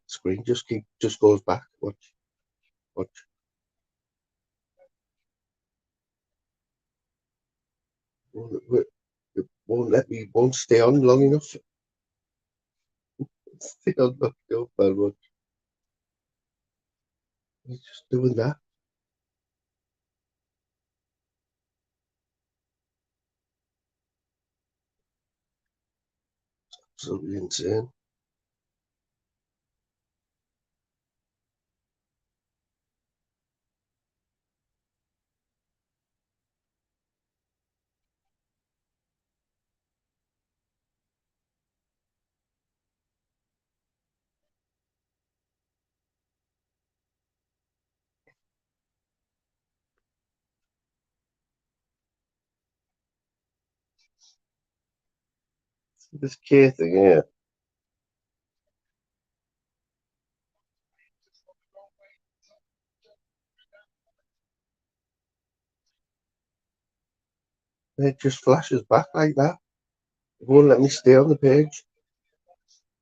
Screen just goes back. Watch. It won't let me. Won't stay on long enough. Stay on long enough, man. Watch. He's just doing that. It's absolutely insane. This K thing here. It just flashes back like that. It won't let me stay on the page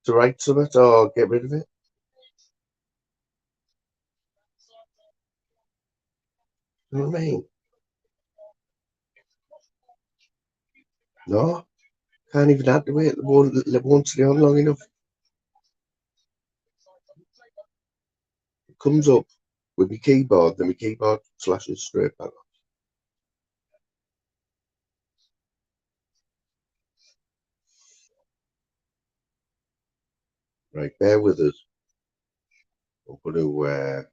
to write something or get rid of it. You know what I mean? No, can't even add to it. It won't stay on long enough. It comes up with my keyboard, then my keyboard flashes straight back. Right, bear with us. I'm going to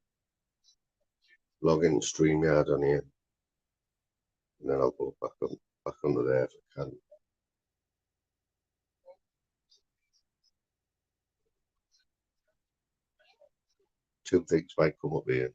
log in StreamYard on here, and then I'll go back under there if I can. Two things might come up here.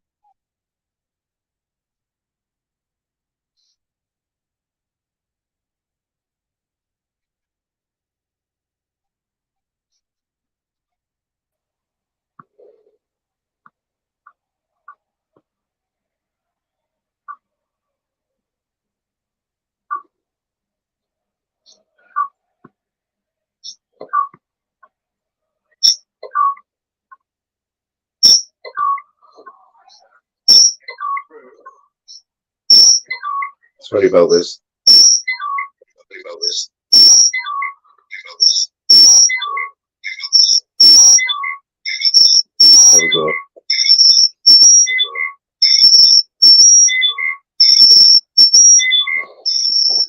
Sorry about this.